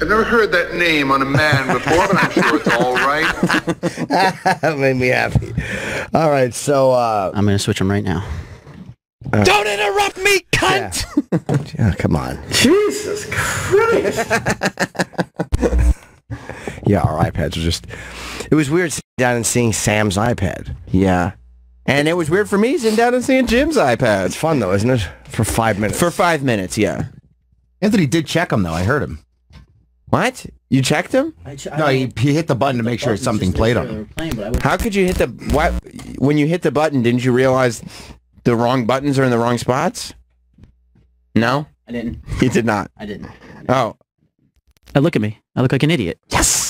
I've never heard that name on a man before, but I'm sure it's all right. That made me happy. All right, so I'm going to switch them right now. Don't interrupt me, cunt! Yeah, come on. Jesus Christ! Yeah, our iPads were just... It was weird sitting down and seeing Sam's iPad. Yeah. And it was weird for me sitting down and seeing Jim's iPad. It's fun, though, isn't it? For 5 minutes. For 5 minutes, yeah. Anthony did check him, though. I heard him. What? You checked him? No, he hit the button to make sure something played on him. How could you hit the... What? When you hit the button, didn't you realize the wrong buttons are in the wrong spots? No? I didn't. You did not? I didn't. Oh. Look at me. I look like an idiot. Yes!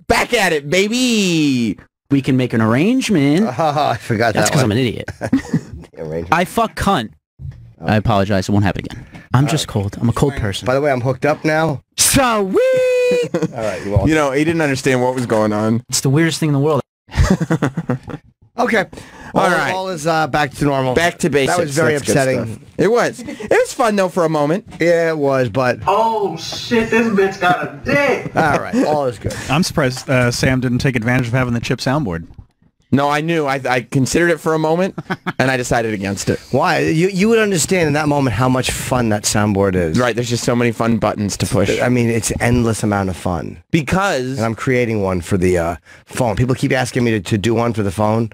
Back at it, baby! We can make an arrangement. Oh, I forgot That's that one. because I'm an idiot. I fuck cunt. I apologize. It won't happen again. I'm just cold. I'm a cold person. By the way, I'm hooked up now. Sweet! All right, you all. You know, he didn't understand what was going on. It's the weirdest thing in the world. Okay. All right. All is back to normal. Back to basics. That was very That's good upsetting. stuff. It was. It was fun, though, for a moment. Yeah, it was, but... Oh, shit, this bitch got a dick. All right, all is good. I'm surprised Sam didn't take advantage of having the chip soundboard. No, I knew. I considered it for a moment, and I decided against it. Why? You would understand in that moment how much fun that soundboard is. Right, there's just so many fun buttons to push. I mean, it's endless amount of fun. Because... And I'm creating one for the phone. People keep asking me to do one for the phone.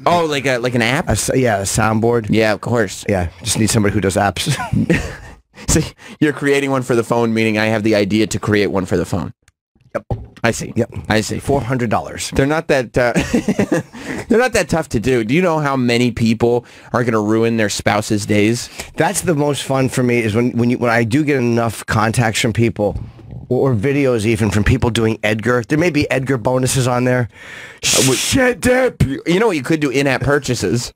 Oh, like an app? Yeah, a soundboard. Yeah, of course. Yeah, just need somebody who does apps. See, you're creating one for the phone, meaning I have the idea to create one for the phone. Yep. I see. Yep. I see. $400. They're not that they're not that tough to do. Do you know how many people are going to ruin their spouse's days? That's the most fun for me is when I do get enough contacts from people or videos even from people doing Edgar. There may be Edgar bonuses on there. Shit, dude. You know what you could do? In-app purchases.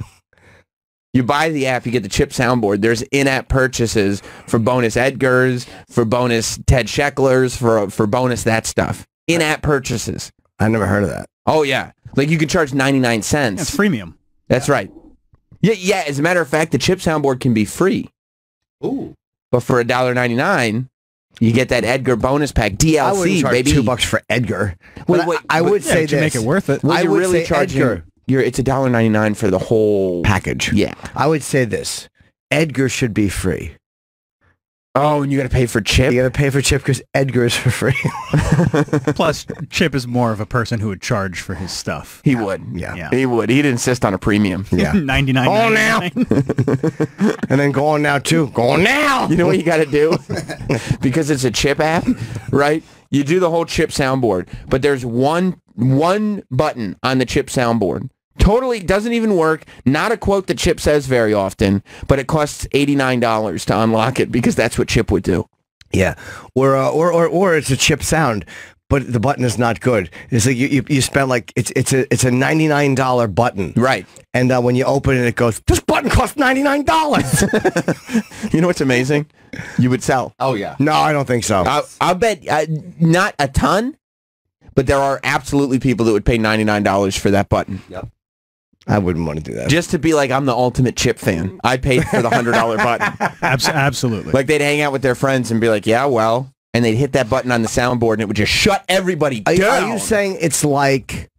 You buy the app, you get the chip soundboard. There's in-app purchases for bonus Edgars, for bonus Ted Shecklers, for bonus that stuff. In-app purchases. I never heard of that. Oh, yeah. Like you could charge 99 cents. That's freemium. That's right. Yeah, as a matter of fact, the chip soundboard can be free. Ooh. But for $1.99, you get that Edgar bonus pack, DLC, I wouldn't charge baby. $2 for Edgar. Wait, I would say to make it worth it. Well, I you're would really say charging... Edgar. It's $1.99 for the whole... package. Yeah. I would say this. Edgar should be free. Oh, and you got to pay for chip? You got to pay for Chip because Edgar is for free. Plus, Chip is more of a person who would charge for his stuff. He would. Yeah. He would. He'd insist on a premium. Yeah. 99. Go on now. And then go on now, too. Go on now. You know what you got to do? Because it's a chip app, right? You do the whole chip soundboard, but there's one button on the chip soundboard. Totally doesn't even work. Not a quote that Chip says very often, but it costs $89 to unlock it because that's what Chip would do. Yeah. Or it's a Chip sound, but the button is not good. It's like you spend like it's a $99 button. Right. And when you open it, it goes, this button costs $99. You know what's amazing? You would sell. Oh, yeah. No, I don't think so. I'll bet not a ton, but there are absolutely people that would pay $99 for that button. Yep. I wouldn't want to do that. Just to be like, I'm the ultimate Chip fan. I paid for the $100 button. Absolutely. Like they'd hang out with their friends and be like, yeah, well, and they'd hit that button on the soundboard and it would just shut everybody down. Are you saying it's like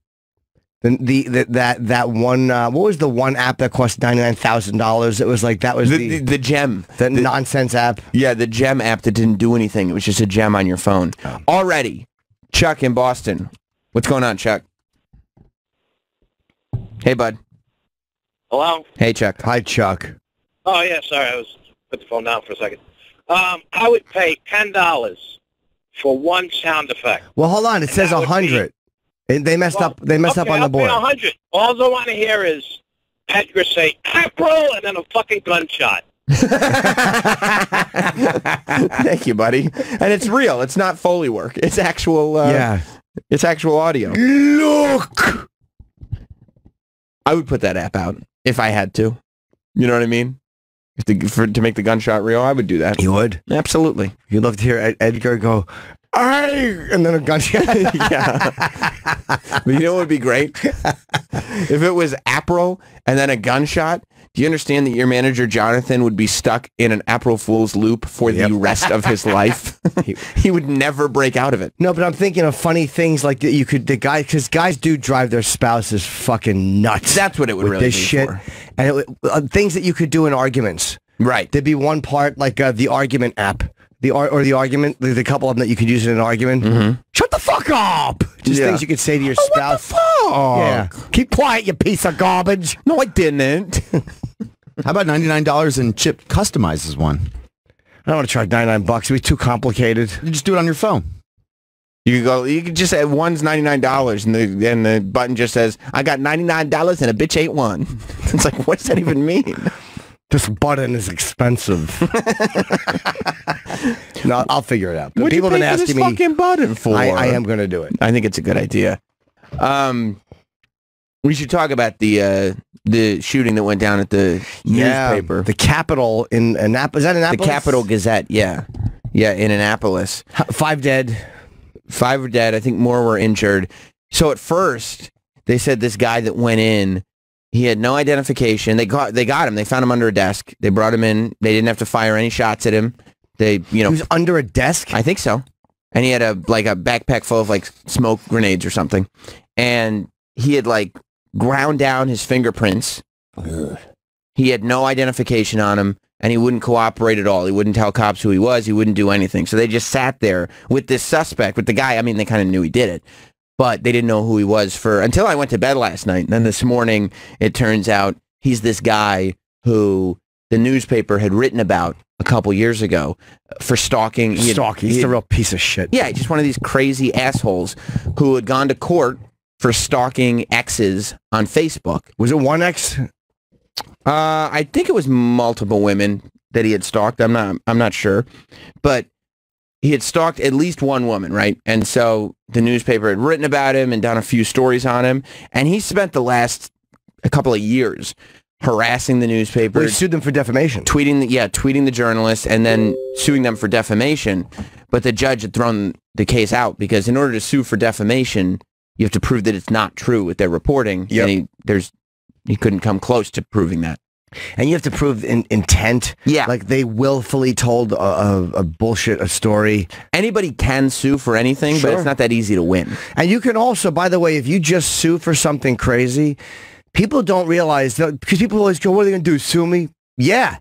that one? What was the one app that cost $99,000? It was like that was the gem, the nonsense app. Yeah, the gem app that didn't do anything. It was just a gem on your phone. Oh. Already, Chuck in Boston. What's going on, Chuck? Hey, bud. Hello? Hey, Chuck. Hi, Chuck. Oh, yeah, sorry. I was put the phone down for a second. I would pay $10 for one sound effect. Well, hold on. It says 100. They messed up. They messed up on the board. I'll pay 100. All I want to hear is Edgar say, April, and then a fucking gunshot. Thank you, buddy. And it's real. It's not Foley work. It's actual. Yeah. It's actual audio. Look. I would put that app out if I had to. You know what I mean? To make the gunshot real, I would do that. You would? Absolutely. You'd love to hear Edgar go, and then a gunshot. Yeah. But you know what would be great? If it was April and then a gunshot. Do you understand that your manager, Jonathan, would be stuck in an April Fool's loop for the rest of his life? He would never break out of it. No, but I'm thinking of funny things like that you could, because guys do drive their spouses fucking nuts. That's what it would with really this be shit. for. And things that you could do in arguments. Right. There'd be one part like the argument app. The argument, there's a couple of them that you could use in an argument. Shut the fuck up! Just things you could say to your spouse. What the fuck? Yeah. Keep quiet, you piece of garbage. No, I didn't. How about $99 and Chip customizes one? I don't want to charge $99. It'd be too complicated. You just do it on your phone. You could go. You could just say one's $99, and the button just says, "I got $99 and a bitch ain't one." It's like, what does that even mean? This button is expensive. No, I'll figure it out. What People you have been pay for asking this me. fucking button for? I am going to do it. I think it's a good idea. We should talk about the shooting that went down at the newspaper. The Capitol in Annapolis. Is that Annapolis? The Capital Gazette, yeah. Yeah, in Annapolis. 5 dead. 5 were dead. I think more were injured. So at first, they said this guy that went in, he had no identification. They got him. They found him under a desk. They brought him in. They didn't have to fire any shots at him. He was under a desk? I think so. And he had a backpack full of like smoke grenades or something. And he had like ground down his fingerprints. He had no identification on him, and he wouldn't cooperate at all. He wouldn't tell cops who he was. He wouldn't do anything. So they just sat there with this suspect, with the guy. I mean, they kind of knew he did it, but they didn't know who he was until I went to bed last night. And then this morning, it turns out he's this guy who the newspaper had written about a couple years ago for stalking. He's a real piece of shit. Yeah, just one of these crazy assholes who had gone to court for stalking exes on Facebook. Was it one ex? I think it was multiple women that he had stalked. I'm not sure, but he had stalked at least one woman, right? And so the newspaper had written about him and done a few stories on him, and he spent the last a couple of years harassing the newspaper. Well, he sued them for defamation. Tweeting the journalists and then suing them for defamation. But the judge had thrown the case out because in order to sue for defamation, you have to prove that it's not true what they're reporting. Yep. And he couldn't come close to proving that. And you have to prove intent. Yeah. Like they willfully told a story. Anybody can sue for anything, Sure. but it's not that easy to win. And you can also, by the way, if you just sue for something crazy, people don't realize that, because people always go, what are they going to do, sue me? Yeah.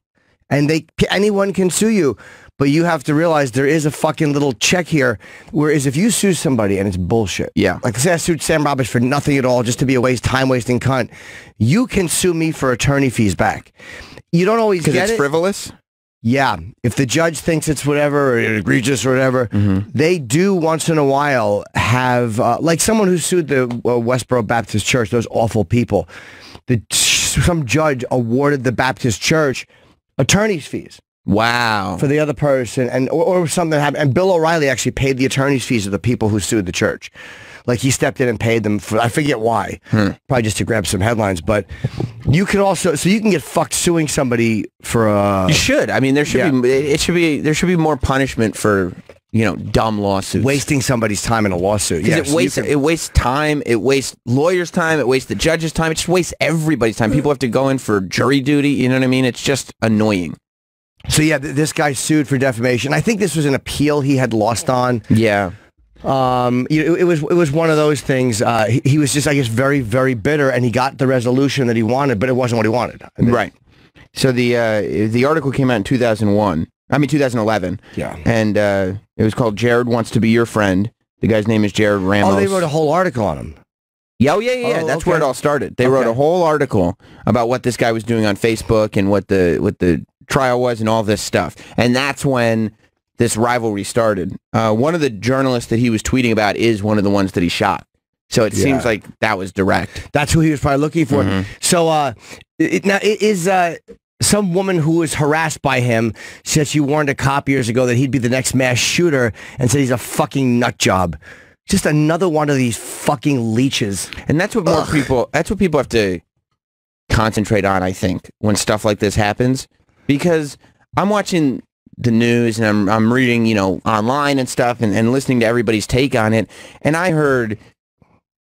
And anyone can sue you. But you have to realize there is a fucking little check here. Whereas if you sue somebody and it's bullshit. Yeah. Like say I sued Sam Roberts for nothing at all, just to be a time-wasting cunt. You can sue me for attorney fees back. You don't always get it. Because it's frivolous? Yeah. If the judge thinks it's whatever, or egregious or whatever, they do once in a while have, like someone who sued the Westboro Baptist Church, those awful people. Some judge awarded the Baptist Church attorney's fees. Wow. For the other person, or something happened. And Bill O'Reilly actually paid the attorney's fees of the people who sued the church. Like he stepped in and paid them for, I forget why. Probably just to grab some headlines. But you can also, so you can get fucked suing somebody for you should. I mean, there should there should be more punishment for, dumb lawsuits. Wasting somebody's time in a lawsuit. Because it wastes time, it wastes lawyers' time, it wastes the judge's time, it just wastes everybody's time. People have to go in for jury duty, you know what I mean? It's just annoying. So yeah, this guy sued for defamation. I think this was an appeal he had lost on. Yeah. It was one of those things. He was just, I guess, very, very bitter, and he got the resolution that he wanted, but it wasn't what he wanted. Right. So the article came out in 2011. Yeah. And it was called "Jared Wants to Be Your Friend." The guy's name is Jared Ramos. Oh, they wrote a whole article on him. Yeah, yeah. That's where it all started. They wrote a whole article about what this guy was doing on Facebook and what the trial was and all this stuff. And that's when this rivalry started. One of the journalists that he was tweeting about is one of the ones that he shot. So it seems like that was direct. That's who he was probably looking for. So some woman who was harassed by him said she warned a cop years ago that he'd be the next mass shooter and said he's a fucking nut job. Just another one of these fucking leeches. And that's what that's what people have to concentrate on, I think, when stuff like this happens. Because I'm watching the news and I'm reading, you know, online and stuff and listening to everybody's take on it. And I heard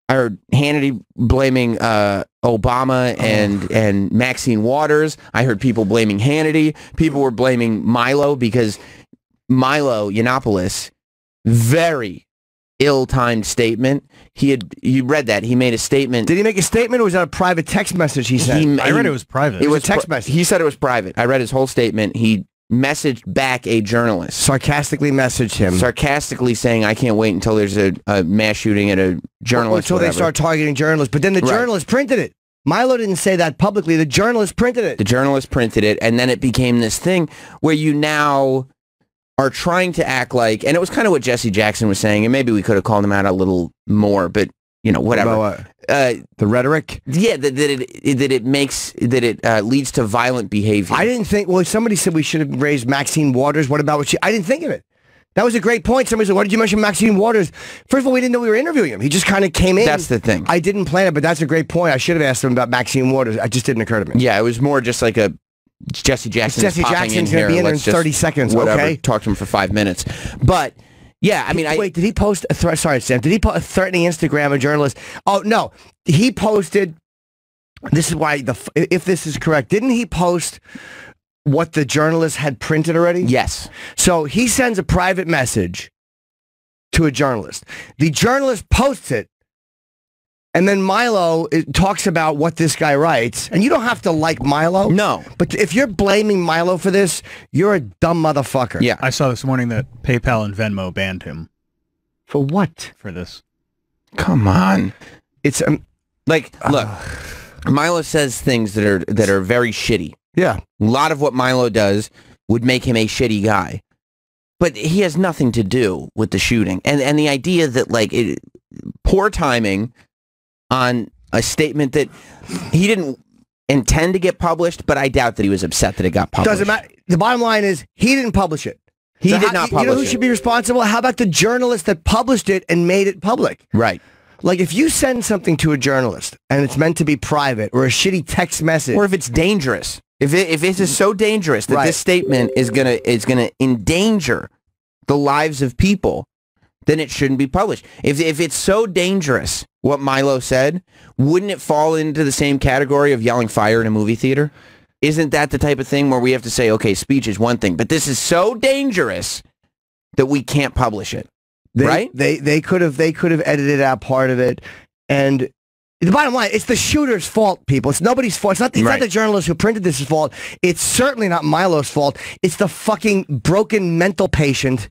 Hannity blaming Obama and Maxine Waters. I heard people blaming Hannity. People were blaming Milo because Milo Yiannopoulos, very ill-timed statement. You read that. He made a statement. Did he make a statement or was that a private text message he sent? I read it was private. It was a text message. He said it was private. I read his whole statement. He messaged back a journalist. Sarcastically messaged him. Sarcastically saying, I can't wait until there's a mass shooting at a journalist. Until they start targeting journalists. But then the journalist printed it. Milo didn't say that publicly. The journalist printed it. The journalist printed it, and then it became this thing where you now are trying to act like, and it was kind of what Jesse Jackson was saying, and maybe we could have called him out a little more, but you know, whatever. The rhetoric? Yeah, that it leads to violent behavior. I didn't think, well, somebody said we should have raised Maxine Waters. What about what she, I didn't think of it. That was a great point. Somebody said, why did you mention Maxine Waters? First of all, we didn't know we were interviewing him. He just kind of came in. That's the thing. I didn't plan it, but that's a great point. I should have asked him about Maxine Waters. It just didn't occur to me. Yeah, it was more just like a Jesse Jackson. Jesse Jackson's going to be in 30 seconds, whatever, okay? Talk to him for 5 minutes. But, yeah, I mean... Wait, did he post a threat? Sorry, Sam. Did he post a threatening Instagram, a journalist? Oh, no. He posted... This is why, if this is correct, didn't he post what the journalist had printed already? Yes. So he sends a private message to a journalist. The journalist posts it, and then Milo talks about what this guy writes. And you don't have to like Milo. No. But if you're blaming Milo for this, you're a dumb motherfucker. Yeah. I saw this morning that PayPal and Venmo banned him. For what? For this. Come on. It's... like, look, Milo says things that are very shitty. Yeah. A lot of what Milo does would make him a shitty guy. But he has nothing to do with the shooting. And the idea that, like, poor timing on a statement that he didn't intend to get published, but I doubt that he was upset that it got published. Doesn't matter. The bottom line is, he didn't publish it. He did not publish it. You know who should be responsible? How about the journalist that published it and made it public? Right. Like, if you send something to a journalist and it's meant to be private or a shitty text message, or if it's dangerous, if it is so dangerous that this statement is gonna endanger the lives of people, then it shouldn't be published. If it's so dangerous, what Milo said, wouldn't it fall into the same category of yelling fire in a movie theater? Isn't that the type of thing where we have to say, okay, speech is one thing, but this is so dangerous that we can't publish it? Right? They could have edited out part of it, and the bottom line, it's the shooter's fault, people. It's nobody's fault. It's not the journalist who printed this' fault. It's certainly not Milo's fault. It's the fucking broken mental patient.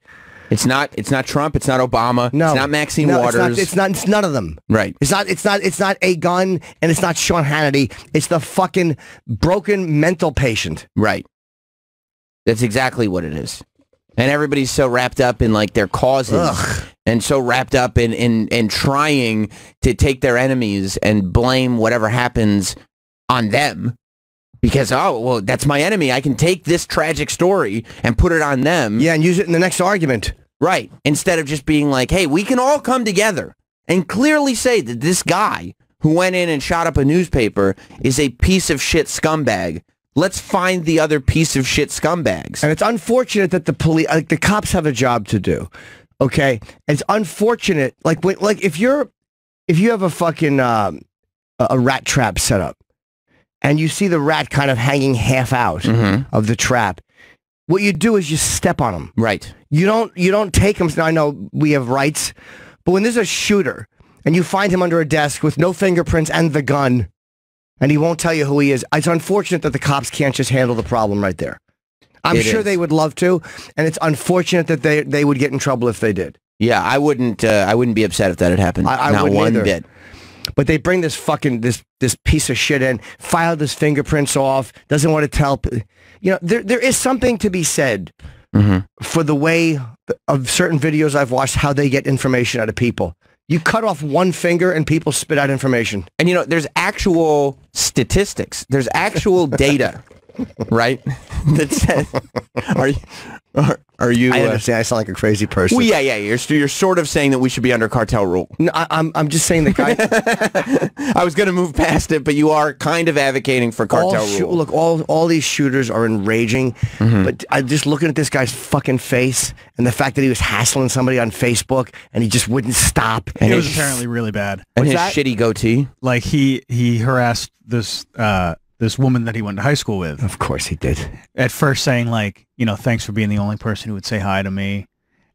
It's not Trump. It's not Obama. No, it's not Maxine Waters. It's none of them. Right. It's not a gun, and it's not Sean Hannity. It's the fucking broken mental patient. Right. That's exactly what it is. And everybody's so wrapped up in, like, their causes and so wrapped up in trying to take their enemies and blame whatever happens on them because, oh, well, that's my enemy. I can take this tragic story and put it on them. Yeah, and use it in the next argument. Right. Instead of just being like, hey, we can all come together and clearly say that this guy who went in and shot up a newspaper is a piece of shit scumbag. Let's find the other piece of shit scumbags. And it's unfortunate that the police, like, the cops have a job to do. Okay, and it's unfortunate. Like if you have a fucking a rat trap set up, and you see the rat kind of hanging half out of the trap, what you do is you step on him. Right. You don't take him. Now, I know we have rights, but when there's a shooter and you find him under a desk with no fingerprints and the gun, and he won't tell you who he is. It's unfortunate that the cops can't just handle the problem right there. I'm sure they would love to, and it's unfortunate that they would get in trouble if they did. Yeah, I wouldn't be upset if that had happened. I wouldn't one either. bit. But they bring this fucking this piece of shit in, filed his fingerprints off, doesn't want to tell. You know, there is something to be said for the way of certain videos I've watched, how they get information out of people. You cut off one finger and people spit out information. And, you know, there's actual statistics. There's actual data, right? That says, Are you? I understand. I sound like a crazy person. Well, yeah. You're sort of saying that we should be under cartel rule. No, I'm just saying the guy. I was going to move past it, but you are kind of advocating for cartel rule. Look, all these shooters are enraging, but I'm just looking at this guy's fucking face and the fact that he was hassling somebody on Facebook and he just wouldn't stop. And it was apparently really bad. And his shitty goatee. Like he harassed this this woman that he went to high school with. Of course he did. At first saying like, thanks for being the only person who would say hi to me.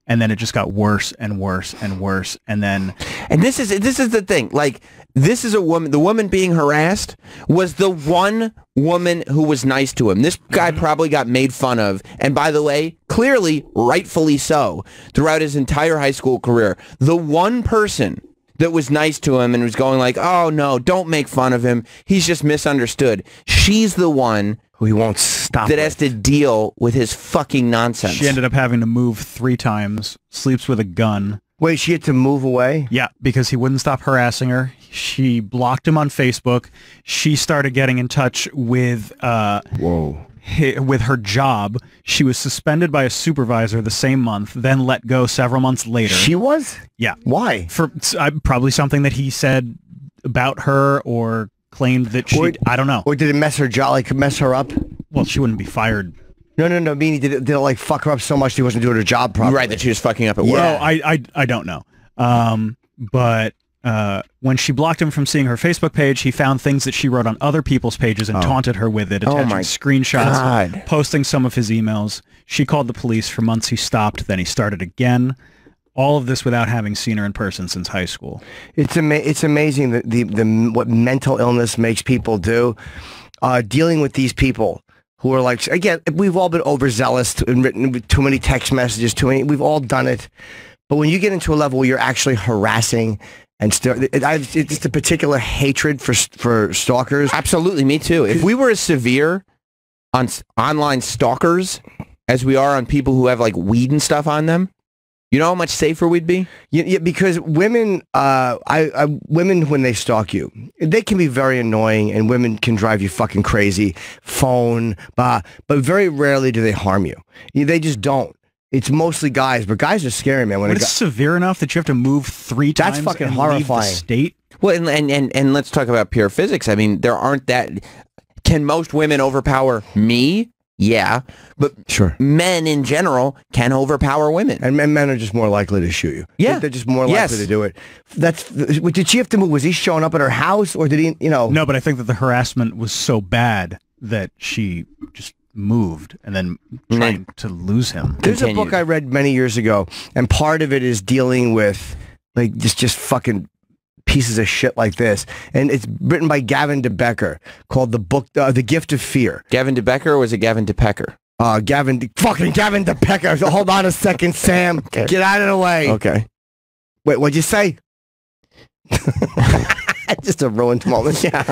And then it just got worse and worse and worse. And this is the thing. Like, this is a woman. The woman being harassed was the one woman who was nice to him. This guy probably got made fun of. And by the way, clearly, rightfully so, throughout his entire high school career. The one person that was nice to him and was going like, oh no, don't make fun of him. He's just misunderstood. She's the one who he won't stop that has to deal with his fucking nonsense. She ended up having to move 3 times, sleeps with a gun. Wait, she had to move away? Yeah, because he wouldn't stop harassing her. She blocked him on Facebook. She started getting in touch with with her job. She was suspended by a supervisor the same month, then let go several months later. She was? Yeah. Why? For probably something that he said about her or claimed that she... I don't know. Or did it mess her job, like mess her up? Well, she wouldn't be fired. No. Meaning, did it like fuck her up so much she wasn't doing her job properly? Right, that she was fucking up at work. Well, I don't know. But when she blocked him from seeing her Facebook page, he found things that she wrote on other people's pages and taunted her with it, attaching screenshots, posting some of his emails. She called the police. For months he stopped, then he started again. All of this without having seen her in person since high school. It's amazing that what mental illness makes people do. Dealing with these people who are like, again, we've all been overzealous and written too many text messages, we've all done it. But when you get into a level where you're actually harassing and it's just a particular hatred for stalkers. Absolutely, me too. If we were as severe on online stalkers as we are on people who have like weed and stuff on them, you know how much safer we'd be? Yeah, because women, women when they stalk you, they can be very annoying, and women can drive you fucking crazy. But very rarely do they harm you. They just don't. It's mostly guys, but guys are scary, man. When it's severe enough that you have to move 3 times. That's fucking and horrifying. Leave the state. Well, and let's talk about pure physics. I mean, there aren't that. Can most women overpower me? Yeah, but sure. Men in general can overpower women, and men are just more likely to shoot you. Yeah, they're just more likely to do it. Did she have to move? Was he showing up at her house, or did he? No, but I think that the harassment was so bad that she just moved and then trying to lose him. There's a book I read many years ago, and part of it is dealing with like just fucking pieces of shit like this, and it's written by Gavin DeBecker, called the book The Gift of Fear. Gavin DeBecker, or was it Gavin DePecker? Gavin DePecker. So hold on a second, Sam. Okay. Get out of the way. Okay. Wait, what'd you say? Just a ruined moment. Yeah.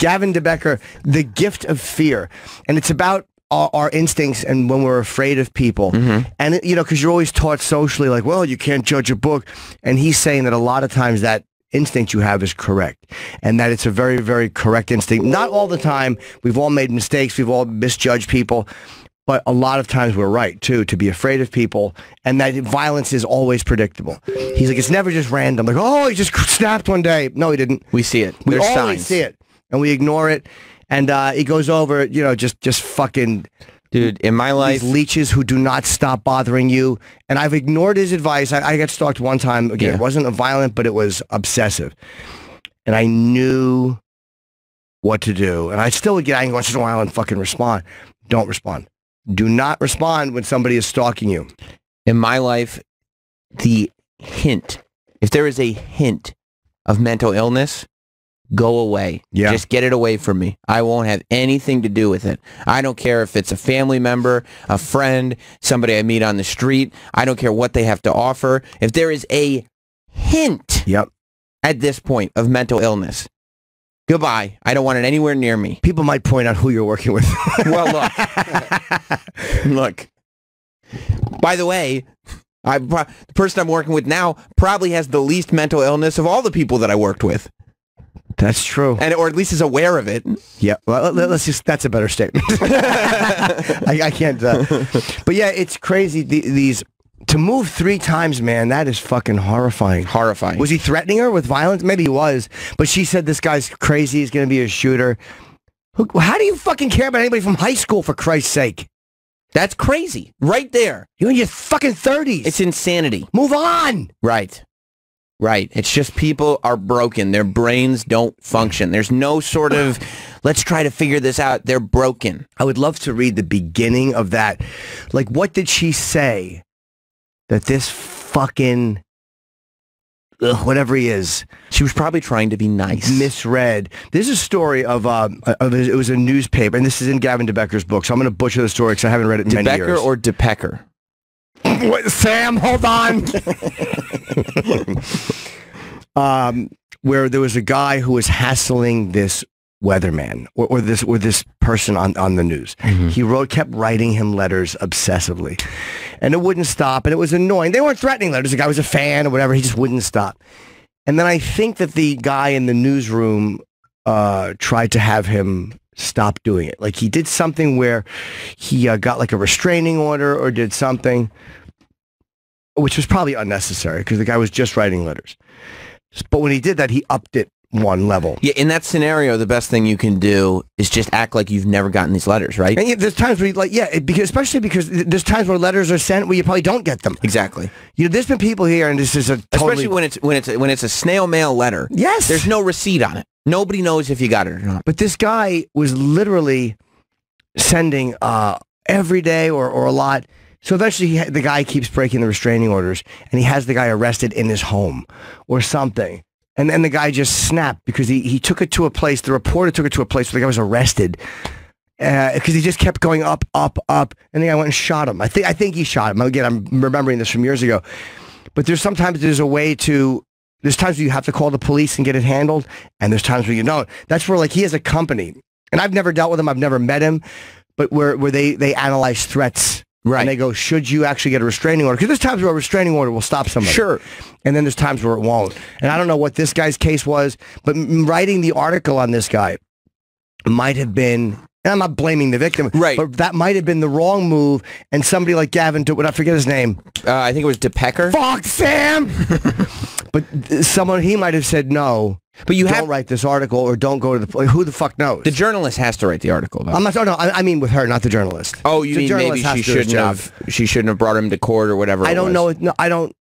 Gavin DeBecker, The Gift of Fear, and it's about our instincts and when we're afraid of people. And because you're always taught socially like, well, you can't judge a book, and he's saying that a lot of times that instinct you have is correct, and that it's a very, very correct instinct. Not all the time. We've all made mistakes. We've all misjudged people, but a lot of times we're right too, to be afraid of people, and that violence is always predictable. He's like, it's never just random, like, oh, he just snapped one day. No, he didn't. We see it. We There's always signs. see it, and we ignore it, and he goes over, just fucking... Dude, in my life... These leeches who do not stop bothering you. And I've ignored his advice. I got stalked one time. Again, It wasn't violent, but it was obsessive. And I knew what to do. And I still would get angry once in a while and fucking respond. Don't respond. Do not respond when somebody is stalking you. In my life, the hint, if there is a hint of mental illness, go away. Yeah. Just get it away from me. I won't have anything to do with it. I don't care if it's a family member, a friend, somebody I meet on the street. I don't care what they have to offer. If there is a hint at this point of mental illness, goodbye. I don't want it anywhere near me. People might point out who you're working with. Well, look. By the way, the person I'm working with now probably has the least mental illness of all the people that I worked with. That's true. And or at least is aware of it. Yeah. Well, let's just, that's a better statement. I can't. But yeah, it's crazy. These to move 3 times, man, that is fucking horrifying. Horrifying. Was he threatening her with violence? Maybe he was. But she said this guy's crazy. He's going to be a shooter. How do you fucking care about anybody from high school, for Christ's sake? That's crazy. Right there. You're in your fucking 30s. It's insanity. Move on. Right. Right. It's just people are broken. Their brains don't function. There's no sort of, let's try to figure this out. They're broken. I would love to read the beginning of that. Like, what did she say that this fucking, whatever he is, she was probably trying to be nice, misread. There's a story of it was a newspaper, and this is in Gavin DeBecker's book, so I'm going to butcher the story because I haven't read it in many years. DeBecker or DePecker? What, Sam, hold on. Where there was a guy who was hassling this weatherman or this person on the news. Mm-hmm. He kept writing him letters obsessively, and it wouldn't stop, and it was annoying. They weren't threatening letters. The guy was a fan or whatever. He just wouldn't stop. And then I think that the guy in the newsroom tried to have him stop doing it. Like, he did something where he got like a restraining order or did something, which was probably unnecessary because the guy was just writing letters. But when he did that, he upped it one level. Yeah, in that scenario, the best thing you can do is just act like you've never gotten these letters, right? And there's times where, especially because there's times where letters are sent where you probably don't get them. Exactly. You know, there's been people here, and this is a totally... Especially when it's a snail mail letter. Yes. There's no receipt on it. Nobody knows if you got it or not. But this guy was literally sending every day or a lot. So eventually the guy keeps breaking the restraining orders, and he has the guy arrested in his home or something. And then the guy just snapped because he took it to a place, the reporter took it to a place where the guy was arrested because he just kept going up, up, up, and the guy went and shot him. I think he shot him. Again, I'm remembering this from years ago. But there's times where you have to call the police and get it handled, and there's times where you don't. That's where, like, he has a company, and I've never dealt with him, I've never met him, but where they analyze threats. Right. And they go, should you actually get a restraining order? Because there's times where a restraining order will stop somebody. Sure. And then there's times where it won't. And I don't know what this guy's case was, but writing the article on this guy might have been, and I'm not blaming the victim, right, but that might have been the wrong move, and somebody like Gavin, I forget his name. I think it was DePecker. Fuck, Sam! But he might have said no. But don't write this article or don't go to the... Who the fuck knows? The journalist has to write the article. I'm not... No, I mean with her, not the journalist. Oh, you mean maybe she shouldn't have brought him to court or whatever. I don't know. No, I don't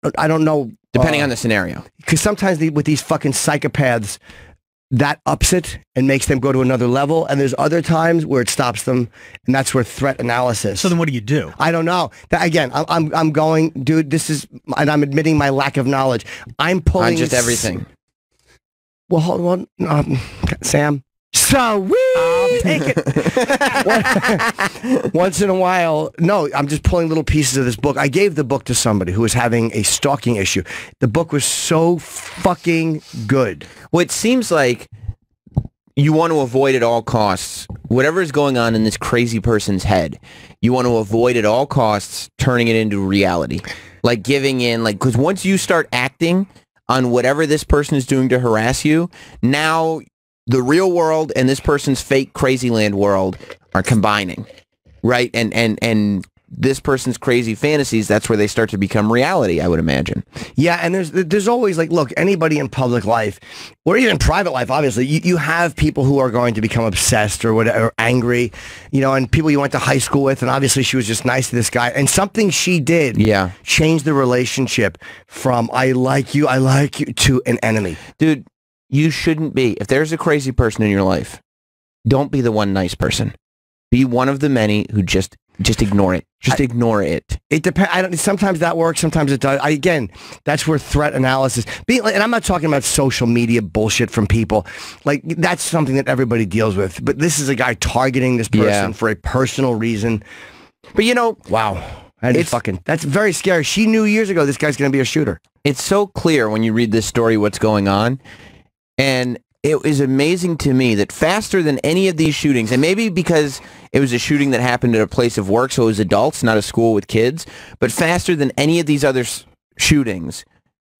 know. Depending on the scenario. Because sometimes with these fucking psychopaths, that ups it and makes them go to another level. And there's other times where it stops them, and that's where threat analysis. So then what do you do? I don't know. Again, I'm going, dude, this is... And I'm admitting my lack of knowledge. I'm pulling... On just everything. Well, hold on, Sam. So we take it once in a while. No, I'm just pulling little pieces of this book. I gave the book to somebody who was having a stalking issue. The book was so fucking good. Well, it seems like you want to avoid at all costs whatever is going on in this crazy person's head. You want to avoid at all costs turning it into reality, like giving in, like, because once you start acting on whatever this person is doing to harass you, now the real world and this person's fake Crazyland world are combining, right? And this person's crazy fantasies, that's where they start to become reality, I would imagine. Yeah, and there's always, like, look, anybody in public life, or even private life, obviously, you have people who are going to become obsessed or whatever, or angry, and people you went to high school with, and obviously she was just nice to this guy, and something she did changed the relationship from I like you to an enemy. Dude, you shouldn't be. If there's a crazy person in your life, don't be the one nice person. Be one of the many who just ignore it. Ignore it. It depends. Sometimes that works. Sometimes it does. Again, that's where threat analysis. And I'm not talking about social media bullshit from people. Like, that's something that everybody deals with. But this is a guy targeting this person for a personal reason. But wow, that's very scary. She knew years ago this guy's going to be a shooter. It's so clear when you read this story what's going on, and it is amazing to me that faster than any of these shootings, and maybe because it was a shooting that happened at a place of work, so it was adults, not a school with kids, but faster than any of these other shootings,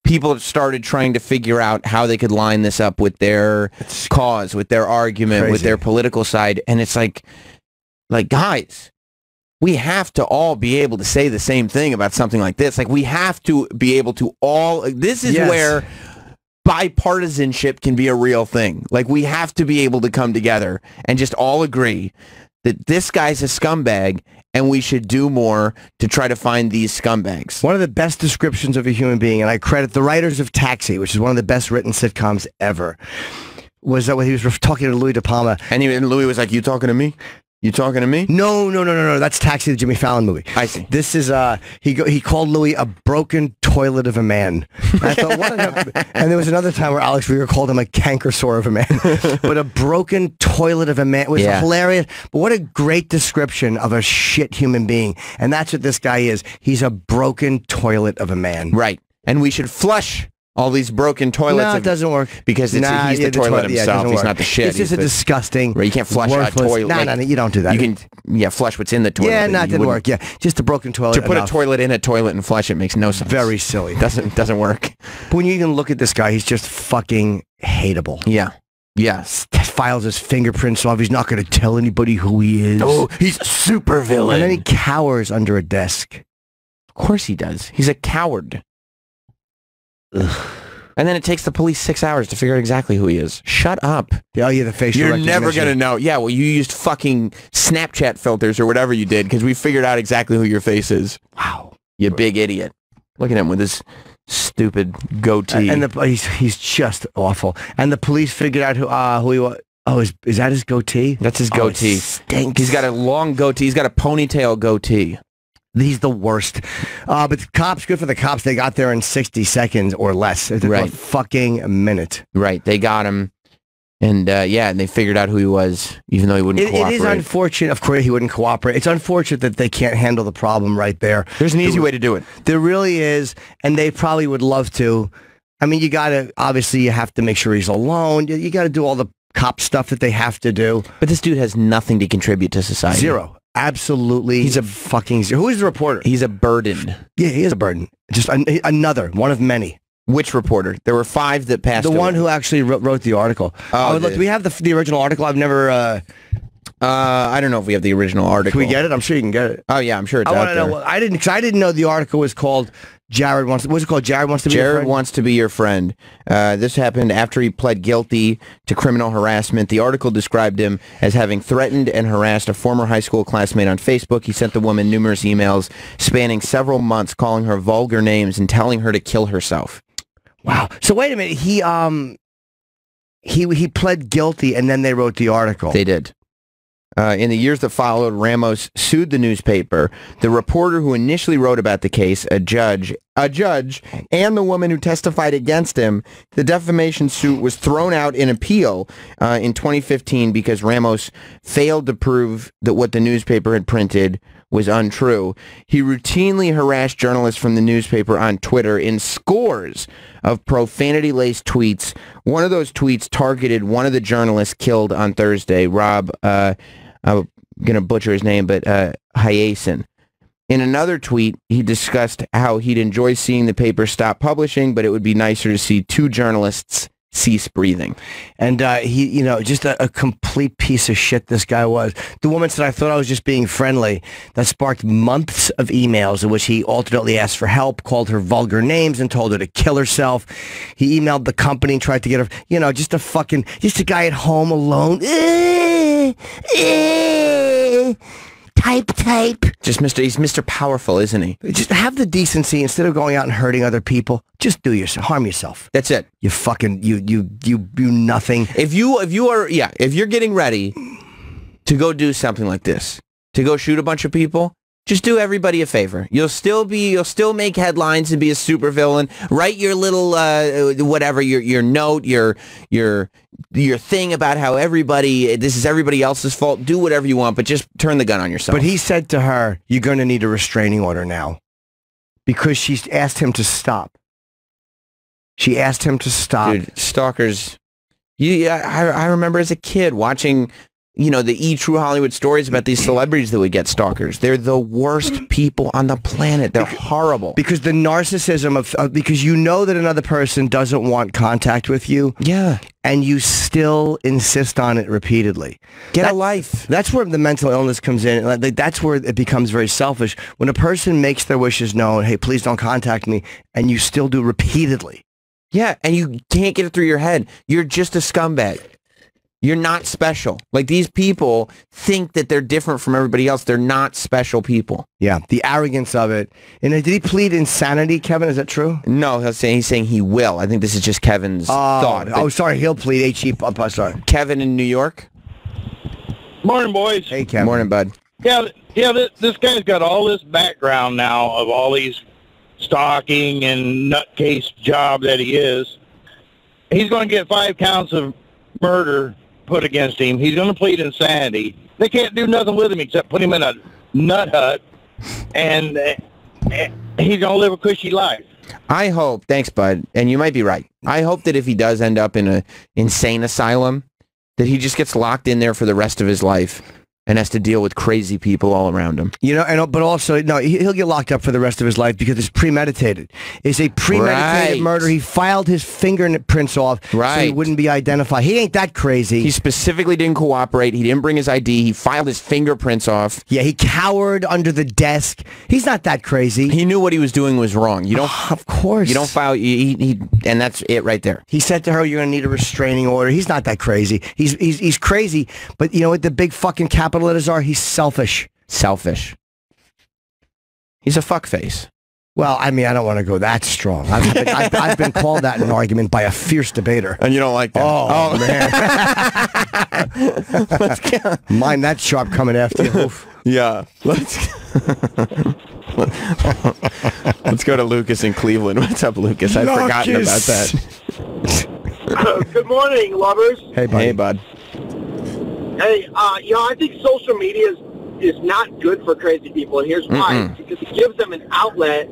people started trying to figure out how they could line this up with their cause, with their argument, with their political side. And it's like, guys, we have to all be able to say the same thing about something like this. Like, we have to be able to all, this is where bipartisanship can be a real thing. Like, we have to be able to come together and just all agree that this guy's a scumbag and we should do more to try to find these scumbags. One of the best descriptions of a human being, and I credit the writers of Taxi, which is one of the best written sitcoms ever, was that when he was talking to Louis De Palma. And Louis was like, you talking to me? You talking to me? No. That's Taxi, the Jimmy Fallon movie. I see. This is he called Louis a broken toilet of a man. And I thought, and there was another time where Alex Rieger called him a canker sore of a man. But a broken toilet of a man was hilarious. But what a great description of a shit human being. And that's what this guy is. He's a broken toilet of a man. Right. And we should flush all these broken toilets. No, it doesn't work. Because he's the toilet himself. He's not the shit. It's just a disgusting. Right, you can't flush a toilet. No, you don't do that. You can, flush what's in the toilet. Yeah, that didn't work. Yeah, just a broken toilet. To put a toilet in a toilet and flush it makes no sense. Very silly. Doesn't work. But when you even look at this guy, he's just fucking hateable. Yeah. Yes. Files his fingerprints off. He's not going to tell anybody who he is. Oh, he's a super villain. And then he cowers under a desk. Of course he does. He's a coward. Ugh. And then it takes the police 6 hours to figure out exactly who he is. Shut up. Oh, yeah, the facial recognition. You're never going to know. Yeah, well, you used fucking Snapchat filters or whatever you did because we figured out exactly who your face is. Wow. You big idiot. Look at him with his stupid goatee. And he's just awful. And the police figured out who he was. Oh, is that his goatee? That's his goatee. Stinks. He's got a long goatee. He's got a ponytail goatee. He's the worst. But the cops, good for the cops. They got there in 60 seconds or less. It took a fucking minute. Right. They got him. And and they figured out who he was, even though he wouldn't cooperate. It is unfortunate. Of course, he wouldn't cooperate. It's unfortunate that they can't handle the problem right there. There's an easy way to do it. There really is. And they probably would love to. I mean, obviously, you have to make sure he's alone. You got to do all the cop stuff that they have to do. But this dude has nothing to contribute to society. Zero. Absolutely. He's a fucking zero. Who is the reporter? He's a burden. Yeah, he is a burden. Just another, one of many. Which reporter? There were 5 that passed away. The one who actually wrote the article. Oh, look, do we have the original article? I've never... I don't know if we have the original article. Can we get it? I'm sure you can get it. Oh, yeah, I'm sure it's out there. I want to know. I didn't know the article was called... Jared wants. What's it called? Jared wants to be. Jared wants to be your friend. This happened after he pled guilty to criminal harassment. The article described him as having threatened and harassed a former high school classmate on Facebook. He sent the woman numerous emails spanning several months, calling her vulgar names and telling her to kill herself. Wow. So wait a minute. He pled guilty, and then they wrote the article. They did. In the years that followed, Ramos sued the newspaper, the reporter who initially wrote about the case, a judge, and the woman who testified against him. The defamation suit was thrown out in appeal in 2015 because Ramos failed to prove that what the newspaper had printed was untrue. He routinely harassed journalists from the newspaper on Twitter in scores of profanity-laced tweets. One of those tweets targeted one of the journalists killed on Thursday, Rob, I'm going to butcher his name, but Hyacinth. In another tweet, he discussed how he'd enjoy seeing the paper stop publishing, but it would be nicer to see 2 journalists cease breathing. And he, just a complete piece of shit this guy was. The woman said, I thought I was just being friendly. That sparked months of emails in which he alternately asked for help, called her vulgar names, and told her to kill herself. He emailed the company and tried to get her, just a guy at home alone. Type. He's Mr. Powerful, isn't he? Just have the decency, instead of going out and hurting other people, just harm yourself. That's it. You fucking, you nothing. If you're getting ready to go do something like this, to go shoot a bunch of people, just do everybody a favor. You'll still make headlines and be a supervillain. Write your little whatever, your note, your thing about how this is everybody else's fault. Do whatever you want, but just turn the gun on yourself. But he said to her, "You're going to need a restraining order now," because she asked him to stop. She asked him to stop. Dude, stalkers. I remember as a kid watching you know, the true Hollywood stories about these celebrities that would get stalkers. They're the worst people on the planet. They're horrible. Because the narcissism of because you know that another person doesn't want contact with you. Yeah. And you still insist on it repeatedly. Get a life. That's where the mental illness comes in. Like, that's where it becomes very selfish. When a person makes their wishes known, hey, please don't contact me, and you still do repeatedly. Yeah, and you can't get it through your head. You're just a scumbag. You're not special. Like, these people think that they're different from everybody else. They're not special people. Yeah, the arrogance of it. And did he plead insanity, Kevin? Is that true? No, he's saying he will. I think this is just Kevin's thought. Oh, sorry, he'll plead. H-E, sorry. Kevin in New York? Morning, boys. Hey, Kevin. Morning, bud. Yeah, this guy's got all this background now of all these stalking and nutcase job that he is. He's going to get 5 counts of murder put against him. He's going to plead insanity. They can't do nothing with him except put him in a nut hut, and he's going to live a cushy life. I hope, thanks, bud, and you might be right. I hope that if he does end up in an insane asylum, that he just gets locked in there for the rest of his life and has to deal with crazy people all around him. You know, but also, no, he'll get locked up for the rest of his life because it's premeditated. It's a premeditated murder. He filed his fingerprints off so he wouldn't be identified. He ain't that crazy. He specifically didn't cooperate. He didn't bring his ID. He filed his fingerprints off. Yeah, he cowered under the desk. He's not that crazy. He knew what he was doing was wrong. You don't, of course. You don't file, and that's it right there. He said to her, you're going to need a restraining order. He's not that crazy. He's crazy, but you know what the big fucking capital letters are? He's selfish. Selfish. He's a fuckface. Well, I mean, I don't want to go that strong. I've been called that in an argument by a fierce debater. And you don't like that? Oh man. Mind that sharp coming after you. Oof. Yeah. Let's go to Lucas in Cleveland. What's up, Lucas? I'd forgotten about that. Good morning, lovers. Hey, buddy. Hey, bud. Hey, I think social media is not good for crazy people, and here's why. Because it gives them an outlet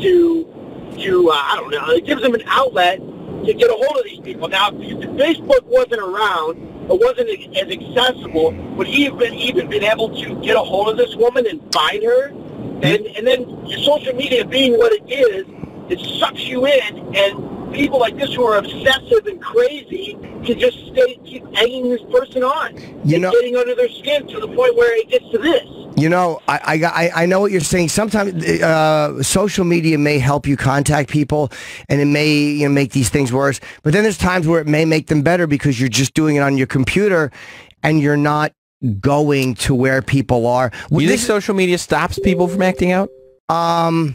to I don't know, it gives them an outlet to get a hold of these people. Now, if Facebook wasn't around, or wasn't as accessible, would he have even been able to get a hold of this woman and find her? And then social media being what it is, it sucks you in, and people like this who are obsessive and crazy can just keep egging this person on, getting under their skin to the point where it gets to this. You know, I know what you're saying. Sometimes social media may help you contact people, and it may make these things worse. But then there's times where it may make them better because you're just doing it on your computer, and you're not going to where people are. You think social media stops people from acting out?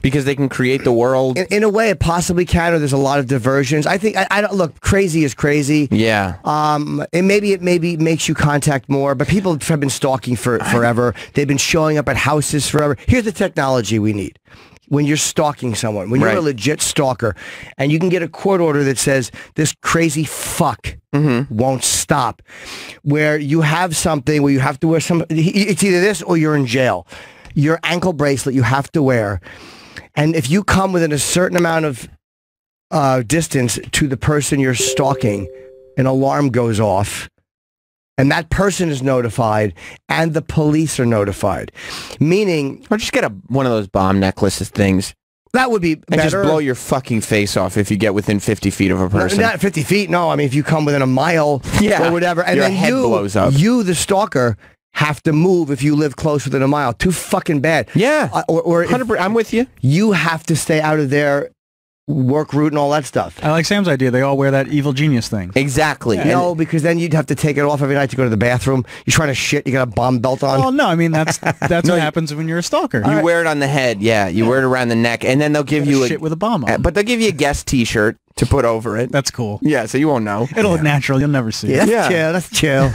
Because they can create the world. In a way, it possibly can, or there's a lot of diversions. I think I don't look. Crazy is crazy. Yeah. It maybe makes you contact more, but people have been stalking forever. They've been showing up at houses forever. Here's the technology we need. When you're stalking someone, when you're a legit stalker, and you can get a court order that says this crazy fuck won't stop, where you have something where you have to wear it's either this or you're in jail. Your ankle bracelet you have to wear, and if you come within a certain amount of distance to the person you're stalking, an alarm goes off, and that person is notified, and the police are notified. Meaning, or just get one of those bomb necklaces things. That would be better. And just blow your fucking face off if you get within 50 feet of a person. Not 50 feet, no. I mean, if you come within a mile or whatever, and your then head blows up. You, the stalker, have to move if you live closer than a mile. Too fucking bad. Yeah. Or 100%, I'm with you. You have to stay out of their work route and all that stuff. I like Sam's idea. They all wear that evil genius thing. Exactly. Yeah. No, because then you'd have to take it off every night to go to the bathroom. You're trying to shit. You got a bomb belt on. Oh no, I mean that's what happens when you're a stalker. You wear it on the head. Yeah, you wear it around the neck, and then they'll give you shit with a bomb on. But they'll give you a guest T-shirt to put over it. That's cool. Yeah, so you won't know. It'll look natural. You'll never see it. That's chill.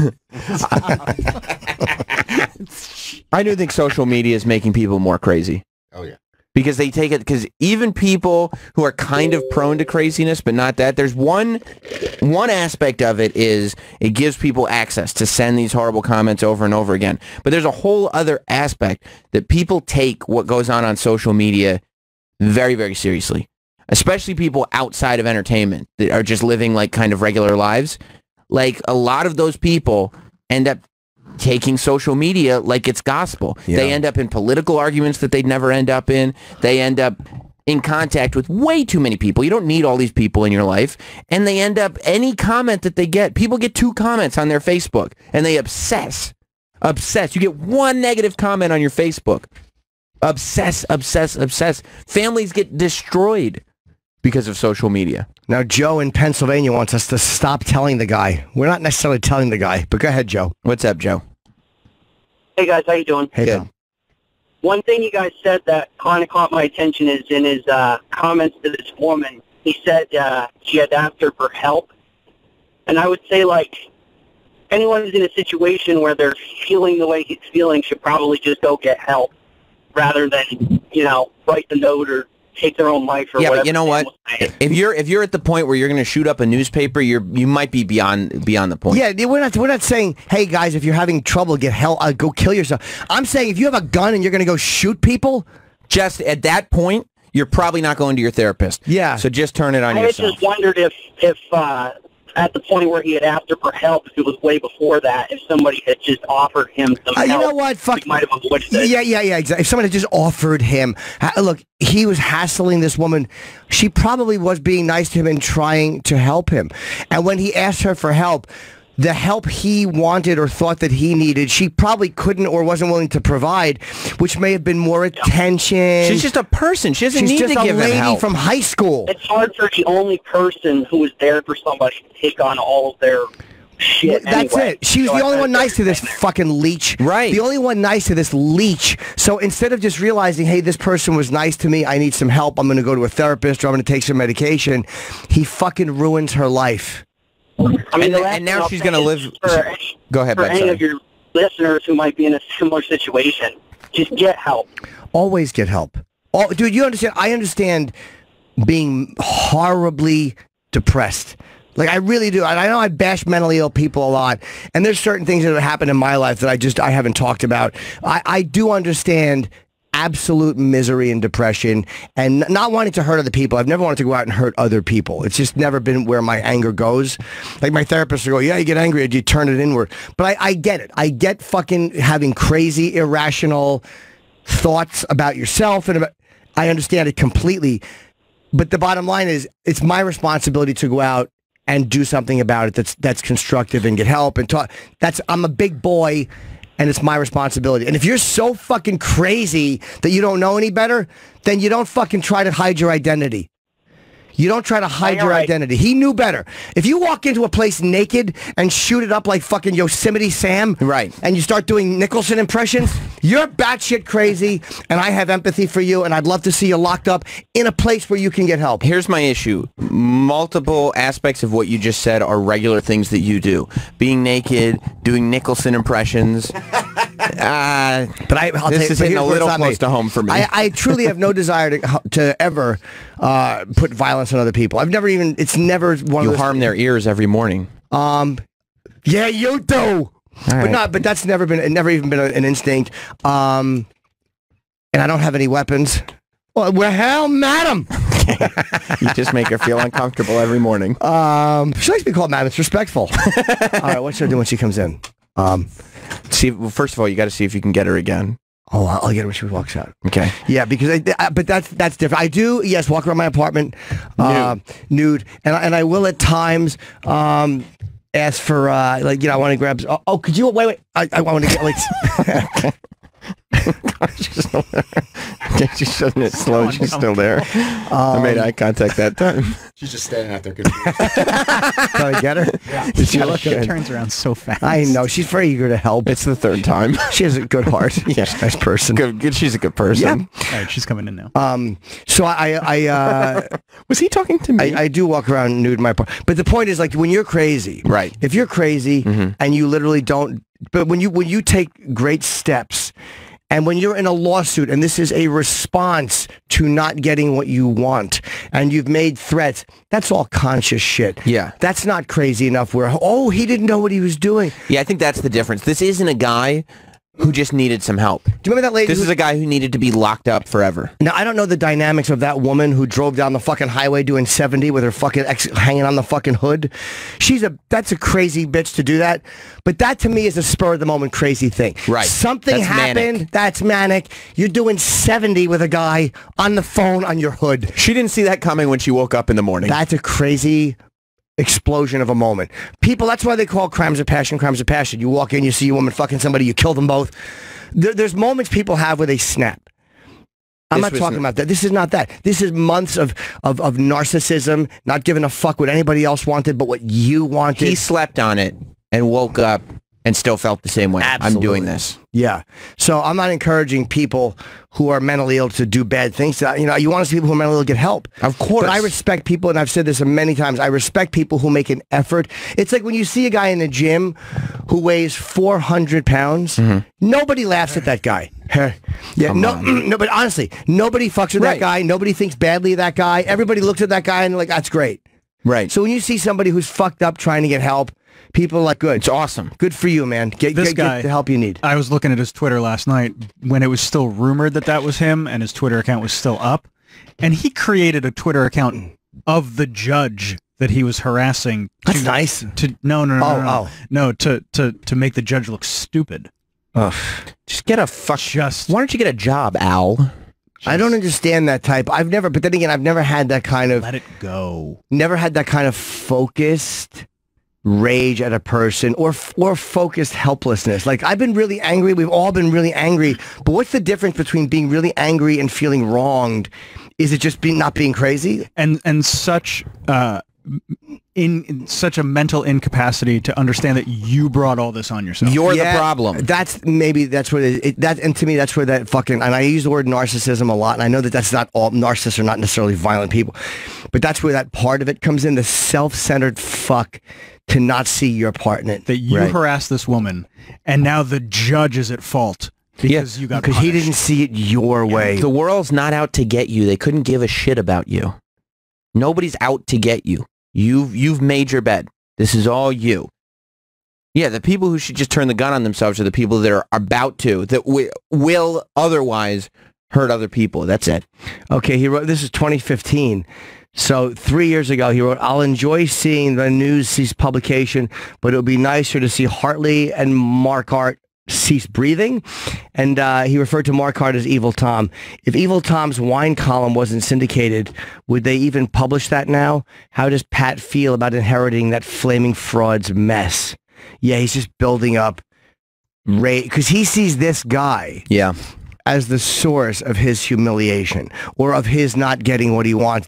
I do think social media is making people more crazy. Oh yeah. Because they take it, because even people who are kind of prone to craziness, but not that, there's one aspect of it is it gives people access to send these horrible comments over and over again. But there's a whole other aspect that people take what goes on social media very, very seriously. Especially people outside of entertainment that are just living like kind of regular lives. Like a lot of those people end up taking social media like it's gospel. Yeah. They end up in political arguments that they'd never end up in. They end up in contact with way too many people. You don't need all these people in your life. And they end up, any comment that they get, people get 2 comments on their Facebook, and they obsess. Obsess. You get 1 negative comment on your Facebook. Obsess, obsess, obsess. Families get destroyed because of social media. Now, Joe in Pennsylvania wants us to stop telling the guy. We're not necessarily telling the guy, but go ahead, Joe. What's up, Joe? Hey guys, how you doing? Hey, Good. pal. One thing you guys said that kind of caught my attention is in his comments to this woman. He said she had asked her for help, and I would say like anyone who's in a situation where they're feeling the way he's feeling should probably just go get help rather than write the note or take their own life or Yeah, whatever. but you know what? If you're at the point where you're going to shoot up a newspaper, you might be beyond the point. Yeah, we're not saying, hey guys, if you're having trouble, get help, go kill yourself. I'm saying if you have a gun and you're going to go shoot people, just at that point, you're probably not going to your therapist. Yeah. So just turn it on I had yourself. just wondered if at the point where he had asked her for help, if it was way before that, if somebody had just offered him some help. You know what? Fuck. He might have avoided it. Yeah, exactly. If someone had just offered him, look, he was hassling this woman. She probably was being nice to him and trying to help him. And when he asked her for help, the help he wanted or thought that he needed, she probably couldn't or wasn't willing to provide, which may have been more attention. She's just a person. She doesn't She's need just to a give him lady help. from high school. It's hard for the only person who was there for somebody to take on all of their shit. That's anyway. it. She was So the I only one kinda nice to this fucking leech. Right. The only one nice to this leech. So instead of just realizing, hey, this person was nice to me, I need some help, I'm going to go to a therapist or I'm going to take some medication, he fucking ruins her life. I mean, and now she's going to live... Go ahead, For Bud, any sorry. of your listeners who might be in a similar situation, just get help. Always get help. Dude, you understand? I understand being horribly depressed. Like, I really do. And I know I bash mentally ill people a lot. And there's certain things that have happened in my life that I haven't talked about. I do understand absolute misery and depression and not wanting to hurt other people. I've never wanted to go out and hurt other people. It's just never been where my anger goes. Like my therapist will go, yeah, you get angry and you turn it inward. But I get it. I get fucking having crazy, irrational thoughts about yourself. I understand it completely. But the bottom line is it's my responsibility to go out and do something about it that's constructive and get help and talk. I'm a big boy. And it's my responsibility. And if you're so fucking crazy that you don't know any better, then you don't fucking try to hide your identity. You don't try to hide your identity. He knew better. If you walk into a place naked and shoot it up like fucking Yosemite Sam, right, and you start doing Nicholson impressions, you're batshit crazy, and I have empathy for you, and I'd love to see you locked up in a place where you can get help. Here's my issue. Multiple aspects of what you just said are regular things that you do. Being naked, doing Nicholson impressions. But I'll this is hitting a little close close to home for me. I truly have no desire to ever put violence on other people. It's never one of those... You harm their ears every morning. Yeah, you do. But that's never even been an instinct. And I don't have any weapons. Well, hell, madam. You just make her feel uncomfortable every morning. She likes to be called madam. It's respectful. All right, what should I do when she comes in? First of all, you got to see if you can get her again. Oh, I'll get her when she walks out. Okay. Yeah, because but that's different. I do, yes, walk around my apartment nude, and I will at times ask for I want to grab. Oh, could you wait? I want to get like. She's shutting it slow. She's still there. I made eye contact that time. She's just standing out there confused. Can I get her? Yeah. She turns around so fast. I know. She's very eger to help. It's the third time. She has a good heart. Yeah. She's a nice person. Good. She's a good person. Yeah. All right, she's coming in now. So I was he talking to me? I do walk around nude in my apartment. But the point is, like, when you're crazy, right? If you're crazy and you literally don't, but when you take great steps. And when you're in a lawsuit, and this is a response to not getting what you want, and you've made threats, that's all conscious shit. Yeah. That's not crazy enough where, he didn't know what he was doing. Yeah, I think that's the difference. This isn't a guy who just needed some help. Do you remember that lady? This is a guy who needed to be locked up forever. Now, I don't know the dynamics of that woman who drove down the fucking highway doing 70 with her fucking ex hanging on the fucking hood. That's a crazy bitch to do that. But that to me is a spur of the moment crazy thing. Right. Something That's happened. manic. That's manic. You're doing 70 with a guy on the phone on your hood. She didn't see that coming when she woke up in the morning. That's a crazy explosion of a moment. People, that's why they call crimes of passion crimes of passion. You walk in, you see a woman fucking somebody, you kill them both. There's moments people have where they snap. I'm not talking about that. This is not that. This is months of narcissism, not giving a fuck what anybody else wanted, but what you wanted. He slept on it and woke up and still felt the same way. Absolutely. I'm doing this. Yeah. So I'm not encouraging people who are mentally ill to do bad things. You know, you want to see people who are mentally ill get help. Of course. But I respect people, and I've said this many times, I respect people who make an effort. It's like when you see a guy in the gym who weighs 400 pounds, nobody laughs at that guy. Yeah, no, but honestly, nobody fucks with that guy. Nobody thinks badly of that guy. Everybody looks at that guy and like, that's great. Right. So when you see somebody who's fucked up trying to get help, people are like, good. It's awesome. Good for you, man. Get the help you need. I was looking at his Twitter last night when it was still rumored that was him and his Twitter account was still up. And he created a Twitter account of the judge that he was harassing. That's nice. No, to make the judge look stupid. Just get a why don't you get a job, Al? I don't understand that type. But then again, I've never had that kind of... Let it go. Never had that kind of focused rage at a person or focused helplessness. Like, I've been really angry. We've all been really angry. But what's the difference between being really angry and feeling wronged? Is it just not being crazy? And such... in such a mental incapacity to understand that you brought all this on yourself. You're the problem. That's where and to me that's where that fucking, and I use the word narcissism a lot, and I know that that's not all, narcissists are not necessarily violent people, but that's where that part of it comes in, the self-centered fuck to not see your part in it. That you harassed this woman, and now the judge is at fault because you got because he didn't see it your way. The world's not out to get you. They couldn't give a shit about you. Nobody's out to get you. You've made your bed. This is all you. Yeah, the people who should just turn the gun on themselves are the people that are about to, that will otherwise hurt other people. That's it. Okay, he wrote, this is 2015. So 3 years ago, he wrote, I'll enjoy seeing the news cease publication, but it would be nicer to see Hartley and Marquardt cease breathing. And he referred to Marquardt as Evil Tom. If Evil Tom's wine column wasn't syndicated, would they even publish that now? How does Pat feel about inheriting that flaming fraud's mess? Yeah, he's just building up rage because he sees this guy as the source of his humiliation or of his not getting what he wants.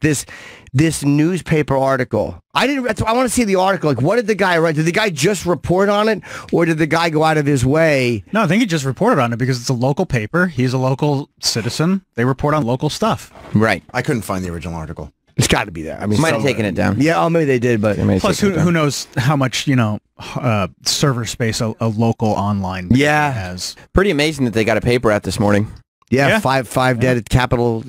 This newspaper article. I want to see the article. Like, what did the guy write? Did the guy just report on it, or did the guy go out of his way? No, I think he just reported on it because it's a local paper. He's a local citizen. They report on local stuff. Right. I couldn't find the original article. It's got to be there. I mean, might have taken it down. Yeah, maybe they did, but plus, who knows how much server space a local online has. Pretty amazing that they got a paper out this morning. Yeah. Five dead at Capitol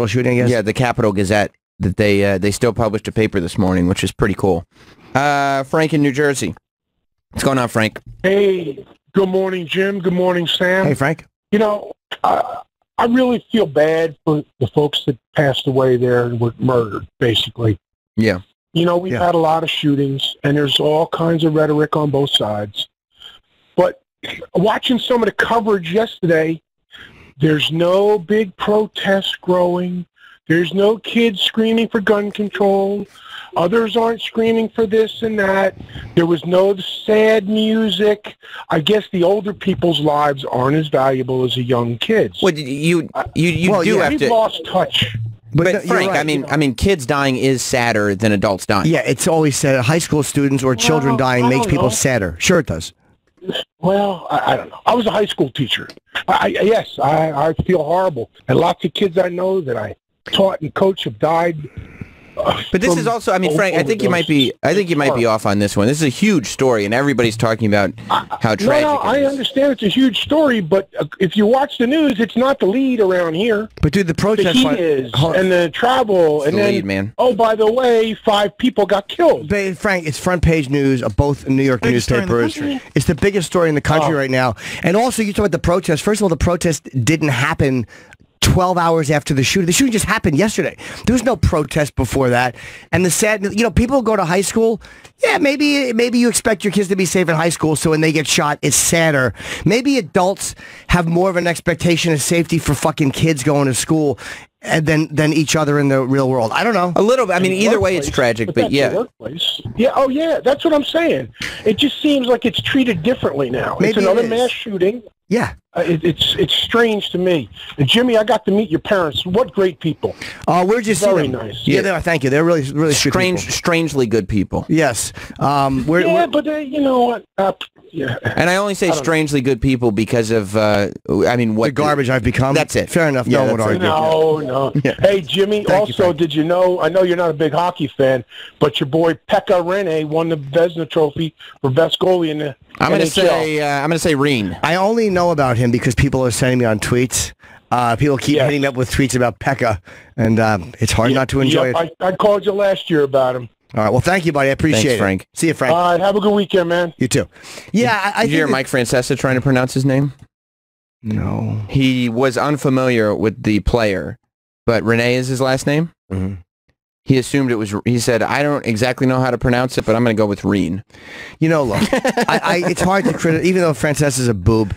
shooting, I guess. Yeah, the Capitol Gazette. That they still published a paper this morning, which is pretty cool. Frank in New Jersey. What's going on, Frank? Hey, good morning, Jim. Good morning, Sam. Hey, Frank. You know, I really feel bad for the folks that passed away there and were murdered, basically. Yeah. You know, we've had a lot of shootings, and there's all kinds of rhetoric on both sides. But watching some of the coverage yesterday, there's no big protest growing. There's no kids screaming for gun control. Others aren't screaming for this and that. There was no sad music. I guess the older people's lives aren't as valuable as the young kids. Well, you do have we've to. lost touch. But Frank, right, I mean, kids dying is sadder than adults dying. Yeah, it's always sad. High school students or children dying makes people sadder. Sure, it does. Well, I don't know. I was a high school teacher. Yes, I feel horrible. And lots of kids I know that I taught and coached have died But this is also, I mean, Frank, I think you might be off on this one. This is a huge story, and everybody's talking about how tragic No, I understand it's a huge story, but if you watch the news, it's not the lead around here. But dude, the protest the heat is, and the travel, It's and the then lead, man. oh, by the way, 5 people got killed. But Frank, it's front page news of both New York newspapers. It's the biggest story in the country right now. And also, you talk about the protest. First of all, the protest didn't happen 12 hours after the shooting. The shooting just happened yesterday. There was no protest before that. And the sad, people go to high school. Yeah, maybe you expect your kids to be safe in high school, so when they get shot, it's sadder. Maybe adults have more of an expectation of safety for fucking kids going to school and than each other in the real world. I don't know. A little bit. I mean, either way, it's tragic, but yeah. Workplace. Yeah, oh yeah, that's what I'm saying. It just seems like it's treated differently now. Maybe it's another it is. mass shooting. Yeah. It's strange to me. And Jimmy, I got to meet your parents. What great people. We're just very nice. Yeah, thank you. They're really strangely good people. Yes. But you know what? Yeah. And I only say strangely good people because of, I mean, what the garbage I've become. That's it. Fair enough. Yeah, no one would argue. No. Yeah. Hey, Jimmy. Did you know? I know you're not a big hockey fan, but your boy Pekka Rinne won the Vezina Trophy for best goalie in the I'm going to NHL. say Reen. I only know about him because people are sending me on tweets. People keep hitting me up with tweets about Pekka, and it's hard not to enjoy it. I called you last year about him. All right. Well, thank you, buddy. I appreciate Thanks, it. Frank. See you, Frank. All right. Have a good weekend, man. You too. Yeah, I Did you hear Mike Francesa trying to pronounce his name? No. He was unfamiliar with the player, but Renee is his last name. Mm-hmm. He assumed it was. He said, "I don't exactly know how to pronounce it, but I'm going to go with Reen." Look, it's hard to criticize, even though Francesa is a boob.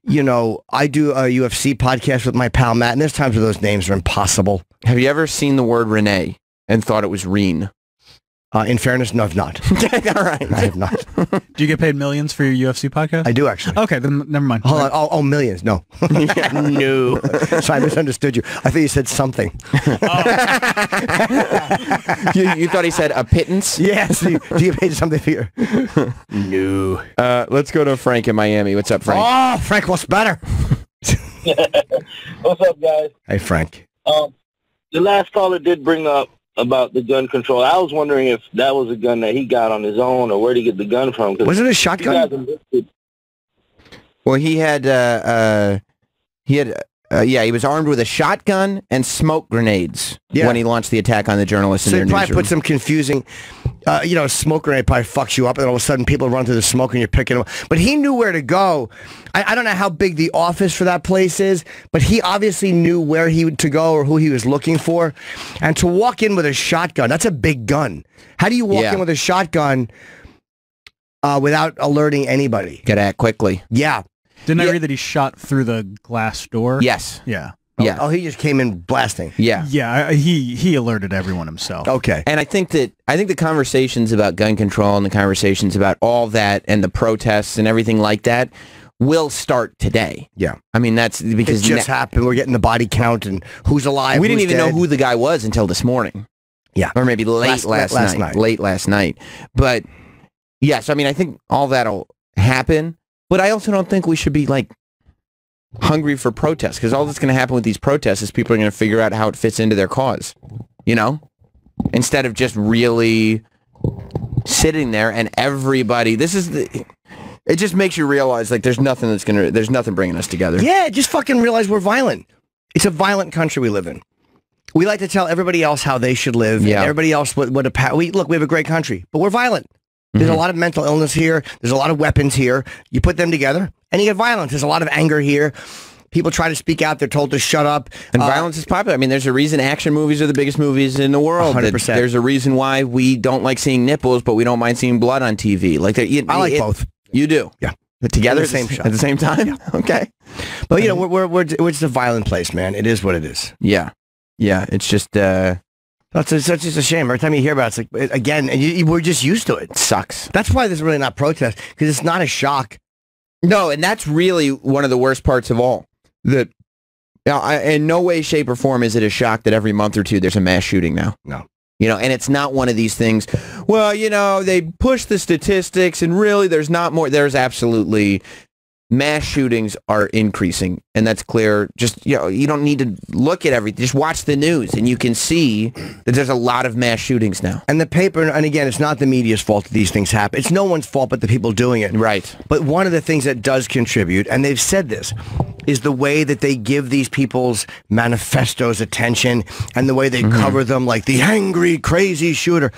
I do a UFC podcast with my pal Matt, and there's times where those names are impossible. Have you ever seen the word Renee and thought it was Reen? In fairness, no, I've not. All right. I have not. Do you get paid millions for your UFC podcast? I do, actually. Okay, then never mind. Hold on. Oh, millions. No. No. Sorry, I misunderstood you. I thought you said something. You thought he said a pittance? Yes. Do you pay something for your... No. Let's go to Frank in Miami. What's up, Frank? Oh, Frank, what's better? What's up, guys? Hey, Frank. The last caller did bring up about the gun control. I was wondering if that was a gun that he got on his own or where did he get the gun from. Was it a shotgun? Well, he was armed with a shotgun and smoke grenades when he launched the attack on the journalists in their newsroom. So he probably newsroom. put some confusing, a smoke grenade probably fucks you up, and all of a sudden people run through the smoke and you're picking them up. But he knew where to go. I don't know how big the office for that place is, but he obviously knew where to go or who he was looking for. And to walk in with a shotgun, that's a big gun. How do you walk in with a shotgun without alerting anybody? Got to act quickly. Yeah. Didn't I read that he shot through the glass door? Yes. Yeah. Yeah. Oh, he just came in blasting. Yeah. Yeah, he alerted everyone himself. Okay. And I think the conversations about gun control and the conversations about all that and the protests and everything like that will start today. Yeah. I mean, that's because it just happened. We're getting the body count and who's alive. We didn't even know dead. who the guy was until this morning. Yeah. Or maybe late last night. Late last night. But yes, I mean, I think all that'll happen. But I also don't think we should be hungry for protests, because all that's going to happen with these protests is people are going to figure out how it fits into their cause, instead of just really sitting there and everybody. It just makes you realize there's nothing bringing us together. Yeah, just fucking realize we're violent. It's a violent country we live in. We like to tell everybody else how they should live. Yeah. And everybody else we have a great country, but we're violent. There's a lot of mental illness here. There's a lot of weapons here. You put them together, and you get violence. There's a lot of anger here. People try to speak out. They're told to shut up. And violence is popular. I mean, there's a reason action movies are the biggest movies in the world. 100%. There's a reason why we don't like seeing nipples, but we don't mind seeing blood on TV. I like both. You do? Yeah. Together at the same shot. At the same time? Yeah. Okay. But, we're just a violent place, man. It is what it is. Yeah. Yeah. It's just... It's just a shame. Every time you hear about it, it's again, and we're just used to it. It sucks. That's why there's really not protest, because it's not a shock. No, and that's really one of the worst parts of all. That in no way, shape, or form is it a shock that every month or two there's a mass shooting now. No. And it's not one of these things, well, they push the statistics and really there's not more. There's absolutely mass shootings are increasing, and that's clear. Just, you don't need to look at everything. Just watch the news, and you can see that there's a lot of mass shootings now. And the paper, and again, it's not the media's fault that these things happen. It's no one's fault but the people doing it. Right. But one of the things that does contribute, and they've said this, is the way that they give these people's manifestos attention and the way they cover them like the angry, crazy shooter.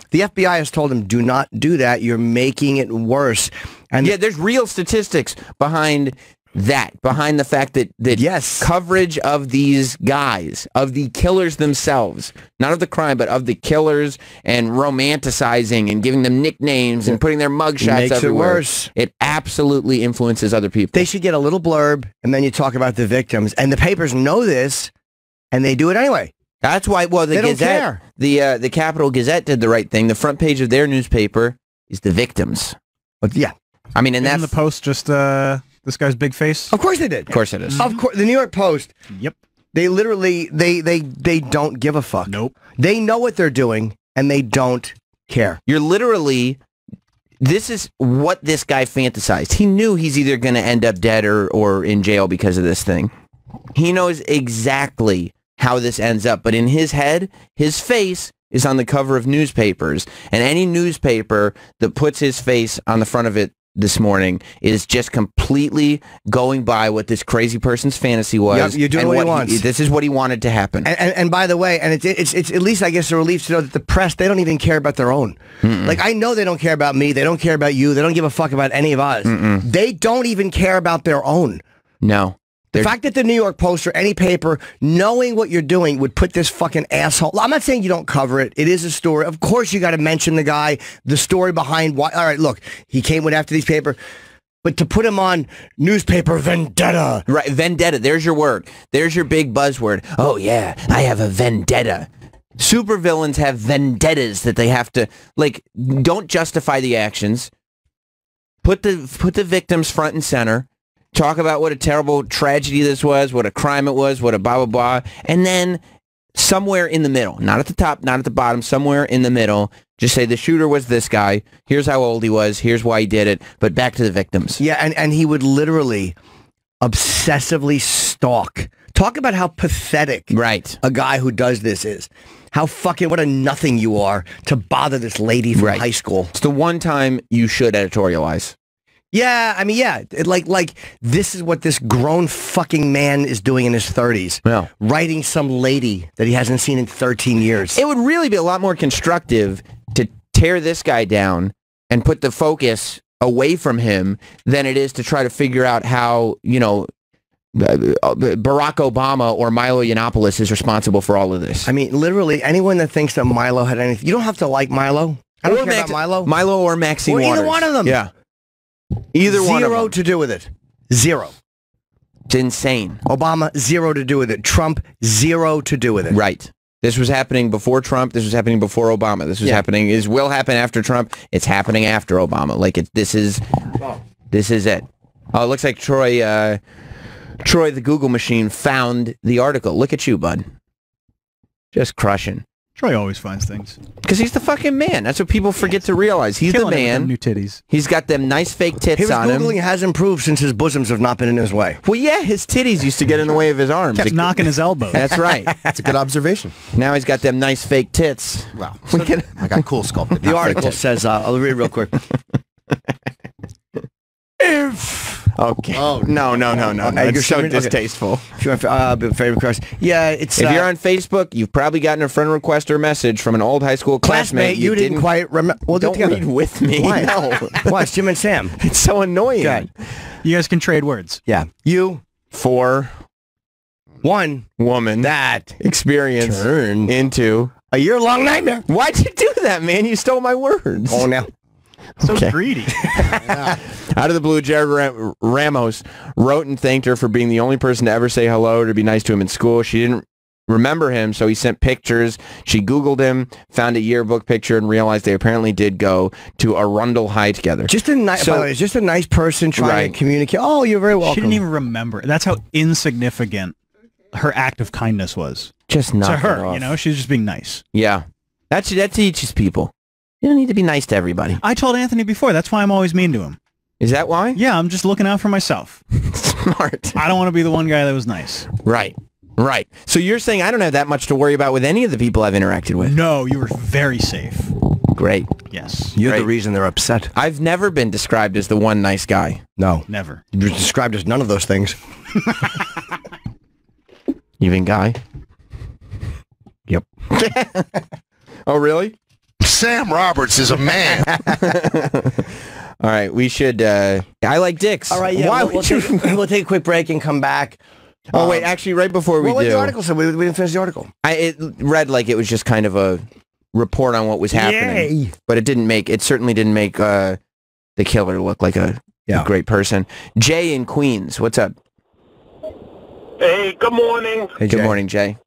The FBI has told them, do not do that. You're making it worse. And yeah, there's real statistics behind that, behind the fact that yes, coverage of these guys, of the killers themselves, not of the crime, but of the killers, and romanticizing and giving them nicknames and putting their mugshots everywhere. It worse. It absolutely influences other people. They should get a little blurb, and then you talk about the victims. And the papers know this, and they do it anyway. That's why, well, the Gazette, the Capital Gazette did the right thing. The front page of their newspaper is the victims. But yeah. I mean, and Isn't that's the Post just this guy's big face? Of course they did. Of course it is. Of course, the New York Post. Yep. They literally they don't give a fuck. Nope. They know what they're doing and they don't care. You're literally. This is what this guy fantasized. He knew he's either going to end up dead or in jail because of this thing. He knows exactly how this ends up, but in his head, his face is on the cover of newspapers, and any newspaper that puts his face on the front of it this morning is just completely going by what this crazy person's fantasy was. Yep, you're doing what he wants. This is what he wanted to happen. And by the way, and it's at least, I guess, a relief to know that the press, they don't even care about their own. Like, I know they don't care about me. They don't care about you. They don't give a fuck about any of us. They don't even care about their own. No. The fact that the New York Post or any paper, knowing what you're doing, would put this fucking asshole... I'm not saying you don't cover it. It is a story. Of course you got to mention the guy, the story behind why... All right, look, he came with after these paper... But to put him on newspaper vendetta... Right, vendetta. There's your word. There's your big buzzword. Oh, yeah, I have a vendetta. Supervillains have vendettas that they have to... Like, don't justify the actions. Put the victims front and center. Talk about what a terrible tragedy this was, what a crime it was, what a blah, blah, blah. And then somewhere in the middle, not at the top, not at the bottom, somewhere in the middle, just say the shooter was this guy. Here's how old he was. Here's why he did it. But back to the victims. Yeah, and he would literally obsessively stalk. Talk about how pathetic a guy who does this is. How fucking, what a nothing you are to bother this lady from high school. It's the one time you should editorialize. Yeah, I mean, yeah, like this is what this grown fucking man is doing in his 30s. Yeah. Writing some lady that he hasn't seen in 13 years. It would really be a lot more constructive to tear this guy down and put the focus away from him than it is to try to figure out how, Barack Obama or Milo Yiannopoulos is responsible for all of this. I mean, literally, anyone that thinks that Milo had anything... You don't have to like Milo. I don't care about Milo. Milo or Maxine Waters. Either one of them. Yeah. Either one of them. Zero to do with it. Zero. It's insane. Obama, zero to do with it. Trump, zero to do with it. Right. This was happening before Trump. This was happening before Obama. This was happening. It will happen after Trump. It's happening after Obama. Like this is it. Oh, it looks like Troy, the Google machine, found the article. Look at you, bud. Just crushing. Troy always finds things. Because he's the fucking man. That's what people forget to realize. He's the man. New titties. He's got them nice fake tits on him. Googling has improved since his bosoms have not been in his way. Well, yeah, his titties used to get in the way of his arms. Kept knocking his elbows. That's right. That's a good observation. Now he's got them nice fake tits. Wow. I got cool sculpted. The article says, I'll read it real quick. Okay. Oh, no. It's so distasteful. If you want favorite request. Yeah, it's... If you're on Facebook, you've probably gotten a friend request or message from an old high school classmate. You didn't quite remember... We'll don't read with me. Why? No. Why? It's Jim and Sam. It's so annoying. God. You guys can trade words. Yeah. You... For... One... Woman... That... Experience... Turned... Into... A year-long nightmare. Why'd you do that, man? You stole my words. Oh, now... So greedy. Out of the blue, Jared Ramos wrote and thanked her for being the only person to ever say hello or to be nice to him in school. She didn't remember him, so he sent pictures. She Googled him, found a yearbook picture, and realized they apparently did go to Arundel High together. Just a nice, by the way, just a nice person trying to communicate. Oh, you're very welcome. She didn't even remember. That's how insignificant her act of kindness was. Just not to her. She's just being nice. Yeah, that teaches people. You don't need to be nice to everybody. I told Anthony before, that's why I'm always mean to him. Is that why? Yeah, I'm just looking out for myself. Smart. I don't want to be the one guy that was nice. Right. Right. So you're saying I don't have that much to worry about with any of the people I've interacted with? No, you were very safe. Great. Yes. You're the reason they're upset. I've never been described as the one nice guy. No. Never. You're described as none of those things. Even guy? Yep. Oh, really? Sam Roberts is a man. All right, we should... I like dicks. All right, yeah, Why we'll take a quick break and come back. Oh, wait, actually, right before we what do... the article said? We didn't finish the article. It read like it was just kind of a report on what was happening. Yay. But it certainly didn't make the killer look like a great person. Jay in Queens, what's up? Hey, good morning. Hey, good morning, Jay.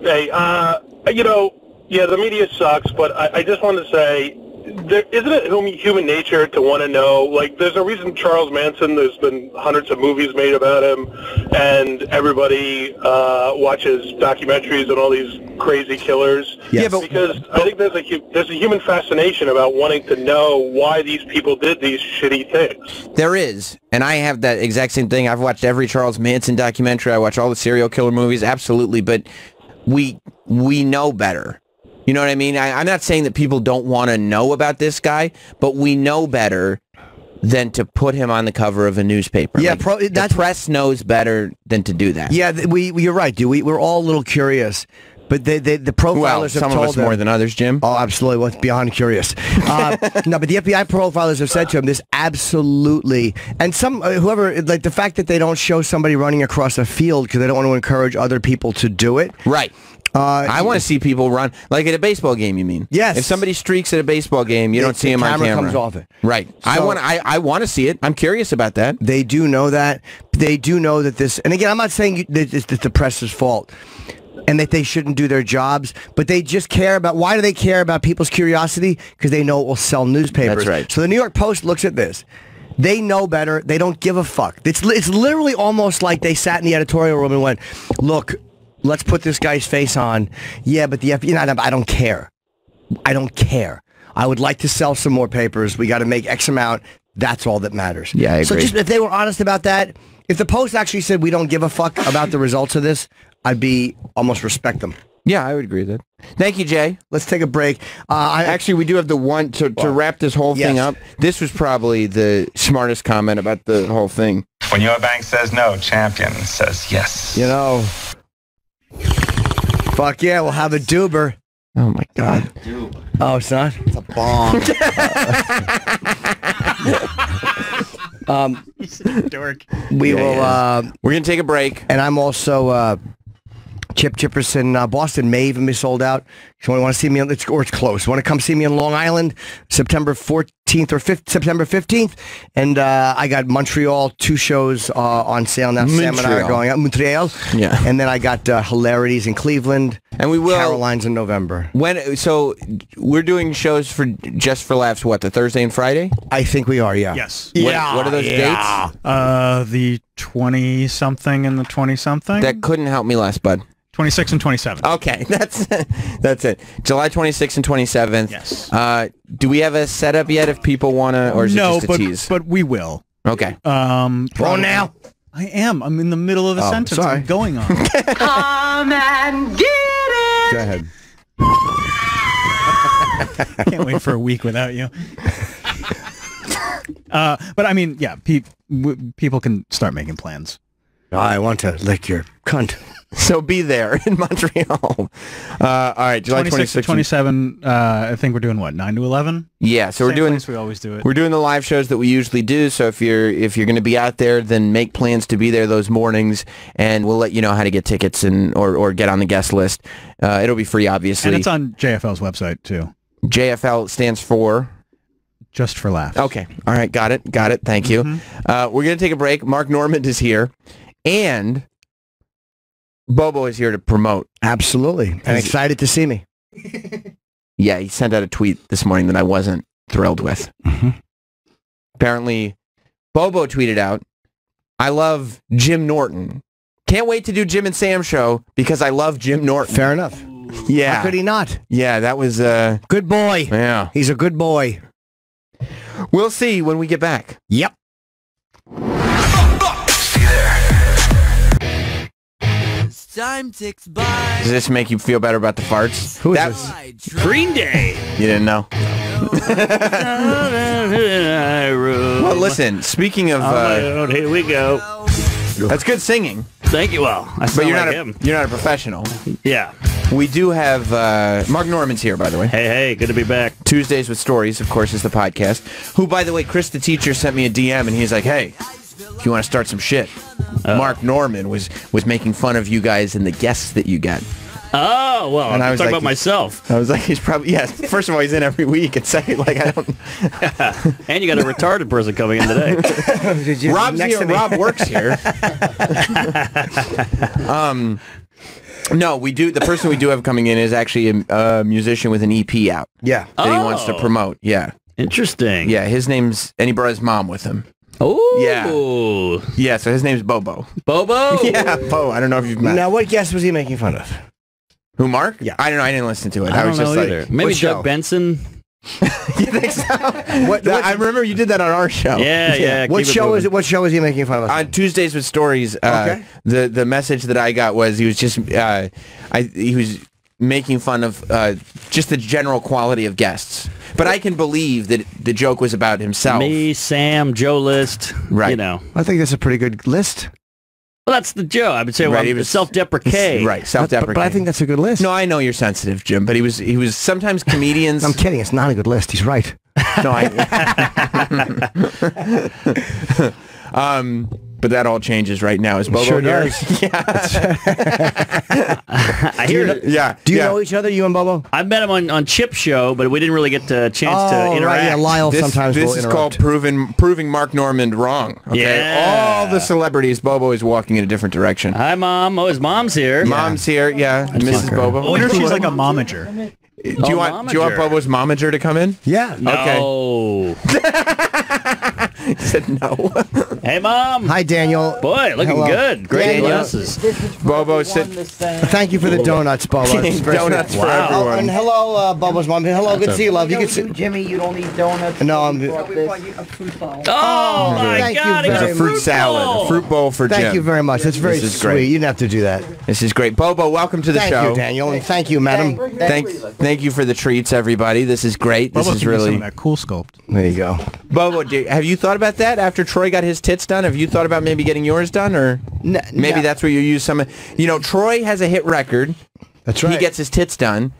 Hey, the media sucks, but I just want to say, isn't it human nature to want to know, like, there's a reason Charles Manson, there's been hundreds of movies made about him, and everybody watches documentaries on all these crazy killers. Yes. Yeah, but because I think there's a human fascination about wanting to know why these people did these shitty things. There is, and I have that exact same thing. I've watched every Charles Manson documentary. I watch all the serial killer movies, absolutely, but we know better. You know what I mean? I'm not saying that people don't want to know about this guy, but we know better than to put him on the cover of a newspaper. Yeah, like, the press knows better than to do that. Yeah, you're right, dude. We're all a little curious. But the profilers have some told of us more than others, Jim. Oh, absolutely. Well, it's beyond curious. No, but the FBI profilers have said to him this absolutely, and whoever, like the fact that they don't show somebody running across a field because they don't want to encourage other people to do it. Right. I want to see people run, like at a baseball game, you mean? Yes. If somebody streaks at a baseball game, you don't see him on camera. The camera comes off it. Right. So, I want to see it. I'm curious about that. They do know that. They do know that this, and again, I'm not saying that it's the press's fault and that they shouldn't do their jobs, but they just care about, why do they care about people's curiosity? Because they know it will sell newspapers. That's right. So the New York Post looks at this. They know better. They don't give a fuck. It's literally almost like they sat in the editorial room and went, look, let's put this guy's face on. Yeah, but the FBI, I don't care. I don't care. I would like to sell some more papers. We got to make X amount. That's all that matters. Yeah, I agree. So just if they were honest about that, if the Post actually said we don't give a fuck about the results of this, I'd be almost respect them. Yeah, I would agree with that. Thank you, Jay. Let's take a break. Actually, we do have the one to wrap this whole thing up. This was probably the smartest comment about the whole thing. When your bank says no, Champion says yes. You know, fuck yeah, we'll have a Duber. Oh my God. Oh, it's not? It's a bomb. Dork. We're gonna take a break, and I'm also Chip Chipperson, Boston may even be sold out. If you want to see me, it's close. Want to come see me in Long Island, September 14th or September 15th, and I got Montreal 2 shows on sale now. Sam and I are going out Montreal, yeah, and then I got Hilarities in Cleveland, and we will Carolines in November. So we're doing shows for Just for Laughs. What, the Thursday and Friday? I think we are. Yeah. Yes. What are those dates? The 20-something and the 20-something. That couldn't help me less, bud. 26th and 27th. Okay, that's it. July 26th and 27th. Yes. Do we have a setup yet if people want to, or is it just a tease? but we will. Okay. Now. I am. I'm in the middle of a sentence. Sorry. I'm going on. Come and get it. Go ahead. Can't wait for a week without you. But I mean, yeah, people can start making plans. I want to lick your cunt. So be there in Montreal. All right, July 26th to 27. I think we're doing what, 9 to 11? Yeah, so Same we're doing. place we always do it. We're doing the live shows that we usually do. So if you're going to be out there, then make plans to be there those mornings, and we'll let you know how to get tickets and or get on the guest list. It'll be free, obviously, and it's on JFL's website too. JFL stands for Just for Laughs. Okay, all right, got it. Thank you. We're going to take a break. Mark Normand is here, and Bobo is here to promote. Absolutely. And excited to see me. Yeah, he sent out a tweet this morning that I wasn't thrilled with. Apparently, Bobo tweeted out, "I love Jim Norton. Can't wait to do Jim and Sam show because I love Jim Norton." Fair enough. Yeah. How could he not? Yeah, that was... good boy. Yeah. He's a good boy. We'll see when we get back. Yep. Time ticks by. Does this make you feel better about the farts? Who is this? Green Day. You didn't know? Well, listen, speaking of... here we go. That's good singing. Thank you. Well, I But you're like not him. you're not a professional. Yeah. We do have Mark Norman's here, by the way. Hey, good to be back. Tuesdays with Stories, of course, is the podcast. Who, by the way, Chris the teacher sent me a DM, and he's like, "Hey, if you want to start some shit, Mark Norman was making fun of you guys and the guests that you get." Oh, well, And I'm I was talking like- about myself. I was like, he's probably First of all, he's in every week, and second, like I don't. And you got a retarded person coming in today. Rob's here. Rob works here. No, we do. The person we do have coming in is actually a musician with an EP out. Yeah. That he wants to promote. Yeah. Interesting. Yeah, his name's, and he brought his mom with him. Oh. Yeah. Yeah, so his name's Bobo. Bobo? Yeah, Bo. I don't know if you've met. Now, what guest was he making fun of? Who, Mark? Yeah. I don't know. I didn't listen to it. I was don't just know like, either. Maybe what show? Doug Benson. You think so? I remember you did that on our show. Yeah. What show is it? What show is he making fun of? On Tuesdays with Stories, Okay. the message that I got was he was just he was making fun of just the general quality of guests. But I can believe that the joke was about himself. Me, Sam, Joe List. Right. You know. I think that's a pretty good list. Well, that's the joke. I would say, Right, he well, was- self-deprecate. Right, self-deprecating. But I think that's a good list. No, I know you're sensitive, Jim, but he was sometimes comedians. I'm kidding. It's not a good list. He's right. No, but that all changes right now. Is Bobo Sure here? does. I hear it. Yeah. Do you yeah. know each other, you and Bobo? I met him on Chip's show, but we didn't really get a chance to interact. Right, yeah, Lyle This sometimes will is interrupt. called proving Mark Norman wrong. Okay? Yeah. All the celebrities, Bobo is walking in a different direction. Hi, Mom. Oh, his mom's here. Mom's here, yeah. Mrs. Bobo. Oh, I wonder if she's like a momager. Do you want Bobo's momager to come in? Yeah. No. He said no. Hey, Mom. Hi, Daniel. Boy, looking Hello. good. Great Daniel. glasses. Bobo, sit. Thank you for the donuts, Bobo. It's very Donuts sweet. for Oh, everyone. and hello, Bobo's mom. Hello, good to see you, love. You can sit. Jimmy, you don't eat donuts. No, I'm. Oh, my Thank you God. He got very There's a fruit salad, a fruit bowl for Jim. Thank you very much. That's very This is sweet. great. You didn't have to do that. This is great. Bobo, welcome to the Thank show. you, Daniel, and thank you, madam. Thank you for the treats, everybody. This is great. This Bobo is can do some really of that cool sculpt. There you go. Bobo. Have you thought about that after Troy got his tits done? Have you thought about maybe getting yours done, or maybe that's where you use some? You know, Troy has a hit record. That's right. He gets his tits done.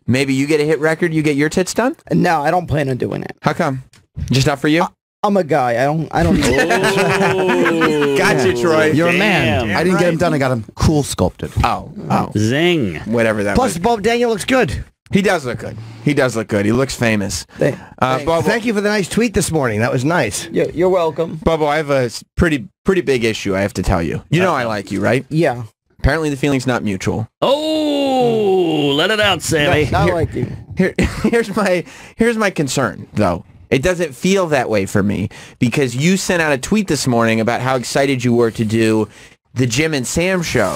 Maybe you get a hit record. You get your tits done. No, I don't plan on doing it. How come? Just not for you? I'm a guy. I don't need it. Gotcha, Troy. You're a Damn. man. I didn't get him done. I got him cool sculpted. Oh. Zing. Whatever that Plus, was. Bob Daniel looks good. He does look good. He does look good. He looks famous. Bobo, Thank you for the nice tweet this morning. That was nice. You're welcome. Bobo, I have a pretty big issue I have to tell you. You know I like you, right? Yeah. Apparently the feeling's not mutual. Oh, let it out, Sammy. I like you. Here's my concern, though. It doesn't feel that way for me because you sent out a tweet this morning about how excited you were to do the Jim and Sam show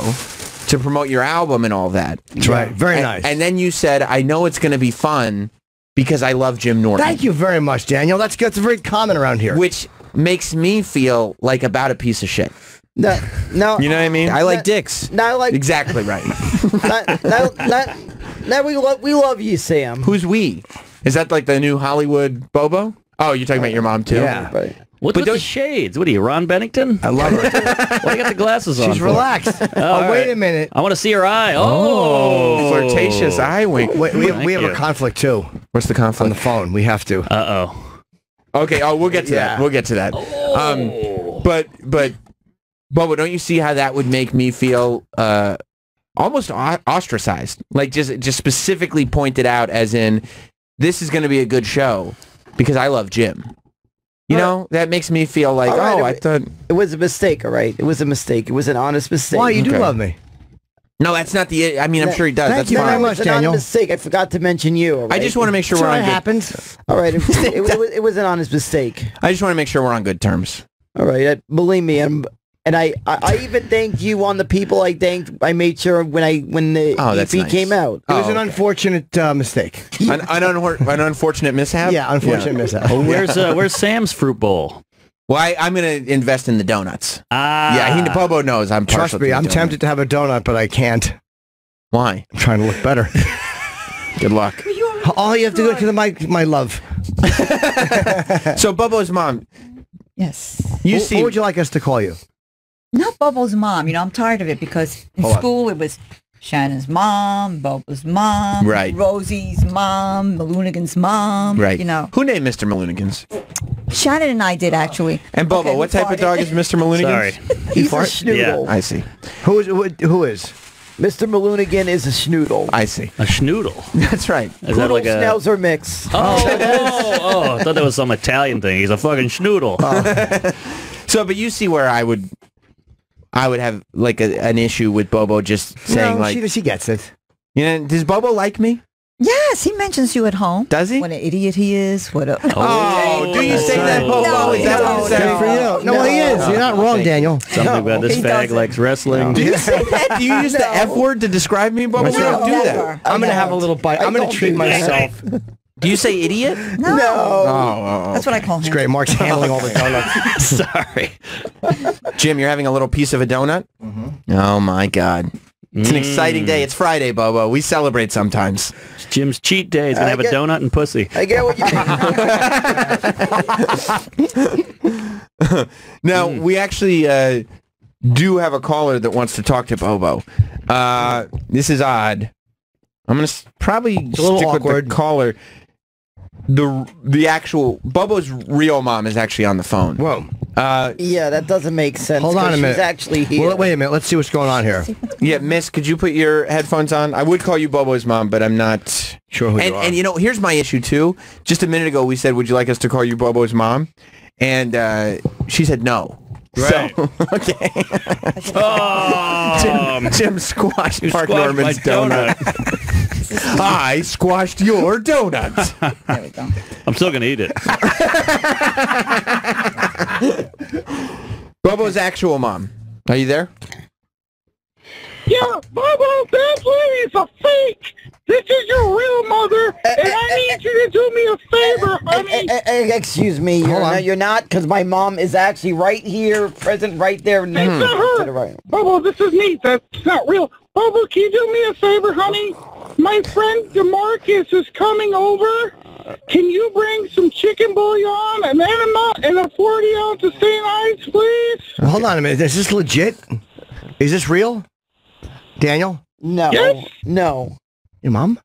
to promote your album and all that. That's right. Very nice. And then you said, I know it's going to be fun because I love Jim Norton. Thank you very much, Daniel. That's very common around here. Which makes me feel like about a piece of shit. No. You know what I mean? I like dicks. No, I like. Exactly right. No, we love you, Sam. Who's we? Is that like the new Hollywood Bobo? Oh, you're talking about your mom too? Yeah. Right. What's with the shades? What are you, Ron Bennington? I love her. Why you got the glasses on? She's for? relaxed. all Wait right. a minute. I want to see her eye. Oh, flirtatious eye wink. We have you. a conflict too What's the conflict? on the phone. We have to. Uh-oh. Okay. Oh, we'll get to that. We'll get to that. But Bobo, don't you see how that would make me feel almost ostracized? Like just specifically pointed out as in this is going to be a good show because I love Jim. You know, that makes me feel like, I thought it was a mistake. All right, it was a mistake. It was an honest mistake. Why you do love me? No, that's not the. I mean, I'm sure he does. Thank That's you fine. very much, It's an Daniel. honest mistake. I forgot to mention you. All right? I just want to make sure we're Sure, on it good. happens. All right, it was an honest mistake. I just want to make sure we're on good terms. All right, believe me, And I even thanked you on the people I thanked. I made sure when the EP came out. It was an unfortunate mistake. An unfortunate mishap? Yeah, unfortunate mishap. Oh, where's Sam's fruit bowl? Well, I'm going to invest in the donuts. Ah. Yeah, Bobo knows I'm partial Trust me, to I'm the donut. tempted to have a donut, but I can't. Why? I'm trying to look better. Good luck. All you have to go to the mic, my love. So, Bobo's mom. Yes. What would you like us to call you? Not Bobo's mom. You know, I'm tired of it because in school it was Shannon's mom, Bobo's mom, Right. Rosie's mom, Malunigan's mom. Right. You know. Who named Mr. Malunigan's? Shannon and I did actually. And Bobo, what type of dog is Mr. Malunigan's? Sorry. He's a schnoodle. I see. Who is? Mr. Malunigan is a schnoodle. I see. A schnoodle. That's right. Is that like a Schnauzer mix. Oh, I thought that was some Italian thing. He's a fucking schnoodle. So, but you see where I would have like an issue with Bobo just saying like she gets it. You know, does Bobo like me? Yes, he mentions you at home. Does he? What an idiot he is. What a... Oh, do you say that, Bobo? No, Is that what you say? Good for you. No, he is. You're not wrong, Daniel. Something about this fag likes wrestling. Do you say that? Do you use the F word to describe me, Bobo? We don't do that. I'm going to have a little bite. I'm going to treat myself. Do you say idiot? No. Oh. That's what I call him. It's great. Mark's handling all the donuts. Sorry. Jim, you're having a little piece of a donut? Oh, my God. It's an exciting day. It's Friday, Bobo. We celebrate sometimes. It's Jim's cheat day. He's going to have a donut and pussy. I get what you mean. Now, we actually do have a caller that wants to talk to Bobo. This is odd. I'm going to probably stick with the caller. The actual Bobo's real mom is actually on the phone. Whoa. Yeah, that doesn't make sense. Hold on a minute. She's actually here. Well, wait a minute. Let's see what's going on here. Yeah, Miss, could you put your headphones on? I would call you Bobo's mom, but I'm not sure who you are. And you know, here's my issue too. Just a minute ago, we said, "Would you like us to call you Bobo's mom?" And she said no. Right. So, okay. Oh, Jim squashed Mark squashed Norman's my donut. I squashed your donut. There we go. I'm still going to eat it. Bobo's actual mom. Are you there? Yeah, Bobo, that lady's a fake. This is your real mother, and I need you to do me a favor, honey. Excuse me, you're not, because my mom is actually right here, present right there. It's not her. Right. Bobo, this is me. That's not real. Bobo, can you do me a favor, honey? My friend DeMarcus is coming over. Can you bring some chicken bouillon, an enema, and a 40-ounce of St. Ives, please? Hold on a minute. Is this legit? Is this real? Daniel? No. Yes? No. Your mom?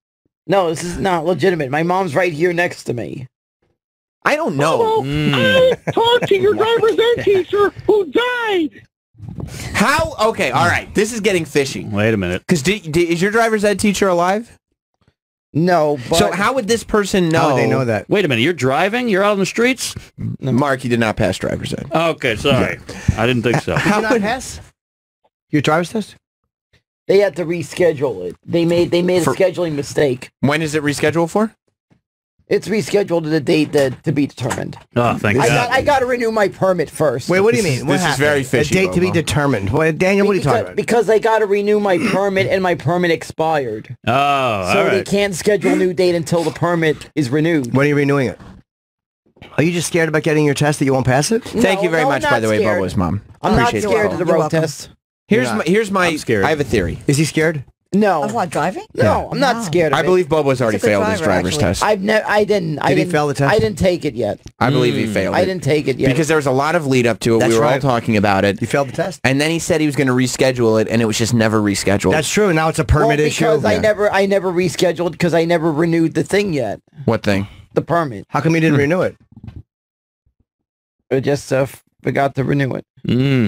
No, this is not legitimate. My mom's right here next to me. I don't know. I talked to your driver's ed teacher who died. How? Okay, all right. This is getting fishy. Wait a minute. Because is your driver's ed teacher alive? No, but... So how would this person know? How would they know that? Wait a minute. You're driving? You're out on the streets? Mark, you did not pass driver's ed. Okay, sorry. I didn't think so. How would pass? Your driver's test? They had to reschedule it. They made a scheduling mistake. When is it rescheduled for? It's rescheduled to the date to be determined. Oh, thank God. I got to renew my permit first. Wait, what do you mean? This is very fishy. A date to be determined. Well, Daniel, what are you talking about? Because I got to renew my permit, and my permit expired. Oh, so all they right. can't schedule a new date until the permit is renewed. When are you renewing it? Are you just scared about getting your test that you won't pass it? Thank you very much, by the way, scared. Bobo's mom. I'm not Appreciate scared the of the call. road test. Here's my. I'm scared. I have a theory. Is he scared? No. Of what, driving? No, I'm not scared of I it. believe Bobo's already He's a good failed his driver, driver's actually. test. I didn't. Did he fail the test? I didn't take it yet. I believe he failed. I didn't take it yet. Because there was a lot of lead up to it. That's we were all right. talking about it. You failed the test? And then he said he was going to reschedule it, and it was just never rescheduled. That's true. Now it's a permit issue. Because I never rescheduled because I never renewed the thing yet. What thing? The permit. How come you didn't renew it? I just forgot to renew it.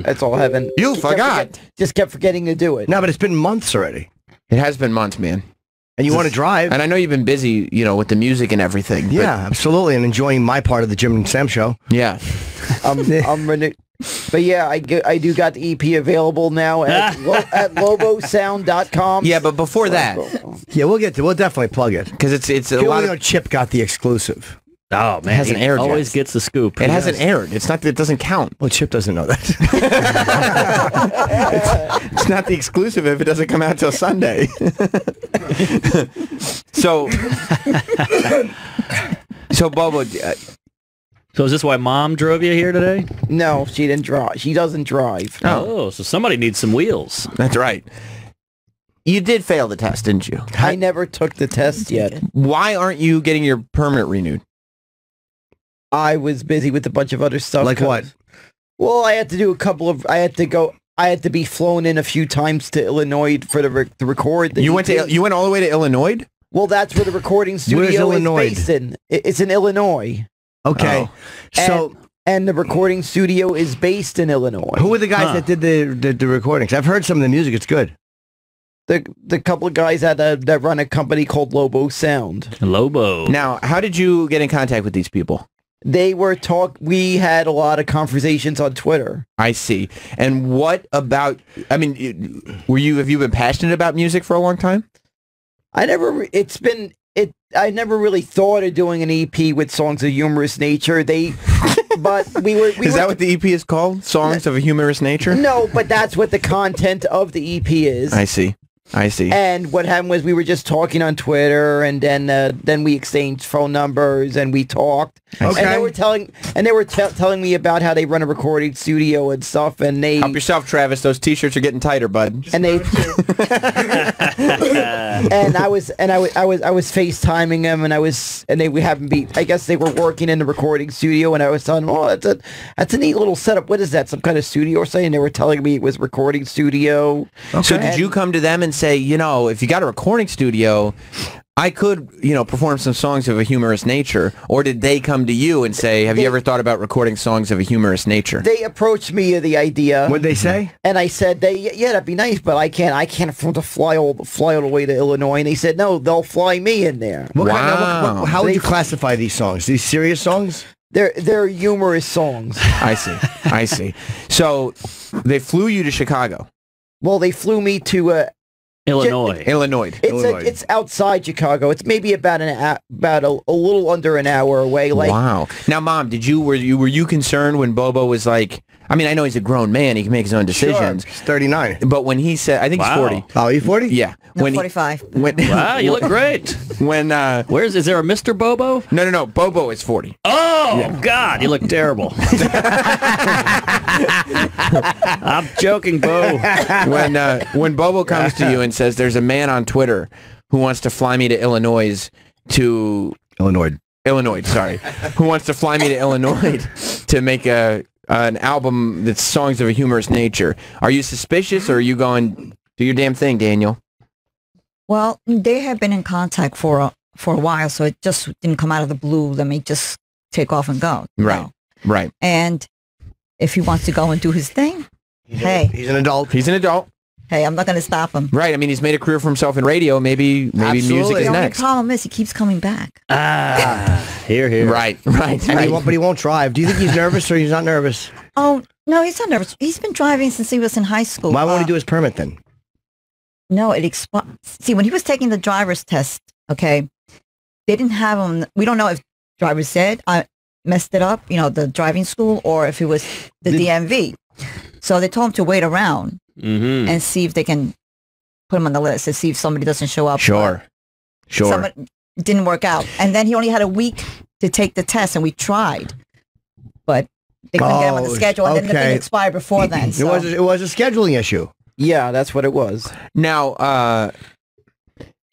That's all. Heaven. You forgot. Just kept forgetting to do it. No, but it's been months already. It has been months, man. And you want to drive. And I know you've been busy, with the music and everything. Yeah, absolutely. And enjoing my part of the Jim and Sam show. Yeah. I'm renewed. But yeah, I do got the EP available now at lobosound.com. Yeah, but before that. Yeah, we'll definitely plug it. Because it's a lot of... Chip got the exclusive. Oh man, hasn't aired yet. Always gets the scoop. It hasn't aired. It's not. It doesn't count. Well, Chip doesn't know that. It's not the exclusive if it doesn't come out till Sunday. So Bobo. So is this why Mom drove you here today? No, she didn't drive. She doesn't drive. Oh, so somebody needs some wheels. That's right. You did fail the test, didn't you? I never took the test yet. Why aren't you getting your permit renewed? I was busy with a bunch of other stuff. Like what? Well, I had to do a couple of. I had to be flown in a few times to Illinois for the record. You went all the way to Illinois? Well, that's where the recording studio is based in. It's in Illinois. Okay. So and the recording studio is based in Illinois. Who were the guys that did the recordings? I've heard some of the music. It's good. The couple of guys that run a company called Lobo Sound. Lobo. Now, how did you get in contact with these people? They were we had a lot of conversations on Twitter. I see. And what about, I mean, have you been passionate about music for a long time? I never really thought of doing an EP with songs of humorous nature. But Is that what the EP is called? Songs of a humorous nature? No, but that's what the content of the EP is. I see. And what happened was we were just talking on Twitter, and then we exchanged phone numbers and we talked. Okay. And they were telling me about how they run a recording studio and stuff. And they help yourself, Travis. Those T-shirts are getting tighter, bud. And they and I was FaceTiming them, we haven't I guess they were working in the recording studio, and I was telling them, oh, that's a neat little setup. What is that? Some kind of studio or something? And they were telling me it was recording studio. Okay. So did you come to them and say, if you got a recording studio, I could, perform some songs of a humorous nature? Or did they come to you and say, have you ever thought about recording songs of a humorous nature? They approached me with the idea. What'd they say? And I said, yeah, that'd be nice, but I can't afford to fly all the way to Illinois. And they said, no, they'll fly me in there. How would you classify these songs? These serious songs? They're humorous songs. I see. So they flew you to Chicago. Well, they flew me to Illinois. It's outside Chicago. It's maybe about a little under an hour away. Wow. Now, Mom, were you concerned when Bobo was like? I mean, I know he's a grown man; he can make his own decisions. Sure. He's 39. But when he said, I think he's 40. Oh, he's 40? Yeah. No, 45. Wow, you look great. When is there a Mr. Bobo? No. Bobo is 40. Oh God, you look terrible. I'm joking, Bo. When Bobo comes to you and says, "There's a man on Twitter who wants to fly me to Illinois sorry, who wants to fly me to Illinois to make an album that's songs of a humorous nature," are you suspicious, or are you going, do your damn thing, Daniel? Well, they have been in contact for a while, so it just didn't come out of the blue. Let me just take off and go. Right. Right. And if he wants to go and do his thing, he's an adult. He's an adult. Hey, I'm not going to stop him. Right. I mean, he's made a career for himself in radio. Maybe music is next. The only problem is he keeps coming back. Here. Right. But he won't drive. Do you think he's nervous, or he's not nervous? Oh, no, he's not nervous. He's been driving since he was in high school. Why won't he do his permit then? No, it expired. See, when he was taking the driver's test, okay, they didn't have him. We don't know if driver's said I messed it up, the driving school, or if it was the DMV. So they told him to wait around and see if they can put him on the list and see if somebody doesn't show up. Sure. It didn't work out. And then he only had a week to take the test, and we tried. But they couldn't get him on the schedule, and then the thing expired before then. So. It was a scheduling issue. Yeah, that's what it was. Now,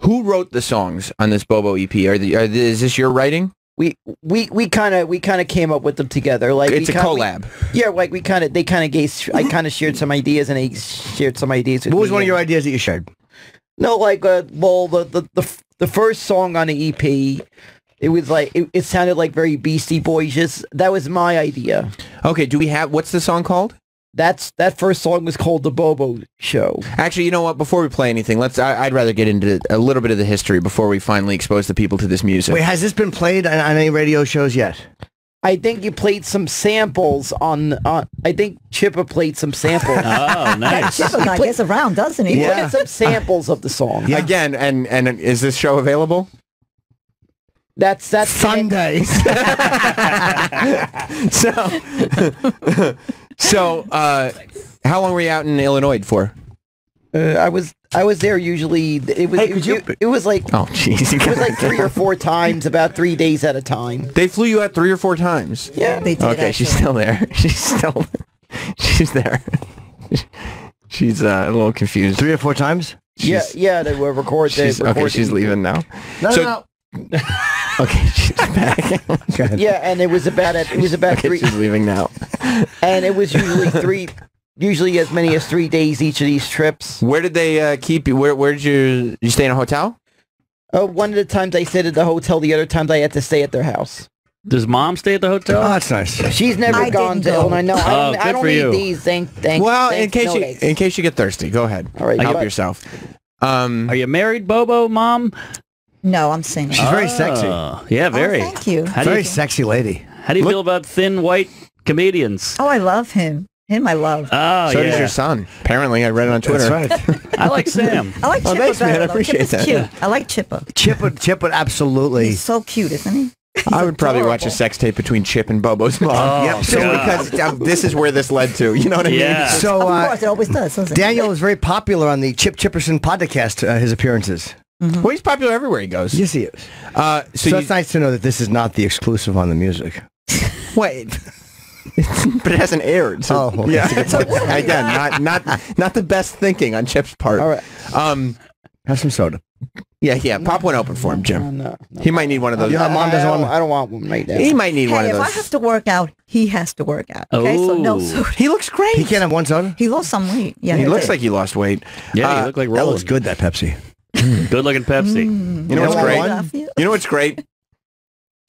who wrote the songs on this Bobo EP? Is this your writing? We kind of came up with them together. Like it's a collab. I kind of shared some ideas, and they shared some ideas. What was one of your ideas that you shared? No, the first song on the EP, it was like it sounded like very Beastie Boys. That was my idea. Okay, what's the song called? That first song was called The Bobo Show. Actually, you know what? Before we play anything, I'd rather get into a little bit of the history before we finally expose the people to this music. Wait, has this been played on any radio shows yet? I think you played some samples on. I think Chippa played some samples. Oh, nice. Chippa gets around, doesn't he? He played some samples of the song. Yeah. Again, and is this show available? That's Sundays. So, how long were you out in Illinois for? I was there usually. It was it was like oh jeez, it was like 3 or 4 times, about 3 days at a time. They flew you out 3 or 4 times. Yeah, they did. Okay, she's still there. She's there. She's a little confused. 3 or 4 times. Yeah, they were recording. Okay, she's leaving now. No. Okay, she's back. Yeah, and it was about okay, 3. She's leaving now. And it was usually as many as 3 days each of these trips. Where did they keep you? Where did you stay in a hotel? One of the times I stayed at the hotel, the other times I had to stay at their house. Does mom stay at the hotel? Oh, that's nice. She's never gone to Illinois. No, I don't need these. Thanks. Well, in case you get thirsty, go ahead. All right, help yourself. Are you married, Bobo, Mom? No, I'm single. She's very sexy. Yeah, very. Oh, thank you. Very sexy lady. How do you feel about thin white comedians? Oh, I love him. Him, I love. Oh, so yeah. does your son. Apparently, I read it on Twitter. That's right. I like Sam. I like Chipper. Thanks, man. I better, though. appreciate Chipper's that. Cute. I like Chipper. Chip would absolutely. He's so cute, isn't he? I would probably watch a sex tape between Chip and Bobo's mom. Oh, yep. So God. because this is where this led to. You know what I Yeah. mean? So Of course, it always does. Doesn't it? Daniel is very popular on the Chip Chipperson podcast. His appearances. Well, he's popular everywhere he goes. Yes, he is. So it's nice to know that this is not the exclusive on the music. Wait. But it hasn't aired. So okay. yeah. Again, not the best thinking on Chip's part. All right. Have some soda. Yeah. Pop one open for him, Jim. No. He might need one of those. Mom doesn't want. I don't want one right now. He might need one Hey, of if those. I have to work out, he has to work out. Okay, so no soda. He looks great. He can't have one soda? He lost some weight. Yeah, He looks did. like he lost weight. Yeah, you look like That Roland. looks good, that Pepsi. Good looking Pepsi. You know what's great? You know what's great?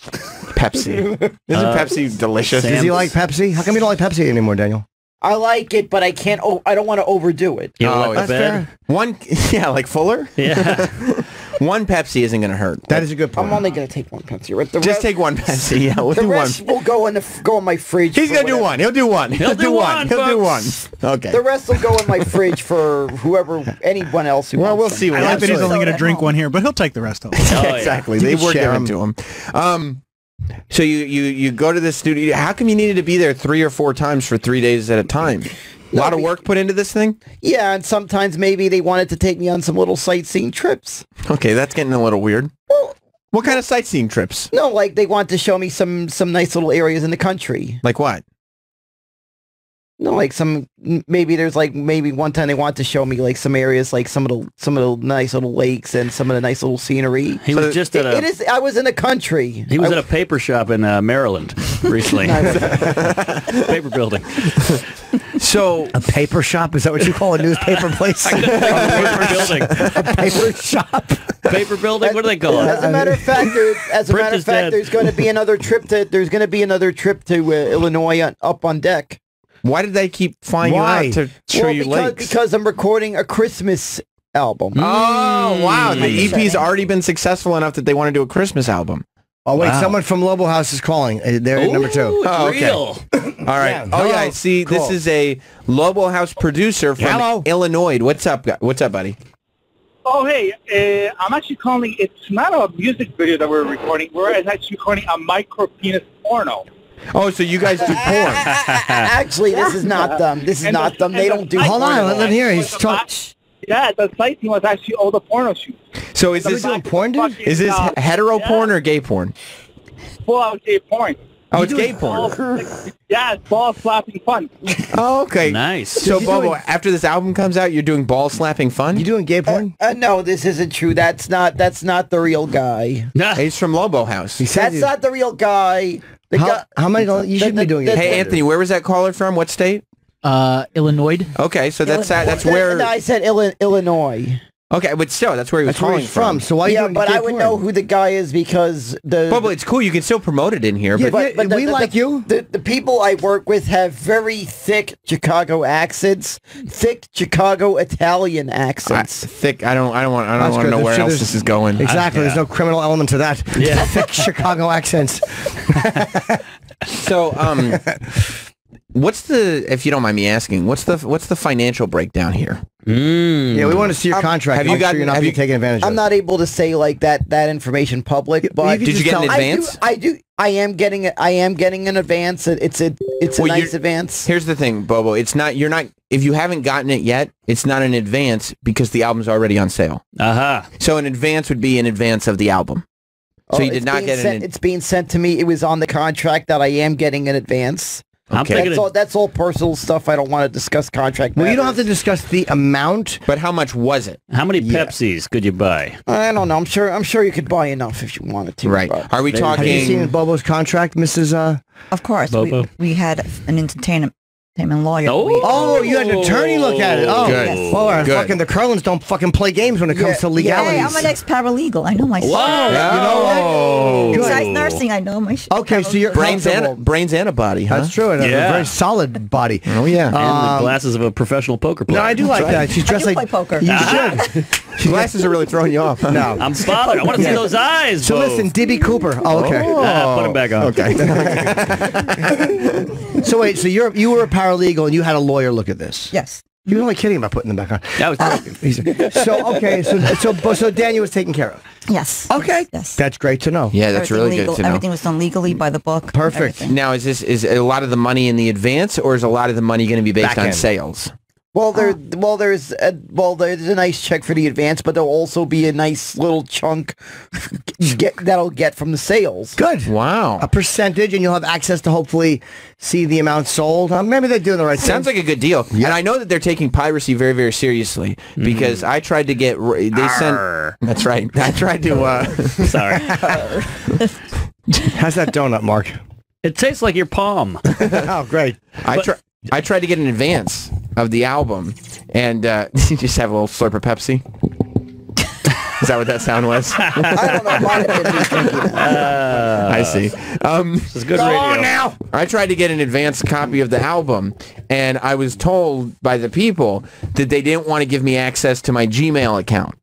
Pepsi. Isn't Pepsi delicious? Does he like Pepsi? How come you don't like Pepsi anymore, Daniel? I like it, but I can't. I don't want to overdo it. You know, that's bed? fair. Like Fuller? Yeah. One Pepsi isn't going to hurt. That is a good point. I'm only gonna take one Pepsi. Right? Just take one Pepsi. Yeah, we'll the do one. rest will go in my fridge. He's for going to do whatever. one. He'll do one. He'll do one, He'll do one. folks. Okay. The rest will go in my fridge for anyone else who. Well, wants we'll them. see. I like that he's only going to Soda drink at home. one here, but he'll take the rest of it. Oh, yeah. Exactly. You They can were share given to him. So you go to the studio. How come you needed to be there 3 or 4 times for 3 days at a time? A lot of work put into this thing? Yeah, and sometimes maybe they wanted to take me on some little sightseeing trips. Okay, that's getting a little weird. Well, What kind of sightseeing trips? no, like they want to show me some nice little areas in the country. Like what? No, like maybe one time they want to show me like some areas, like some of the nice little lakes and some of the nice little scenery. He was just at I was in the country. He was at a paper shop in Maryland recently. Paper building. So a paper shop? Is that what you call a newspaper place? Paper building. A paper shop? Paper building. What do they call it? As a matter of fact, Print is dead. there's going to be another trip to Illinois up on deck. Why did they keep flying you out to show you lakes? Because I'm recording a Christmas album. Oh, wow. The EP's already been successful enough that they want to do a Christmas album. Oh, wait. Wow. Someone from Lobo House is calling. They're at number 2. Oh, okay. Real. All right. Yeah. Oh, yeah. Hello. See, Cool. this is a Lobo House producer from Hello. Illinois. What's up, buddy? Oh, hey, I'm actually calling. It's not a music video that we're recording. We're actually recording a micro penis porno. Oh, so you guys do porn? Actually, this is not them. This is not them. They don't do. Hold on. porno. Let them hear. He's talking. Yeah, the site team was actually all the porno shoots. So is this doing porn, dude? Is this hetero porn or gay porn? Full out gay porn. Oh, it's gay porn. Yeah, it's ball slapping fun. Oh, okay. Nice. So, Bobo, after this album comes out, you're doing ball slapping fun? You doing gay porn? No, this isn't true. That's not the real guy. He's from Lobo House. That's not the real guy. How many? You shouldn't be doing it. Hey, Anthony, where was that caller from? What state? Illinois. Okay, so that's where. No, I said Illinois. Okay, but still, that's where he was That's where calling he's from. So why? Yeah, you doing but gay I would porn? know who the guy is because Bobo, it's cool. You can still promote it in here. Yeah, but but we like you. The people I work with have very thick Chicago accents, thick Chicago Italian accents. thick. I don't want That's to good. know where So else there's- this is going. Exactly. There's no criminal element to that. Yeah. Thick Chicago accents. So, What's the, if you don't mind me asking, what's the financial breakdown here? Yeah, we want to see your contract. Have you got? You're not being taken advantage of. I'm not able to say like that information public, but Did you get an advance? I do. I am getting an advance. It's a nice advance. Here's the thing, Bobo. It's not. You're not. If you haven't gotten it yet, it's not an advance because the album's already on sale. So an advance would be an advance of the album. So you did not get it. It's being sent to me. It was on the contract that I am getting an advance. Okay. That's all personal stuff. I don't want to discuss contract. Well, you don't have to discuss the amount. But how much was it? How many Pepsis could you buy? I don't know. I'm sure you could buy enough if you wanted to. Right. Are we talking? Have you seen Bobo's contract, Mrs. Of course. Bobo? We had an entertainment lawyer. Oh, you had an attorney look at it. Oh, good. Yes. Well, Good. fucking the Curlins don't fucking play games when it comes to Hey, legalities. I'm an ex-paralegal. I know my shit. Whoa. You know what? Besides nursing, I know my shit. Okay, so you're brains comfortable. and a body, huh? That's true. And a very solid body. Oh yeah. And the glasses of a professional poker player. No, I do like that. She's dressed I do like play poker. You should. Glasses are really throwing you off. Huh? No. I'm bothered. I want to see those eyes. So Bo. listen, Dibby Cooper. Oh, okay. Put them back on. Okay. So wait, so you were a paralegal and you had a lawyer look at this. Yes. You were only kidding about putting them back on. That was joking. So Daniel was taken care of. Yes. Okay. Yes. That's great to know. Yeah, that's really Legal. good to know. Everything was done legally by the book. Perfect. everything. Now, is a lot of the money in the advance, or is a lot of the money going to be based Back on end. sales? Well, there's a nice check for the advance, but there'll also be a nice little chunk that'll get from the sales. Good. Wow. A percentage, and you'll have access to hopefully see the amount sold. Maybe they're doing the right thing. Sounds like a good deal. And I know that they're taking piracy very, very seriously because I tried to get. They sent. That's right. I tried to. Sorry. How's that donut, Mark? It tastes like your palm. Oh, great. I tried to get an advance of the album, and you just have a little slurp of Pepsi. Is that what that sound was? I see. This is good radio. Now. I tried to get an advance copy of the album, and I was told by the people that they didn't want to give me access to my Gmail account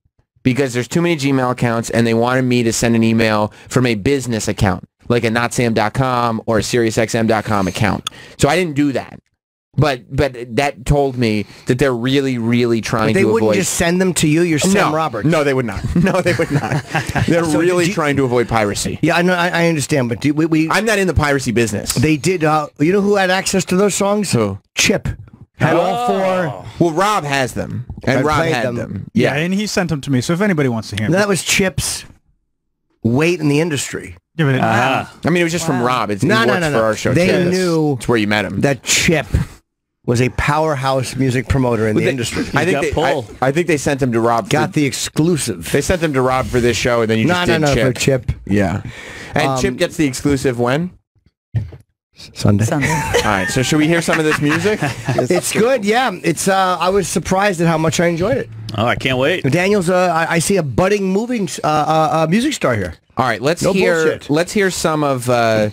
because there's too many Gmail accounts, and they wanted me to send an email from a business account, like a notsam.com or a SiriusXM.com account. So I didn't do that. But that told me that they're really, really trying to avoid... They wouldn't just send them to you? You're Sam Roberts. No, they would not. No, they would not. They're really trying to avoid piracy. Yeah, I know. I understand, but I'm not in the piracy business. They did... you know who had access to those songs? Who? Chip. Had all four... Well, Rob has them. And Rob played had them. them. Yeah, and he sent them to me, so if anybody wants to hear them. That was Chip's weight in the industry. Yeah, but I mean, it was just from Rob. He No. works for our show. They too. knew... It's where you met him. That Chip was a powerhouse music promoter in the industry. I think they sent him to Rob. Got the exclusive. They sent them to Rob for this show, and then you just did Chip. for Chip. Yeah. And Chip gets the exclusive when? Sunday. Sunday. All right, so should we hear some of this music? It's good, yeah. It's. I was surprised at how much I enjoyed it. Oh, I can't wait. Daniel's. I see a budding moving music star here. All right, let's No hear. bullshit. Let's hear some of the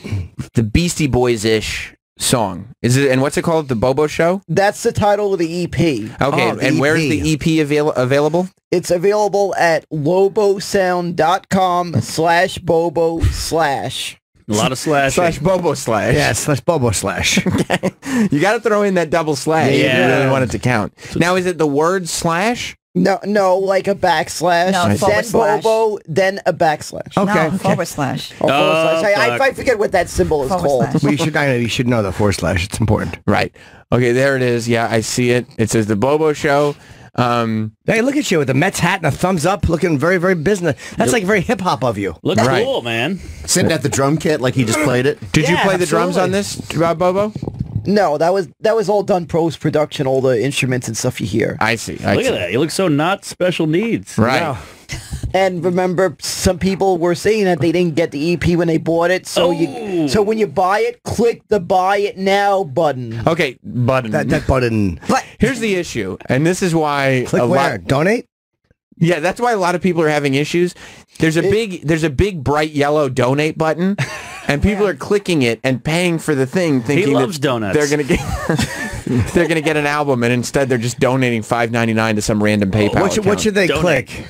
Beastie Boys ish song. Is it? And what's it called? The Bobo Show. That's the title of the EP. Okay, the and where is EP. the EP available? It's available at lobosound.com/bobo/. A lot of slashing. Slash Bobo slash. Yeah, slash Bobo slash. You got to throw in that double slash. Yeah. If you really want it to count. Now, is it the word slash? No, like a backslash. No, then forward slash. Bobo, then a backslash. Okay. No, forward slash. Or forward slash. fuck. I forget what that symbol is Forward called. slash. Well, you should know the forward slash. It's important. Right. Okay, there it is. Yeah, I see it. It says the Bobo Show. Hey, look at you with a Mets hat and a thumbs up, looking very, very business. That's like very hip hop of you. Look Right. cool, man. Sitting at the drum kit like he just played it. Did you Yeah, play the drums on absolutely. this, Bobo? No, that was all done post production, all the instruments and stuff you hear. I see. Look at that. You look so not special needs. Right. Wow. And remember, some people were saying that they didn't get the EP when they bought it. So so when you buy it, click the buy it now button. Okay, button. That button. But Here's the issue, and this is why Click a where? lot. Donate? Yeah, that's why a lot of people are having issues. There's a big bright yellow donate button, and people are clicking it and paying for the thing, thinking loves that donuts. they're gonna get they're gonna get an album, and instead they're just donating $5.99 to some random PayPal. What should they Donate. click?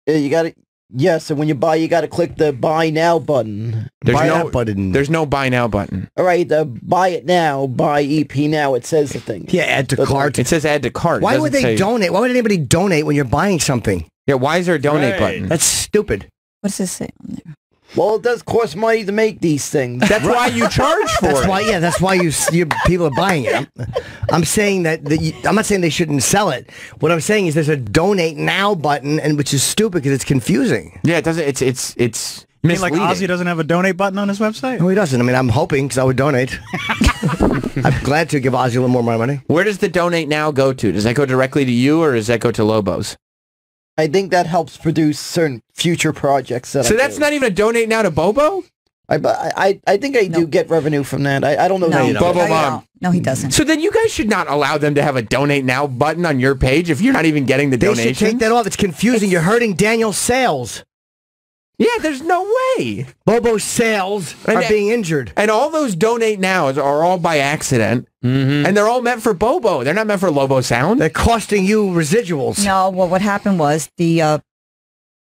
Yeah, you got it. Yes, and when you buy, you got to click the buy now button. There's no buy now button. All right, buy it now, buy EP now. It says the thing. Yeah, add to cart. It says add to cart. Why would they donate? Why would anybody donate when you're buying something? Yeah, why is there a donate button? That's stupid. What does this say on there? Well, it does cost money to make these things. That's why you charge for That's it. why. Yeah, that's why you people are buying it. I'm saying that I'm not saying they shouldn't sell it. What I'm saying is there's a donate now button, and which is stupid because it's confusing. Yeah, it doesn't. It's You mean like Ozzy doesn't have a donate button on his website? No, he doesn't. I mean, I'm hoping because I would donate. I'm glad to give Ozzy a little more money. Where does the donate now go to? Does that go directly to you, or does that go to Lobos? I think that helps produce certain future projects. So that's not even a donate now to Bobo? I think I do get revenue from that. I don't know. No, Bobo Mom. No, he doesn't. So then you guys should not allow them to have a donate now button on your page if you're not even getting the They donation. should take that off. It's confusing. You're hurting Daniel's sales. Yeah, there's no way. Bobo's sales are being injured. And all those donate nows are all by accident. And they're all meant for Bobo. They're not meant for Lobo Sound. They're costing you residuals. No, well, what happened was the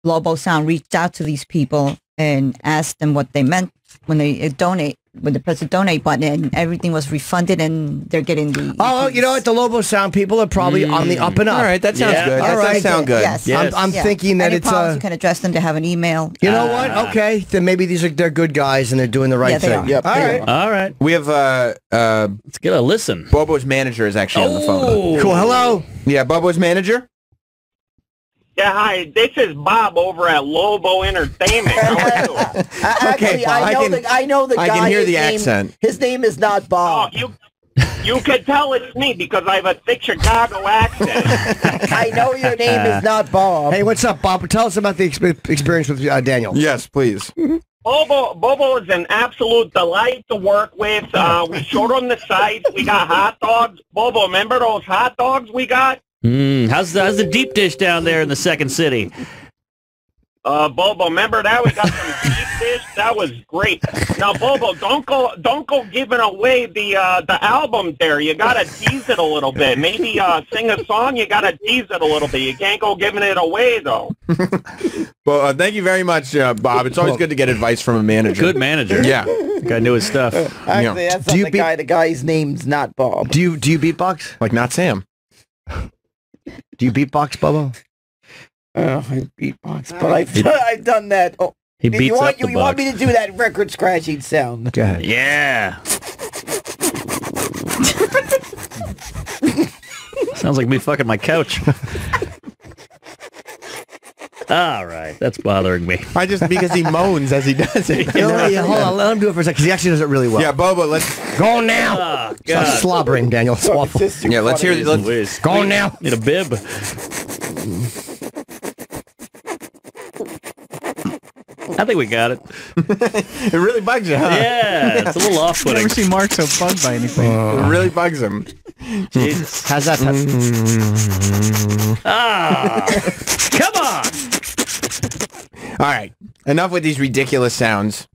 Lobo Sound reached out to these people and asked them what they meant when they donate, when they press the donate button, and everything was refunded, and they're getting the... Oh, you know what? The Lobo Sound people are probably on the up and up. All right, that sounds good. That does sound good. Yes. I'm thinking that Any it's... problems, you can address them to have an email. You know what? Okay, then maybe they're good guys and they're doing the right Yeah, they thing. are. Yep. They All right. All right. We have, let's get a listen. Bobo's manager is actually on the phone. Cool. Hello. Yeah, Bobo's manager? Yeah, hi. This is Bob over at Lobo Entertainment. How are you? Actually, I know the guy. I can hear his the name- accent. His name is not Bob. You can tell it's me because I have a thick Chicago accent. I know your name is not Bob. Hey, what's up, Bob? Tell us about the experience with Daniel. Yes, please. Bobo is an absolute delight to work with. We showed on the site. We got hot dogs. Bobo, remember those hot dogs we got? How's the deep dish down there in the second city? Bobo, remember that? We got some deep dish. That was great. Now, Bobo, don't go giving away the album there. You gotta tease it a little bit. Maybe sing a song. You gotta tease it a little bit. You can't go giving it away though. Well, thank you very much, Bob. It's always good to get advice from a manager. Good manager. Yeah. Guy knew his stuff. Actually, that's not the guy. The guy's name's not Bob. Do you beatbox? Like not Sam. Do you beatbox, Bobo? I beatbox, but I've done that. Oh, he beats you want, up the you want me to do that record scratching sound? Go ahead. Yeah. Sounds like me fucking my couch. All right, that's bothering me. Because he moans as he does it. Yeah, hold on, let him do it for a second, because he actually does it really well. Yeah, Bobo, let's go on now. Stop slobbering, Daniel. Yeah, let's hear. Let's go on now. Need a bib. I think we got it. It really bugs you, huh? Yeah, it's a little off-putting. I've never seen Mark so bugged by anything. It really bugs him. Jesus. How's that? Come on. All right. Enough with these ridiculous sounds.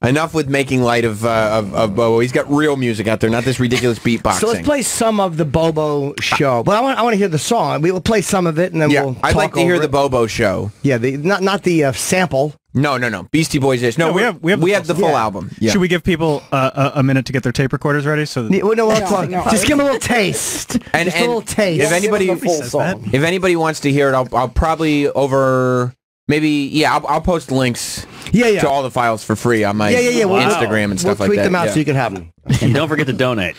Enough with making light of Bobo. He's got real music out there, not this ridiculous beatboxing. So let's play some of the Bobo show. But I want to hear the song. We will play some of it, and then we'll. I'd like to hear the Bobo show. Yeah, not the sample. No. Beastie Boys ish. No, we have the full album. Yeah. Should we give people a minute to get their tape recorders ready? So that Just give them a little taste. Just a little taste. If anybody wants to hear it, I'll probably over. Maybe, I'll post links to all the files for free on my Instagram and stuff like that. We'll tweet them out so you can have them. And don't forget to donate.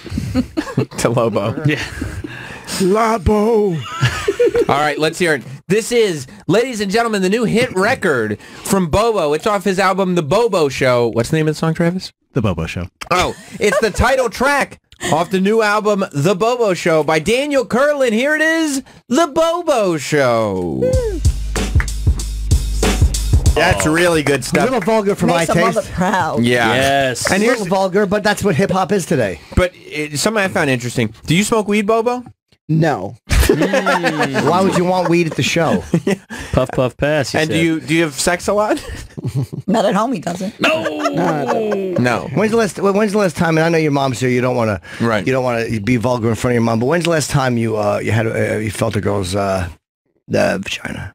To Lobo. Yeah. Lobo. All right, let's hear it. This is, ladies and gentlemen, the new hit record from Bobo. It's off his album, The Bobo Show. What's the name of the song, Travis? The Bobo Show. Oh, it's the title track off the new album, The Bobo Show, by Daniel Curlin. Here it is, The Bobo Show. That's really good stuff. A little vulgar for my Makes a mother taste. proud. Yeah. Yes. And here's vulgar, but that's what hip hop is today. But something I found interesting. Do you smoke weed, Bobo? No. Why would you want weed at the show? Puff, puff, pass. And do you have sex a lot? Not at home, he doesn't. No. When's the last time? And I know your mom's here. You don't want to. Right. You don't want to be vulgar in front of your mom. But when's the last time you felt a girl's vagina?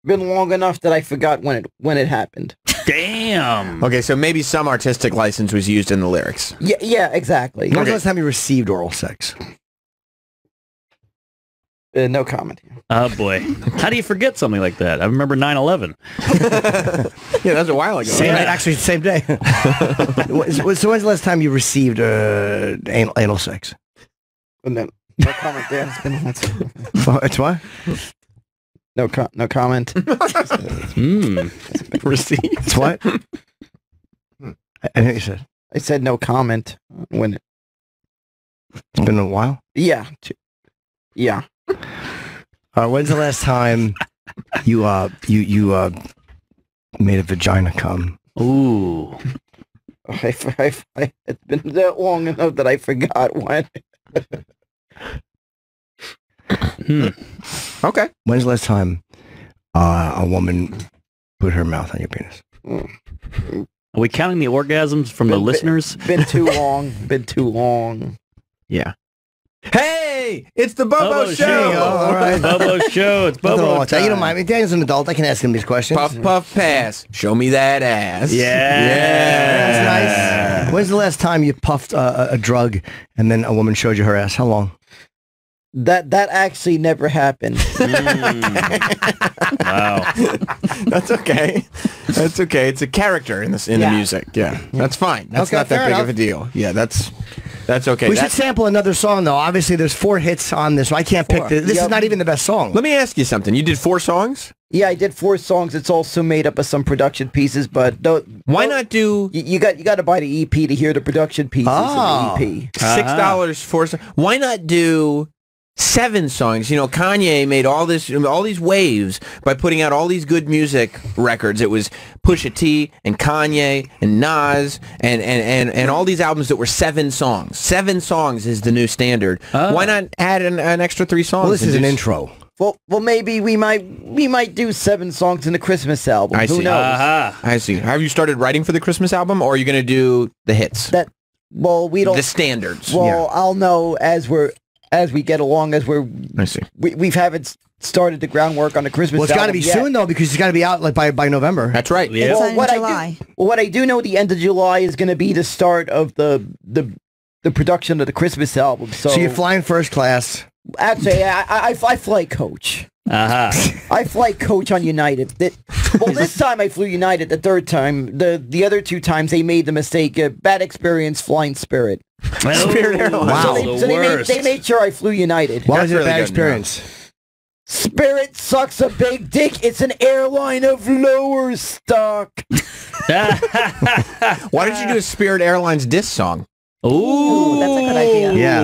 been long enough that I forgot when it happened. Damn. Okay, so maybe some artistic license was used in the lyrics. Yeah, exactly. When was the last time you received oral sex? No comment. Oh boy, how do you forget something like that? I remember 9/11. Yeah, that was a while ago. Actually, the same day. So when's the last time you received anal sex? No comment there. It's been It's what? No comment. Received. It's what? I know you said. I said no comment when it. It's been a while. Yeah. Yeah. When's the last time you made a vagina come? Ooh. It's been that long enough that I forgot when. Okay. When's the last time a woman put her mouth on your penis? Are we counting the orgasms from the listeners? Been too long. Been too long. Yeah. Hey, it's the Bobo Show. All right. Bobo Show. It's Bobo time. You don't mind me. Daniel's an adult. I can ask him these questions. Puff, puff, pass. Show me that ass. That's nice. When's the last time you puffed a drug and then a woman showed you her ass? How long? That actually never happened. Wow. That's okay. That's okay. It's a character in the music. Yeah. That's fine. That's not that big of a deal. Yeah, that's okay. We should sample another song, though. Obviously, there's 4 hits on this. So I can't pick this. This is not even the best song. Let me ask you something. You did 4 songs? Yeah, I did 4 songs. It's also made up of some production pieces, but why not do? You got to buy the EP to hear the production pieces of the EP. $6 for. Why not do 7 songs? You know, Kanye made all these waves by putting out all these good music records. It was Pusha T and Kanye and Nas and all these albums that were 7 songs. 7 songs is the new standard. Why not add an extra 3 songs? Well, this is an intro. Well, maybe we might do 7 songs in the Christmas album. I see. Who knows? I see. Have you started writing for the Christmas album, or are you going to do the hits? We don't. The standards. Well, I'll know as we get along, I see. We haven't started the groundwork on the Christmas album. Well, it's got to be soon, though, because it's got to be out by November. That's right. Yeah. It's in July. What I do know, the end of July is going to be the start of the production of the Christmas album. So you're flying first class. Actually, I fly coach. I fly coach on United. This time I flew United. The third time, the other 2 times they made the mistake. Bad experience flying Spirit. Spirit Airlines. Wow. So they made sure I flew United. Why was it a bad experience? Spirit sucks a big dick. It's an airline of lower stock. Why did you do a Spirit Airlines diss song? Ooh, that's a good idea. Yeah.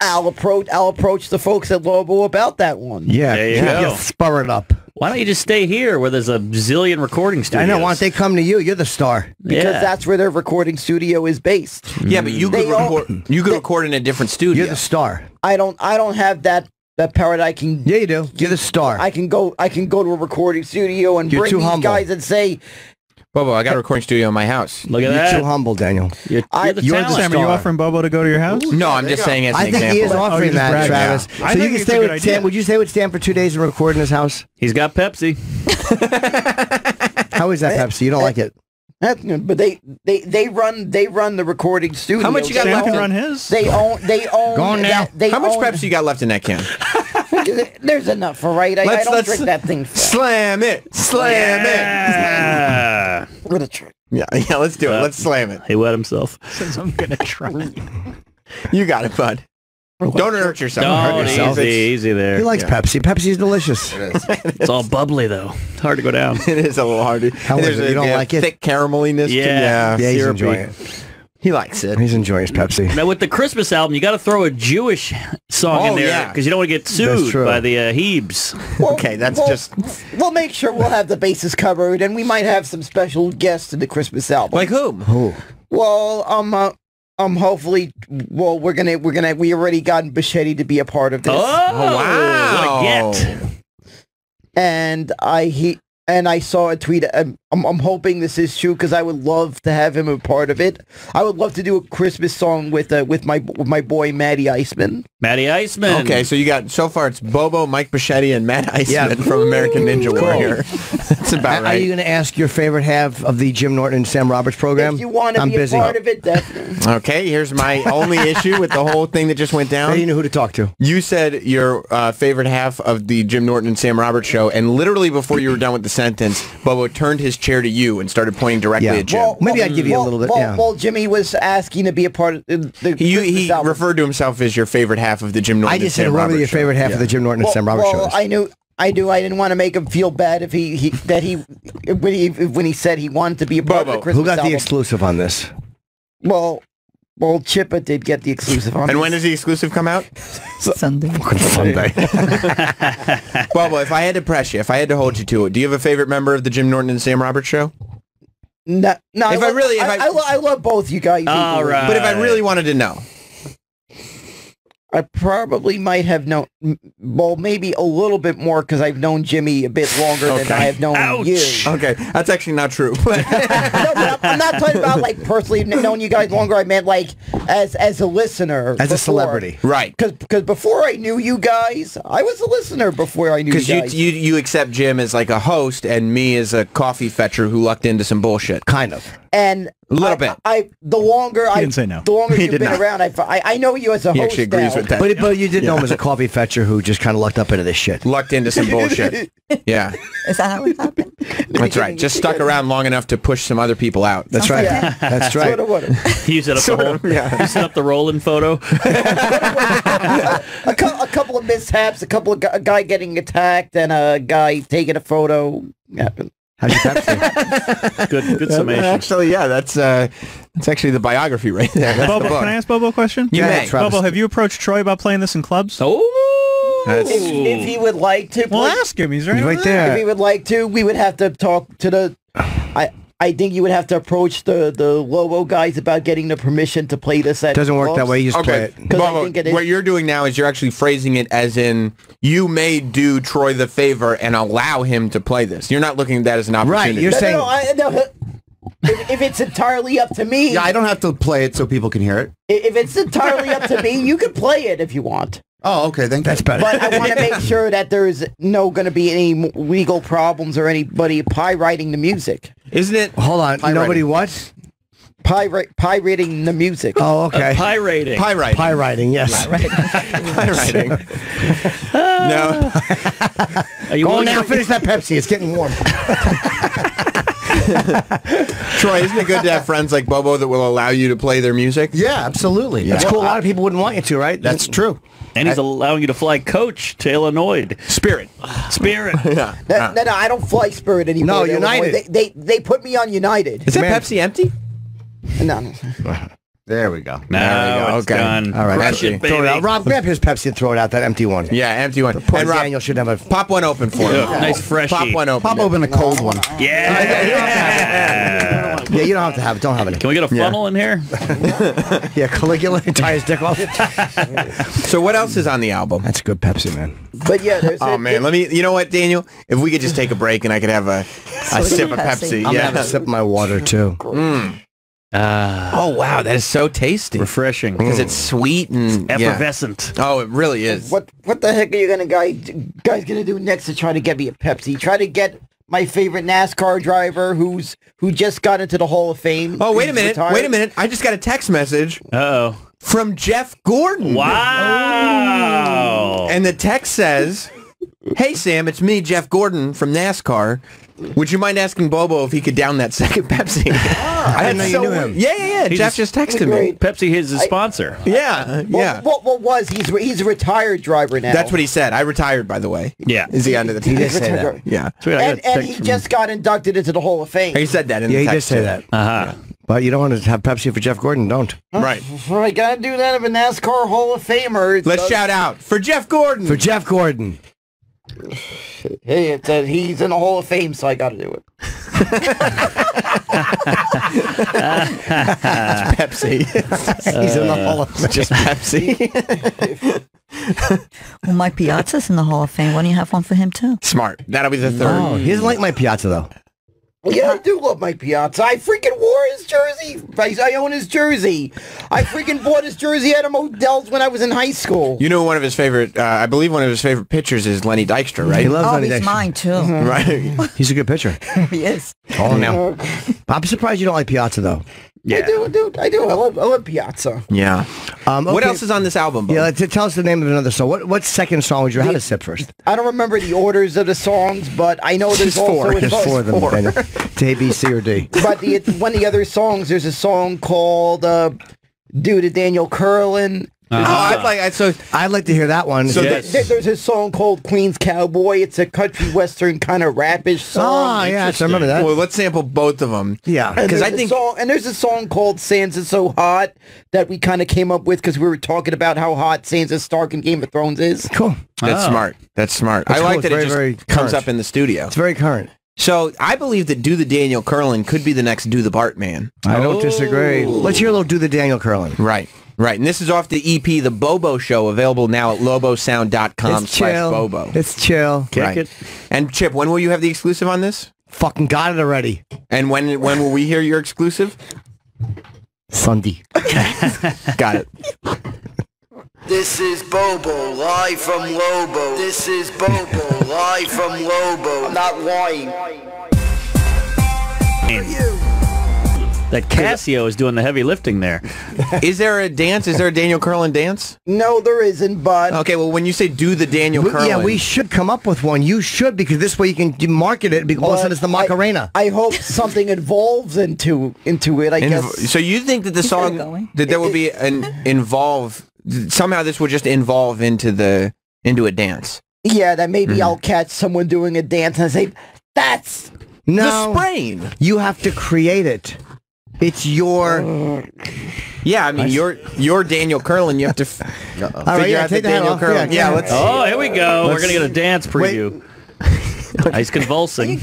I'll approach the folks at Lobo about that one. Yeah. There you go. Spur it up. Why don't you just stay here where there's a zillion recording studios? I know. Why don't they come to you? You're the star. Because that's where their recording studio is based. Yeah, but you could record in a different studio. You're the star. I don't have that power that I can. Yeah, you do. You're the star. I can go to a recording studio and bring these guys and say, Bobo, I got a recording studio in my house. Look at You're too humble, Daniel. You're the talent. Sam, are you offering Bobo to go to your house? No, I'm just saying as an I think example. he is offering that, Travis. I So think you can it's stay a with good Sam. idea. Would you stay with Sam for 2 days and record in his house? He's got Pepsi. How is that Pepsi? You don't like it? but they run the recording studio. How much you got Sam left? can run his. They own. Go on now. How much Pepsi you got left in that can? There's enough, all right? I don't drink that thing. Slam it. Slam it. What a trick. Yeah, let's do it. Let's slam it. He wet himself. Since I'm gonna try. You got it, bud. Don't hurt yourself. Don't hurt yourself. Easy there. He likes Pepsi. Pepsi's delicious. It's all bubbly though. It's hard to go down. It is a little hard to. How is it? You don't like it? Thick carameliness. Yeah. Yeah, he's syrupy. enjoying it. He likes it. He's enjoying his Pepsi. Now with the Christmas album, you got to throw a Jewish song in there because you don't want to get sued by the Hebes. Okay, just. We'll make sure we'll have the bases covered, and we might have some special guests in the Christmas album. Like whom? Who? Well, hopefully, well, we already gotten Bichetti to be a part of this. Oh, wow! What a get. And I saw a tweet. I'm hoping this is true because I would love to have him a part of it. I would love to do a Christmas song with my boy Matty Iceman. Matty Iceman. Okay, so you got so far it's Bobo, Mike Bichetti, and Matt Iceman from American Ninja Warrior. That's about right. Are you going to ask your favorite half of the Jim Norton and Sam Roberts program? If you want to be a part of it, definitely. Okay, here's my only issue with the whole thing that just went down. Now you know who to talk to. You said your favorite half of the Jim Norton and Sam Roberts show, and literally before you were done with the sentence, Bobo turned his chair to you and started pointing directly at Jim. Maybe I'd give you a little bit. Well, Jimmy was asking to be a part of the He referred to himself as your favorite half of the Jim Norton I just said, what were your favorite half of the Jim Norton and Sam Roberts shows? I didn't want to make him feel bad if when he said he wanted to be a part of the Christmas Who got the album. exclusive on this? Well, Chippa did get the exclusive on And when does the exclusive come out? Sunday. Sunday. Bobo, if I had to press you, if I had to hold you to it, do you have a favorite member of the Jim Norton and Sam Roberts show? No. I love both you guys. All right. But if I really wanted to know. I probably might have known, well, maybe a little bit more because I've known Jimmy a bit longer than I have known you. Okay, that's actually not true. No, but I'm not talking about like personally knowing you guys longer. I meant like as a listener, as a celebrity, right? Because before I knew you guys, I was a listener before I knew you guys. Because you accept Jim as like a host and me as a coffee fetcher who lucked into some bullshit, kind of. And a little bit. The longer didn't say no. The longer He you've did been not. around, I know you as a He host actually agrees now. with that. But you did know him as a coffee fetcher who just kind of lucked up into this shit. Lucked into some bullshit. Yeah. Is that how it happened? That's right. Just stuck around long enough to push some other people out. That's right. Yeah. That's right. You set up you set up the rolling photo. a couple of mishaps, a couple of a guy getting attacked, and a guy taking a photo. Happened. How'd you Pepsi? Good summation. Actually, yeah, that's actually the biography right there. That's Bobo, the book. can I ask Bobo a question? You may. Bobo, have you approached Troy about playing this in clubs? If he would like to, Well, ask him. He's right, right there. If he would like to, we would have to talk to the. I think you would have to approach the Lobo guys about getting the permission to play this at Doesn't work that way. You just play it. Bobo, what you're doing now is you're actually phrasing it as in you may do Troy the favor and allow him to play this. You're not looking at that as an opportunity. Right. You're saying. No, if it's entirely up to me. Yeah, I don't have to play it so people can hear it. If it's entirely up to me, you can play it if you want. Oh, okay. That's better. But I want to make sure that there's no going to be any legal problems or anybody pirating the music. Isn't it? Hold on. Nobody what? Pirating the music. Oh, okay. Pirating. Pirating, yes. Pirating. No. Go on now, finish that Pepsi. It's getting warm. Troy, isn't it good to have friends like Bobo that will allow you to play their music? Yeah, absolutely. That's cool. A lot of people wouldn't want you to, right? That's true. And he's allowing you to fly coach to Illinois. Spirit. Yeah. No, I don't fly Spirit anymore. No, United. They put me on United. Is that Pepsi empty? No. There we go. No, it's done. All right. Crush it, Throw it baby. out. Rob, grab his Pepsi and throw it out, that empty one. Yeah, empty one. Poor And Rob, Daniel should have a... pop one open for him. Nice freshie. Pop one open. Pop open a cold one. Yeah. Yeah, you don't have to have it. Don't have any. Can we get a funnel in here? Yeah, Caligula, tie his dick off. So what else is on the album? That's good Pepsi, man. But yeah, there's Oh man, you know what, Daniel? If we could just take a break and I could have a sip of Pepsi. I'm gonna have a sip of my water too. Oh wow, that is so tasty. Refreshing. Because it's sweet and effervescent. Oh, it really is. What the heck are you guys gonna do next to try to get me a Pepsi? Try to get my favorite NASCAR driver who just got into the Hall of Fame. Oh, wait a He's minute. retired. Wait a minute. I just got a text message. Uh-oh. From Jeff Gordon. Wow. And the text says, "Hey Sam, it's me, Jeff Gordon from NASCAR. Would you mind asking Bobo if he could down that second Pepsi?" I didn't know you knew him. Yeah. Jeff just texted me. Pepsi is his sponsor. Yeah. He's a retired driver now. That's what he said. I retired, by the way. Yeah. Is he under the team? He did say that. Yeah. And he just got inducted into the Hall of Fame. He said that in Yeah, the he did text. say that. Uh-huh. But you don't want to have Pepsi for Jeff Gordon, don't. Right. I gotta do that of a NASCAR Hall of Famer. Let's shout out for Jeff Gordon. For Jeff Gordon. Hey, it said he's in the Hall of Fame, so I gotta do it. Pepsi. He's in the Hall of Fame. Just Pepsi. Well, Mike Piazza's in the Hall of Fame. Why don't you have one for him too? Smart. That'll be the third. Oh, he doesn't like my Piazza though. Well, yeah, I do love Mike Piazza. I freaking wore his jersey. I own his jersey. I freaking bought his jersey at a Modell's when I was in high school. You know, one of his favorite, I believe one of his favorite pitchers is Lenny Dykstra, right? He loves Lenny he's Dykstra. mine too. Right. He's a good pitcher. He is. Oh, no. I'm surprised you don't like Piazza, though. Yeah. I do. I love Piazza. Yeah. What Okay. else is on this album, Bo? Yeah, tell us the name of another song. What second song would you have to sip first? I don't remember the orders of the songs, but I know there's also There's four of them. Daniel. To A, B, C, or D. But one of the other songs, there's a song called "Due to Daniel Curlin." I'd like to hear that one. So there's a song called Queen's Cowboy. It's a country western kind of rapish song. Oh, yes, I remember that. Well, let's sample both of them. Yeah, because I think there's a song called "Sansa So Hot" that we kind of came up with because we were talking about how hot Sansa Stark in Game of Thrones is. Cool. That's smart. That's smart. That's I like cool. that It's it very, just very comes current. up in the studio. It's very current. So I believe that Do the Daniel Curlin could be the next Do the Bartman. I don't disagree. Let's hear a little Do the Daniel Curlin. Right. Right. And this is off the EP, The Bobo Show, available now at lobosound.com/Bobo. It's chill. Kick it. And Chip, when will you have the exclusive on this? Fucking got it already. And when will we hear your exclusive? Sunday. Got it. This is Bobo, live from Lobo. This is Bobo, live from Lobo. I'm not lying. That Casio is doing the heavy lifting there. Is there a dance? Is there a Daniel Curlin dance? No, there isn't, but... Okay, well, when you say do the Daniel Curlin... Yeah, we should come up with one. You should, because this way you can market it. All of a sudden it's the Macarena. I hope something evolves into it, I guess. So you think that the song... that there will be an involve... Somehow this would just involve into a dance. Yeah, that maybe I'll catch someone doing a dance and I say, that's No. the sprain. You have to create it. It's your... Yeah, I mean, you're Daniel Curlin. You have to All right, figure out the take the hat Daniel off. Curlin. Yeah, let's... Oh, here we go. We're going to get a dance preview. He's convulsing.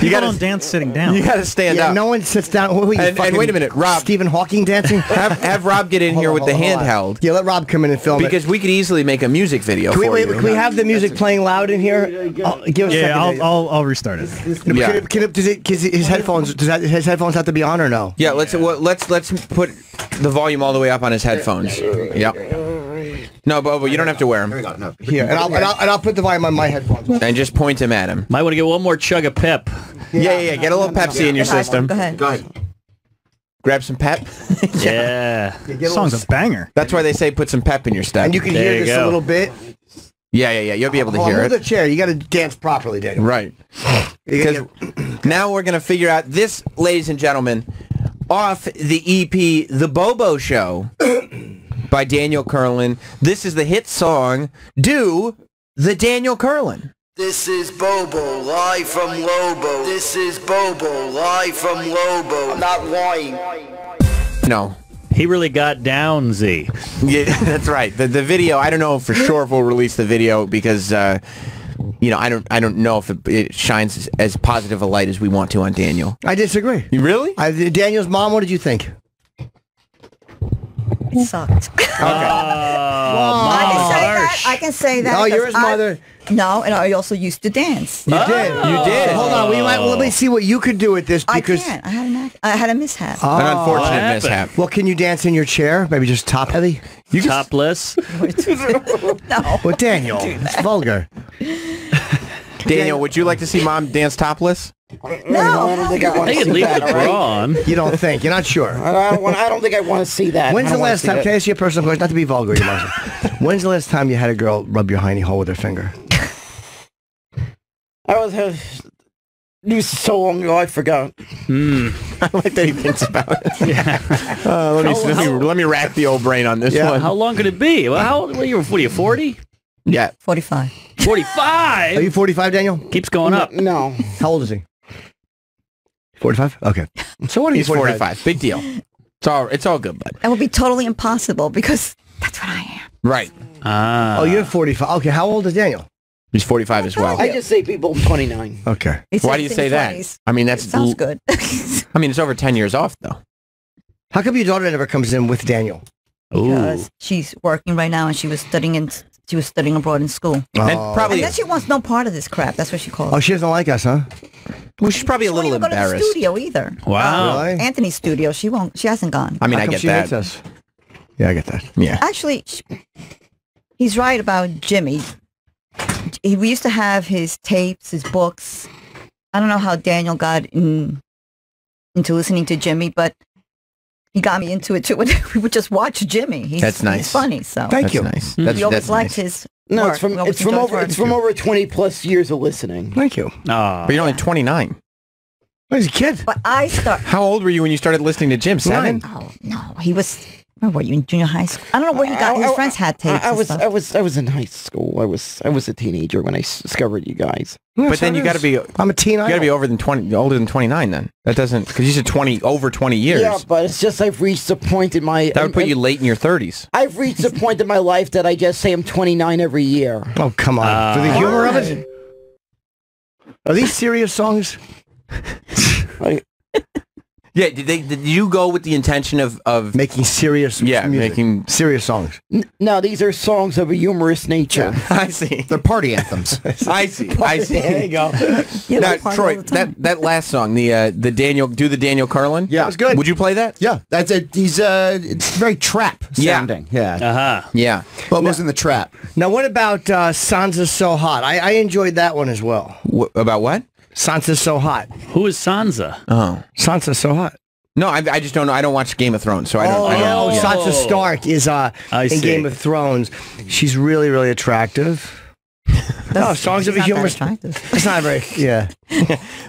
You don't dance sitting down. You got to stand up. No one sits down. Who are you, And wait a minute, Rob. Stephen Hawking dancing? Have Rob get in here with the handheld. Yeah, let Rob come in and film because we could easily make a music video Can for you. Can we have the music playing loud in here? Give us a second. I'll restart it. Yeah. Does his headphones have to be on or no? Yeah, let's put the volume all the way up on his headphones. Yep. No, Bobo, you don't have to wear them. Here, and I'll put the volume on my headphones. And just point him at him. Might want to get one more chug of pep. Yeah. Get a little Pepsi in your system. Go ahead. Grab some pep. Yeah. This song's a banger. That's why they say put some pep in your step. And you can hear this a little bit. Yeah. You'll be able to hear Move it. the chair. You got to dance properly, Daniel. Right. Because now we're going to figure out this, ladies and gentlemen, off the EP, The Bobo Show by Daniel Curlin. This is the hit song, Do the Daniel Curlin. This is Bobo, live from Lobo. This is Bobo, live from Lobo. I'm not lying. No. He really got down, Z. Yeah, that's right. The video, I don't know for sure if we'll release the video because, I don't know if it shines as positive a light as we want to on Daniel. I disagree. You really? Daniel's mom, what did you think? It sucked. I can say that. Oh, you're because his mother. No, and I also used to dance. You did. You did. Hold on. Let me see what you could do with this because I can't. I had a mishap. An unfortunate mishap. Well, can you dance in your chair? Maybe just top heavy? You topless? No. Well, Daniel, it's vulgar. Daniel, would you like to see mom dance topless? No. I don't think I want to could see leave that. the bra on. You don't think? You're not sure? I don't think I want to see that. When's I the don't wanna last see time? that. Can I ask you a personal question? Not to be vulgar, you must. When's the last time you had a girl rub your hiney hole with her finger? It was so long ago, I forgot. I like that he thinks about it. Yeah. Let me rack the old brain on this one. How long could it be? Well, how old? What are you, 40? Yeah. 45. 45? Are you 45, Daniel? Keeps going up. No. How old is he? 45? Okay. So what are you? He's 45. Big deal. It's all good, bud. That would be totally impossible because that's what I am. Right. Oh, you're 45. Okay, how old is Daniel? He's 45 as well. I just say people 29. Okay. Why do you say that? I mean, that's Sounds good. I mean, it's over 10 years off, though. How come your daughter never comes in with Daniel? Because she's working right now and she was studying abroad in school. Oh. And probably And then she wants no part of this crap. That's what she calls it. Oh, she doesn't like us, huh? Well, she's probably a little Go to the embarrassed. studio either. Wow. Really? Anthony's studio. She won't. She hasn't gone. I mean, How I come get she that. hates us? Yeah, I get that. Yeah. Actually, he's right about Jimmy. We used to have his tapes, his books. I don't know how Daniel got into listening to Jimmy, but he got me into it too. We would just watch Jimmy. That's nice. He's funny. So Thank you. Nice. We always liked his. No, work. it's from We always it's from enjoyed over his it's work. from over 20 plus years of listening. Thank you. But you're only 29. Well, he's a kid. But I start. How old were you when you started listening to Jim? 7? Oh no, he was. Where were you in junior high school? I don't know where he got. His friends had tapes. I was in high school. I was a teenager when I discovered you guys. But then you got to be. I'm a teen. You got to be older than 29 then. That doesn't because you said 20 over 20 years. Yeah, but it's just I've reached a point in my. That would put you late in your 30s. I've reached a point in my life that I just say I'm 29 every year. Oh come on! For the humor of it. Are these serious songs? Yeah, did you go with the intention of making serious music? Making serious songs. No, these are songs of a humorous nature. I see. They're party anthems. I see. There you go. Now, Troy, that last song, the Daniel Carlin. Yeah, it was good. Would you play that? Yeah, that's it. It's very trap sounding. Yeah. Yeah. Bobo's in the trap. Now, what about Sansa's So Hot? I enjoyed that one as well. About what? Sansa's So Hot. Who is Sansa? Oh, Sansa's So Hot. No, I just don't know. I don't watch Game of Thrones, so I don't. Sansa Stark is in Game of Thrones. She's really, really attractive. No, Songs of a Humorous. It's not very. Yeah.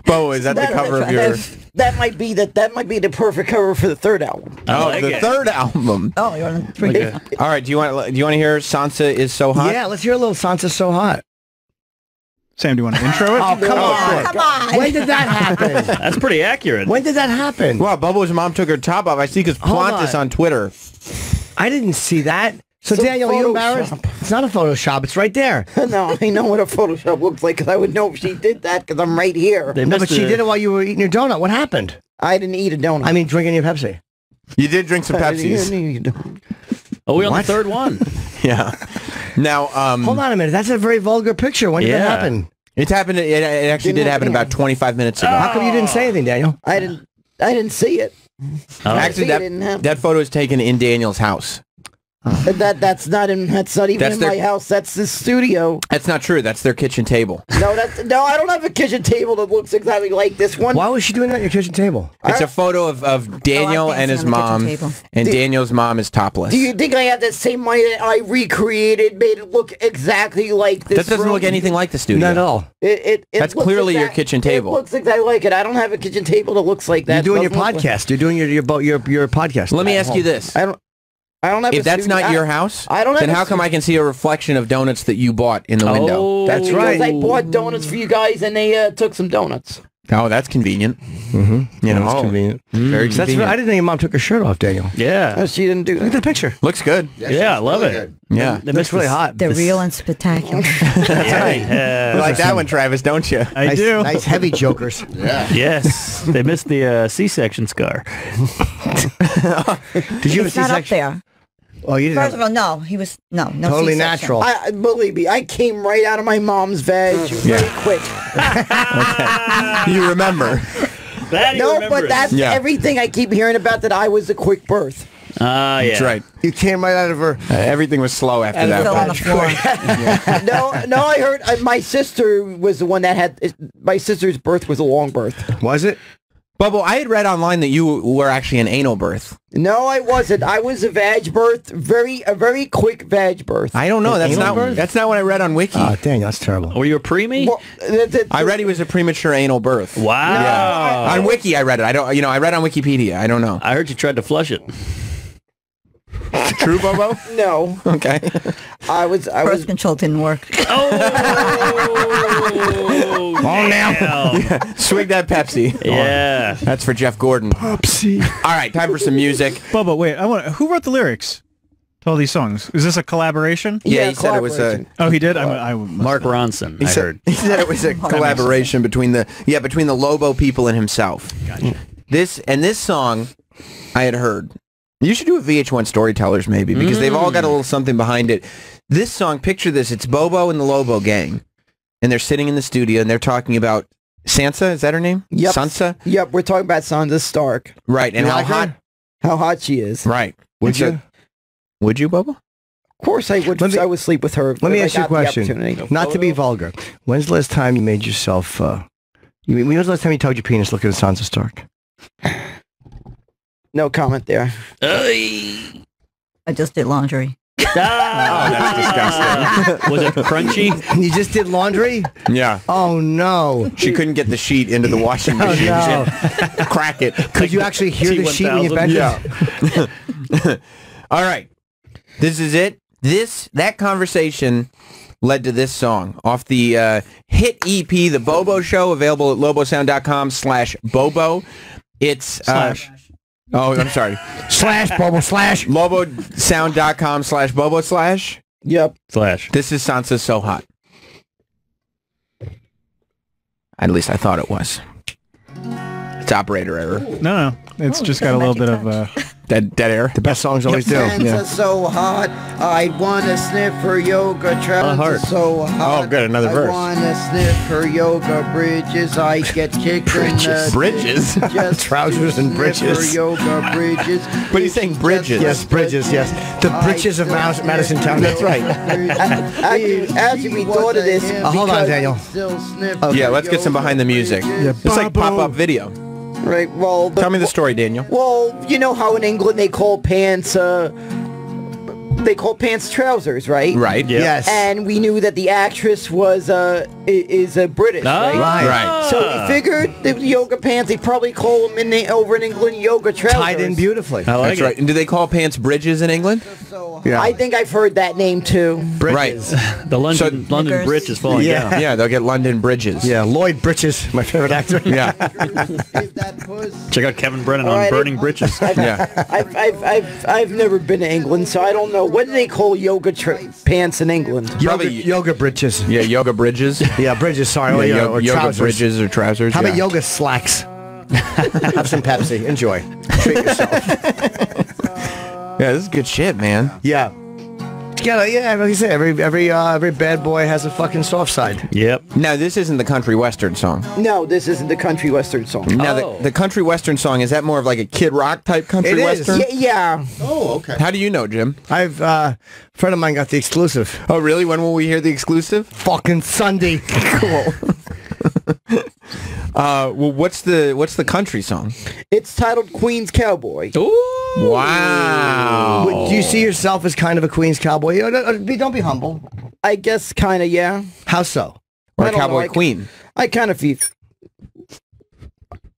Bo, is that the cover of your? That might be the perfect cover for the third album. The third album. Oh, you're on 3. Okay. All right. Do you want to hear Sansa is So Hot? Yeah, let's hear a little Sansa So Hot. Sam, do you want to intro it? Oh, come on. Come on. When did that happen? That's pretty accurate. When did that happen? Well, Bubba's mom took her top off. I see because Plantis on Twitter. I didn't see that. So Daniel, are you embarrassed? It's not a Photoshop. It's right there. No, I know what a Photoshop looks like because I would know if she did that because I'm right here. No, but she did it while you were eating your donut. What happened? I didn't eat a donut. I mean, drinking your Pepsi. You did drink some Pepsis. Oh, we on the third one. Yeah. Now, hold on a minute. That's a very vulgar picture. When did that happen? It happened. It actually did happen about 25 minutes ago. How come you didn't say anything, Daniel? I didn't see it. Actually, that photo is taken in Daniel's house. That's not even in my house. That's the studio. That's not true. That's their kitchen table. No, I don't have a kitchen table that looks exactly like this one. Why was she doing that at your kitchen table? It's a photo of Daniel and his mom, and Daniel's mom is topless. Do you think I have that same money that I recreated, made it look exactly like this? That doesn't look anything like the studio. Not at all. That's clearly your kitchen table. It looks exactly like it. I don't have a kitchen table that looks like that. You're doing your podcast. You're doing your podcast. Let me ask you this. I don't have if that's not your house, then how come I can see a reflection of donuts that you bought in the window? That's right. Because I bought donuts for you guys, and they took some donuts. Oh, that's convenient. Mm-hmm. You know, that's convenient. Very convenient. I didn't think your mom took her shirt off, Daniel. Yeah. No, she didn't do that. Look at the picture. Looks good. Yeah, I love it. Good. Yeah. It looks really hot. They're real and spectacular. You like that one, Travis, don't you? I do. Nice heavy jokers. Yeah. Yes. They missed the C-section scar. Did you have a It's not up C-section? there. Oh, you didn't. First of all, no. He was no Totally C-section. natural. Believe me, I came right out of my mom's veg very quick. You remember. But that's everything I keep hearing about, that I was a quick birth. Yeah. That's right. You came right out of her. Everything was slow after that. Fell on the floor. No, I heard my sister was the one that had, my sister's birth was a long birth. Was it? Bubble, I had read online that you were actually an anal birth. No, I wasn't. I was a vag birth, a very quick vag birth. I don't know. That's not what I read on Wiki. Oh, dang, that's terrible. Were you a preemie? Well, I read he was a premature anal birth. Wow. Yeah. On Wiki, I read it. I read on Wikipedia. I don't know. I heard you tried to flush it. True, Bobo? No. Okay. Birth control didn't work. Oh, now. Yeah. Swig that Pepsi. Yeah. That's for Jeff Gordon. Pepsi. All right, time for some music. Bubba, wait. Who wrote the lyrics to all these songs? Is this a collaboration? Yeah, he said it was a... Oh, he did? Mark Ronson, I heard. He said it was a collaboration between the Lobo people and himself. Gotcha. This song I had heard. You should do a VH1 Storytellers maybe, because they've all got a little something behind it. This song, picture this, it's Bobo and the Lobo gang, and they're sitting in the studio and they're talking about Sansa, is that her name? Yep. Sansa? Yep, we're talking about Sansa Stark. Right, and how hot? How hot she is. Right. Would you? Would you, Bubba? Of course I would. I would sleep with her. Let me if I ask you a got the question. opportunity. Not to be vulgar. When's the last time you made yourself? When was the last time you tugged your penis looking at Sansa Stark? No comment there. I just did laundry. That's disgusting. Was it crunchy? You just did laundry? Yeah. Oh no. She couldn't get the sheet into the washing machine. no. Crack it. Could you actually hear the sheet when you bent it? Yeah. All right. This is it. That conversation led to this song off the hit EP, The Bobo Show, available at lobosound.com/Bobo. It's oh, I'm sorry. /Bobo/ lobosound.com/Bobo/. Yep. / This is Sansa So Hot. At least I thought it was. It's operator error. No, it's just got a little bit of dead air. The best songs always do. Sansa so hot, I'd wanna sniff her yoga trousers. So hot. Oh, good, another verse. I wanna sniff her yoga bridges. I get kicked in the Bridges? just Trousers and sniff bridges. Her yoga bridges. But he's saying bridges. Yes, bridges, yes. The bridges of Madison Town. That's right. Actually, we thought of this. Hold on, Daniel. Yeah, let's get some behind the music. It's like pop-up video. Right, well... Tell me the story, Daniel. Well, you know how in England they call pants, trousers, right? Right. Yep. Yes. And we knew that the actress was, is British, right? Right. So we figured the yoga pants, they probably call them over in England yoga trousers. Tied in beautifully. That's right. And do they call pants bridges in England? Yeah. I think I've heard that name too. Bridges. Right. The London Bridge is falling down. Yeah, they'll get London bridges. Yeah, Lloyd Bridges, my favorite actor. Yeah. Check out Kevin Brennan on Burning Bridges. I've never been to England, so I don't know. What do they call yoga pants in England? Yoga bridges. Yeah, yoga bridges. Yeah, bridges, sorry. Yeah, or yoga trousers. bridges or trousers. How about yoga slacks? Have some Pepsi. Enjoy. Treat yourself. Yeah, this is good shit, man. Yeah. Yeah, like you said, every bad boy has a fucking soft side. Yep. Now, this isn't the country western song. No, this isn't the country western song. Now, the country western song, is that more of like a Kid Rock type country western? Yeah. Oh, okay. How do you know, Jim? A friend of mine got the exclusive. Oh, really? When will we hear the exclusive? Fucking Sunday. Cool. Well, what's the country song? It's titled Queen's Cowboy. Ooh. Wow. Do you see yourself as kind of a Queen's cowboy? Don't be humble. I guess kind of, yeah. How so? Or a cowboy queen? I kind of feel...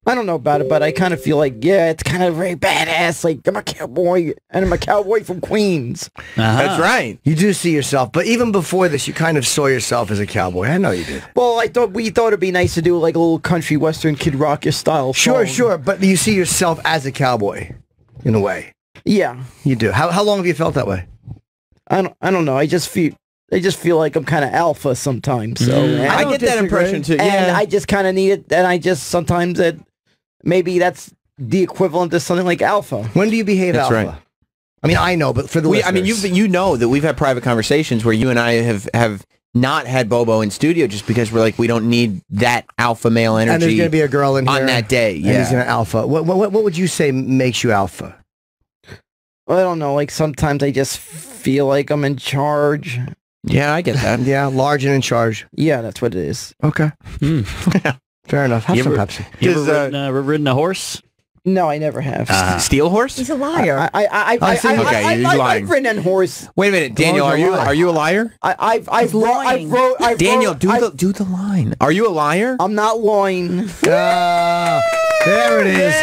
I don't know about it, but I kind of feel like, yeah, it's kind of very badass. Like, I'm a cowboy, and I'm a cowboy from Queens. That's right. You do see yourself, but even before this, you kind of saw yourself as a cowboy. I know you did. Well, we thought it'd be nice to do like a little country western Kid Rock style song. Sure, but you see yourself as a cowboy, in a way. Yeah. You do. How long have you felt that way? I don't know. I just feel like I'm kind of alpha sometimes. So I get that impression too. And Yeah. I just kind of need it, and I just sometimes maybe that's the equivalent to something like alpha. When do you behave That's alpha? right. I mean, I know, but for the listeners. I mean, you know that we've had private conversations where you and I have not had Bobo in studio just because we're like, we don't need that alpha male energy. And there's going to be a girl in here on that day. And Yeah. he's going to alpha. What would you say makes you alpha? I don't know. Like sometimes I just feel like I'm in charge. Yeah, I get that. Yeah, large and in charge. Yeah, that's what it is. Okay. Fair enough. Have some Pepsi. You ever ridden a horse? No, I never have. Steel horse? He's a liar. I've ridden a horse. Wait a minute, Daniel. Are you a liar? I've Daniel, do the line. Are you a liar? I'm not lying. There it is.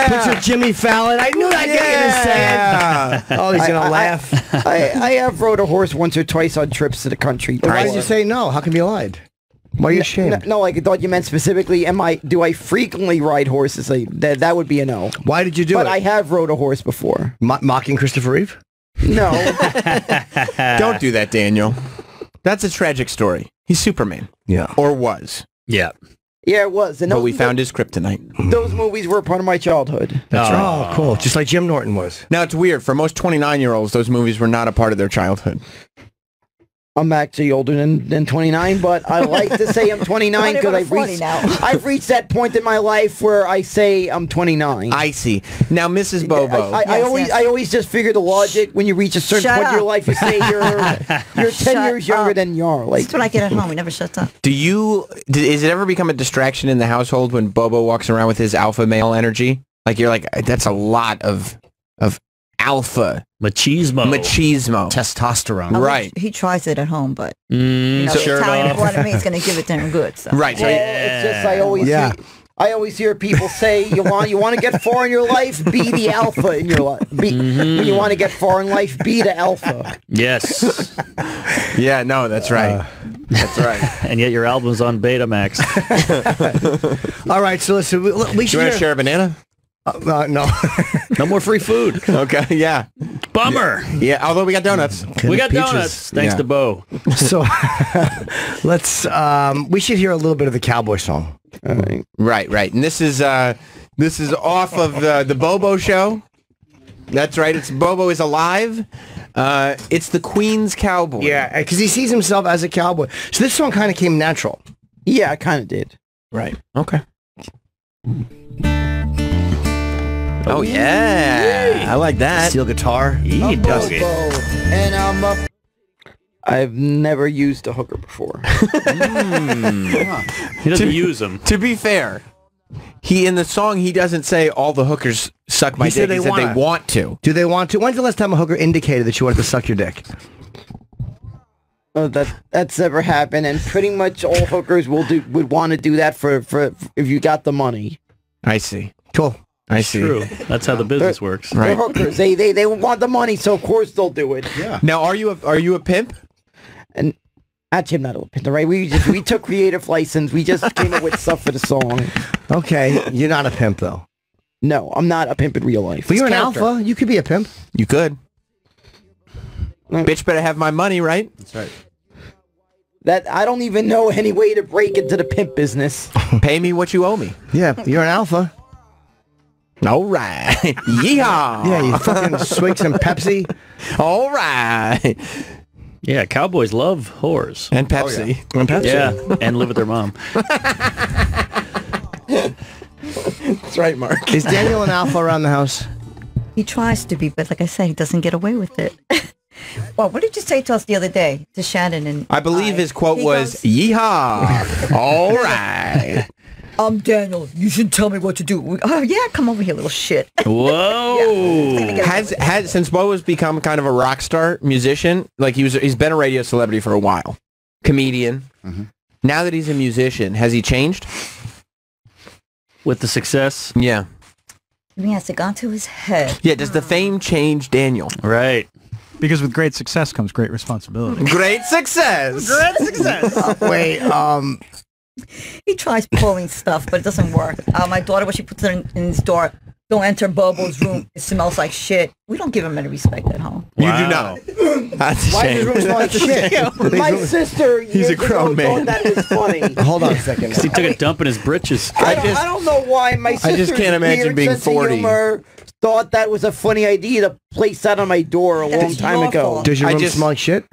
Put your Jimmy Fallon. I knew I'd get you to say it. Oh, he's gonna laugh. I have rode a horse once or twice on trips to the country. Why did you say no? How come you lied? Why are you ashamed? No, like I thought you meant specifically. Do I frequently ride horses? That would be a no. Why did you do it? But I have rode a horse before. Mocking Christopher Reeve? No. Don't do that, Daniel. That's a tragic story. He's Superman. Yeah. Or was. Yeah. Yeah, it was. And but we found his kryptonite. Those movies were part of my childhood. That's right. Oh, cool. Just like Jim Norton was. Now, it's weird. For most 29-year-olds, those movies were not a part of their childhood. I'm actually older than 29, but I like to say I'm 29 because I've reached that point in my life where I say I'm 29. I see. Now, Mrs. Bobo. I always just figure the logic. When you reach a certain point in your life, you say you're 10 years younger than you are. Like, that's what I get at home. He never shuts up. Is it ever become a distraction in the household when Bobo walks around with his alpha male energy? Like, you're like, that's a lot of alpha machismo, testosterone. Right. He tries it at home, but the Italian part of me is going to give it to him good. So. Right. So it's just I always hear people say you want to get far in your life, be the alpha in your life. When you want to get far in life, be the alpha. Yes. Yeah. No, that's right. That's right. And yet your album's on Betamax. All right. So listen, we should. You want to share a banana? No. No more free food. Okay, yeah. Bummer. Yeah, although we got donuts. We got donuts, thanks to Bo. So let's we should hear a little bit of the cowboy song. Right. And this is off of the Bobo show. That's right. It's Bobo is Alive. It's the Queen's Cowboy. Yeah, because he sees himself as a cowboy. So this song kind of came natural. Yeah, it kind of did. Right. Okay. Oh yeah, I like that. Steel guitar. He does it. And I've never used a hooker before. He doesn't use them. To be fair, in the song he doesn't say all the hookers suck my dick. He said they want to. Do they want to? When's the last time a hooker indicated that she wanted to suck your dick? That's never happened, and pretty much all hookers would want to do that for if you got the money. I see. Cool. I see. True. That's how the business works. They're hookers. They want the money, so of course they'll do it. Yeah. Now, are you a pimp? And actually, I'm not a pimp. Right? We took creative license. We just came up with stuff for the song. Okay, you're not a pimp though. No, I'm not a pimp in real life. But you're an alpha. You could be a pimp. You could. Bitch better have my money, right? That's right. That I don't even know any way to break into the pimp business. Pay me what you owe me. Yeah, you're an alpha. All right. Yeehaw. Yeah, you fucking swig some Pepsi. All right. Yeah, cowboys love whores. And Pepsi. Oh, yeah. And Pepsi. Yeah, and live with their mom. That's right, Mark. Is Daniel an alpha around the house? He tries to be, but like I said, he doesn't get away with it. Well, what did you say to us the other day, to Shannon? And I believe his quote was, yeehaw. All right. Daniel, you shouldn't tell me what to do. Oh, yeah, come over here, little shit. Whoa. Has since Bo has become kind of a rock star musician, like he's been a radio celebrity for a while, comedian. Mm-hmm. Now that he's a musician, has he changed? With the success? Yeah. I mean, has it gone to his head? Yeah, does the fame change Daniel? Right. Because with great success comes great responsibility. Great success! Great success! Wait, he tries pulling stuff, but it doesn't work. My daughter, when she puts it in his door, don't enter Bobo's room. It smells like shit. We don't give him any respect at home. You do not. That's a Why shame. does his room smell like shit? My sister He's a grown man. thought that was funny. Hold on a second. He took a dump in his britches. I don't know why my sister. I just can't imagine being 40. Thought that was a funny idea to place that on my door a long time ago. Does your room smell like shit?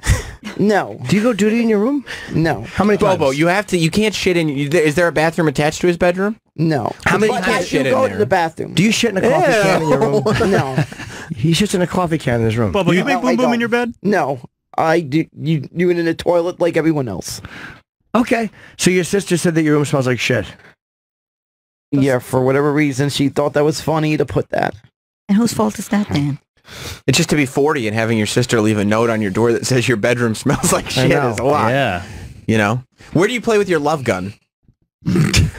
No. Do you go duty in your room? No. How many times? Bobo, you can't shit in. Is there a bathroom attached to his bedroom? No. How many But times I shit do in go there? to the bathroom. Do you shit in a coffee can in your room? No. He shits in a coffee can in his room. Bobo, you make boom boom in your bed? No. I do. You do it in the toilet like everyone else. Okay. So your sister said that your room smells like shit. Yeah, for whatever reason, she thought that was funny to put that. And whose fault is that, Dan? It's just to be 40 and having your sister leave a note on your door that says your bedroom smells like shit is a lot. Yeah. You know? Where do you play with your love gun? That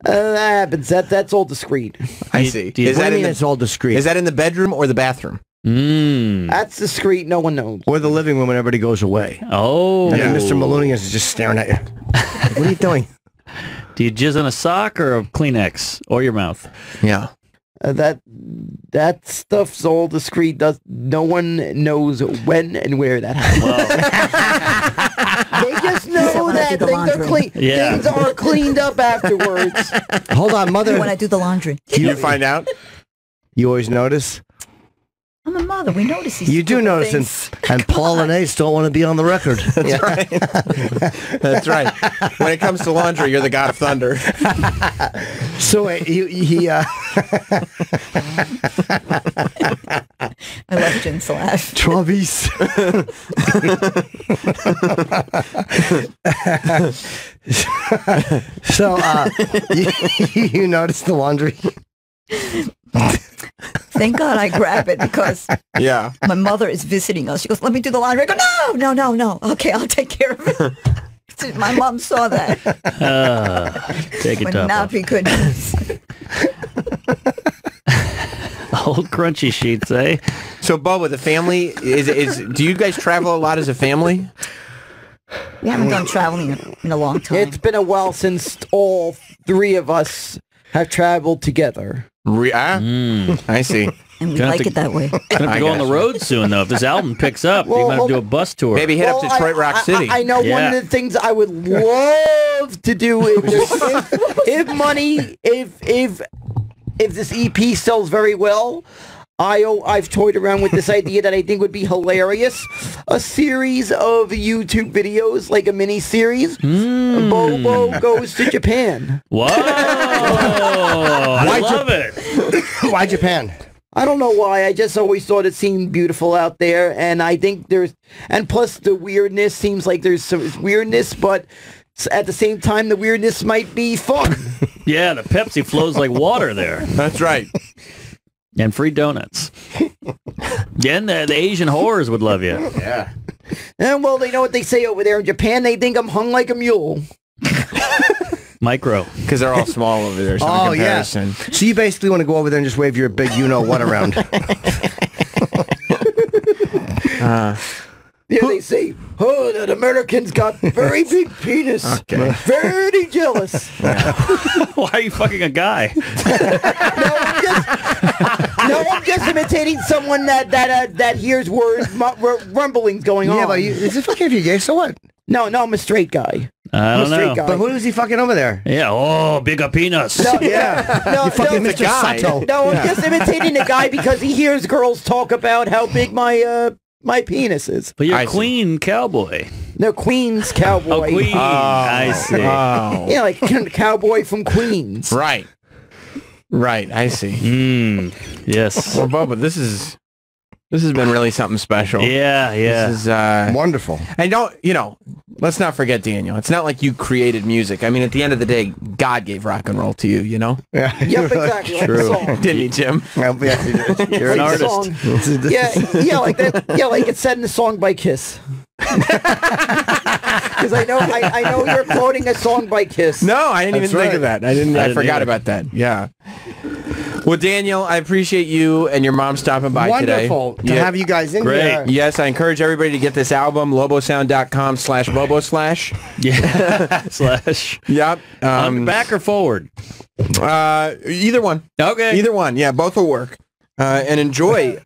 happens. That's all discreet. I see. What do you mean it's all discreet? Is that in the bedroom or the bathroom? That's discreet. No one knows. Or the living room when everybody goes away. Oh. And then Mr. Maloney is just staring at you. Like, what are you doing? Do you jizz on a sock or a Kleenex? Or your mouth? Yeah. That stuff's all discreet. No one knows when and where that happens. They just know that things are clean. Yeah. Things are cleaned up afterwards. Hold on, mother. When I do the laundry. You find out? You always notice? I'm a mother. We notice these You do stupid notice, things. and Paul and Ace don't want to be on the record. That's right. That's right. When it comes to laundry, you're the god of thunder. So he I love Jim's laugh. Travis. So you noticed the laundry? Thank God I grab it because my mother is visiting us. She goes, let me do the laundry. I go, no. Okay, I'll take care of it. My mom saw that. Take it Would up. not be good news. Old crunchy sheets, eh? So, Bubba, the family is. Do you guys travel a lot as a family? We haven't done traveling in a long time. It's been a while since all three of us have traveled together. I see. And we like it that way. Gonna have to go on the road soon, though. If this album picks up, you're gonna have to do a bus tour. Maybe hit up Detroit Rock City. I know one of the things I would love to do if this EP sells very well. I've toyed around with this idea that I think would be hilarious. A series of YouTube videos, like a mini series. Bobo goes to Japan. Whoa! I love it. Why Japan? I don't know why. I just always thought it seemed beautiful out there, and I think and plus the weirdness seems like there's some weirdness, but at the same time, the weirdness might be fun. Yeah, the Pepsi flows like water there. That's right. And free donuts. Again, the Asian whores would love you. Yeah. And well, they know what they say over there in Japan. They think I'm hung like a mule. Micro. Because they're all small over there. So Oh, in yeah. comparison. So you basically want to go over there and just wave your big you-know-what around. Yeah, they say, oh, that Americans got very big penis. Okay. Very jealous. Why are you fucking a guy? No, I'm just imitating someone that hears words, rumblings going on. Yeah, but is it fucking if you're gay? So what? No, I'm a straight guy. I don't know. But who is he fucking over there? Yeah, oh, bigger penis. No, You fucking Mr. Sato. No, I'm just imitating the guy because he hears girls talk about how big my penis is. But you're Queen Cowboy. No, Queen's Cowboy. Oh, Queen. I see. Oh. Yeah, like Cowboy from Queens. Right. Right, I see. Yes. Well, Bubba, this has been really something special. Yeah. This is wonderful. And let's not forget, Daniel. It's not like you created music. I mean, at the end of the day, God gave rock and roll to you, you know? Yeah. Yep, exactly. Like the song. Didn't he, Jim? You're an Like the artist. song. Yeah, like that. Yeah, like it's said in the song by Kiss. Because I know you're quoting a song by Kiss. No, I didn't even think of that. I forgot either. about that. Yeah. Well, Daniel, I appreciate you and your mom stopping by today. Wonderful to have you guys in Great. here. Yes, I encourage everybody to get this album, lobosound.com/bobo/. Yeah. Slash. Yep. Back or forward? Either one. Okay. Either one. Yeah, both will work. And enjoy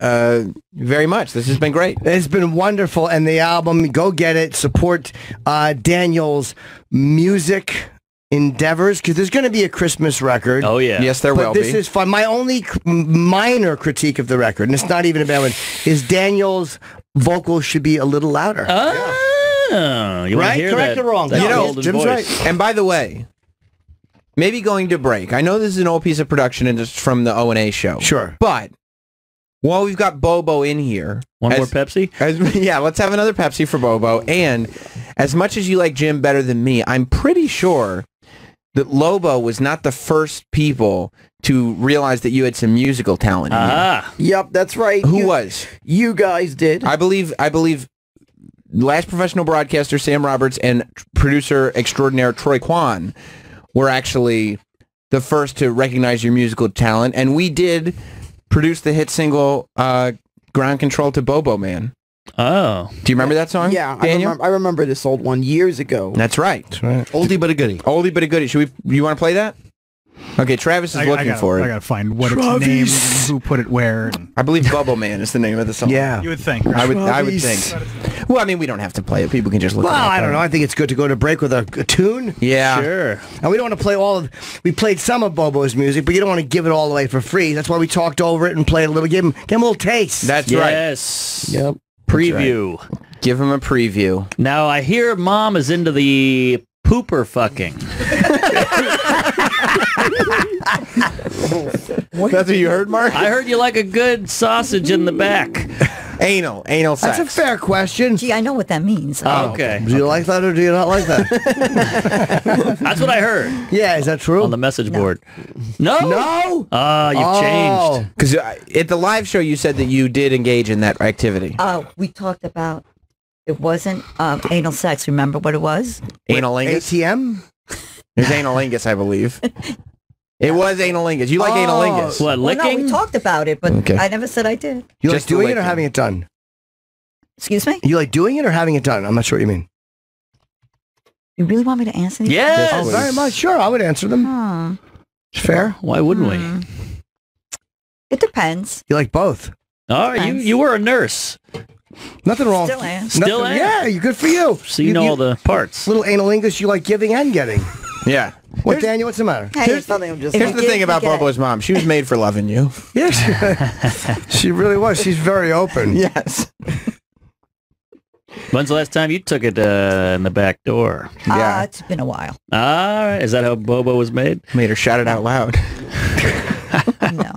very much. This has been great. It's been wonderful. And the album, go get it. Support Daniel's music endeavors, because there's going to be a Christmas record. Oh, yeah. Yes, there will But this be. is fun. My only minor critique of the record, and it's not even a bad one, is Daniel's vocals should be a little louder. Oh, you want Right? to hear Correct that? or wrong? that You know, golden Jim's voice. right. And by the way, maybe going to break. I know this is an old piece of production and it's from the O&A show. Sure. But while we've got Bobo in here. One more Pepsi? Yeah, let's have another Pepsi for Bobo. And as much as you like Jim better than me, I'm pretty sure that Lobo was not the first people to realize that you had some musical talent in you. Yep, that's right. Who was? You guys did. I believe last professional broadcaster Sam Roberts and producer extraordinaire Troy Kwan were actually the first to recognize your musical talent, and we did produce the hit single Ground Control to Bobo Man. Oh. Do you remember that song? Yeah, Daniel? I remember this old one years ago. That's right. Oldie but a goodie. Oldie but a goodie. You want to play that? Okay, Travis is looking for it. I gotta find what its name is and who put it where. I believe Bubble Man is the name of the song. Yeah. You would think. I would think. Well, I mean, we don't have to play it. People can just look Well, it up. I don't know. I think it's good to go to break with a tune. Yeah. Sure. And we don't want to play all of... We played some of Bobo's music, but you don't want to give it all away for free. That's why we talked over it and played a little. Give him a little taste. That's right. Yes. Yep. Preview. Right. Give him a preview. Now, I hear Mom is into the pooper fucking. That's what you heard, Mark? I heard you like a good sausage in the back. Anal sex. That's a fair question. Gee, I know what that means. Oh, okay. Do you like that or do you not like that? That's what I heard. Yeah, is that true? On the message board. No? No? You've changed. Because at the live show, you said that you did engage in that activity. We talked about it wasn't anal sex. Remember what it was? Analingus? ATM? It was analingus, I believe. It was analingus. You like analingus. What, Well, licking? no, we talked about it, but Okay. I never said I did. You Just like doing it or licking. having it done? Excuse me? You like doing it or having it done? I'm not sure what you mean. You really want me to answer these? Yes. Oh, very much. Sure, I would answer them. Hmm. It's fair. Why wouldn't we? It depends. You like both. Oh, you were a nurse. Nothing wrong. Still am. Still am. Yeah, you're good for you. So you know all the parts. Little analingus you like giving and getting. Yeah. What, Daniel? What's the matter? Hey, Here's something I'm just. Here's the thing about Bobo's mom. She was made for loving you. Yes. She really was. She's very open. Yes. When's the last time you took it in the back door? Yeah. It's been a while. All right. Is that how Bobo was made? Made her shout it out loud. No.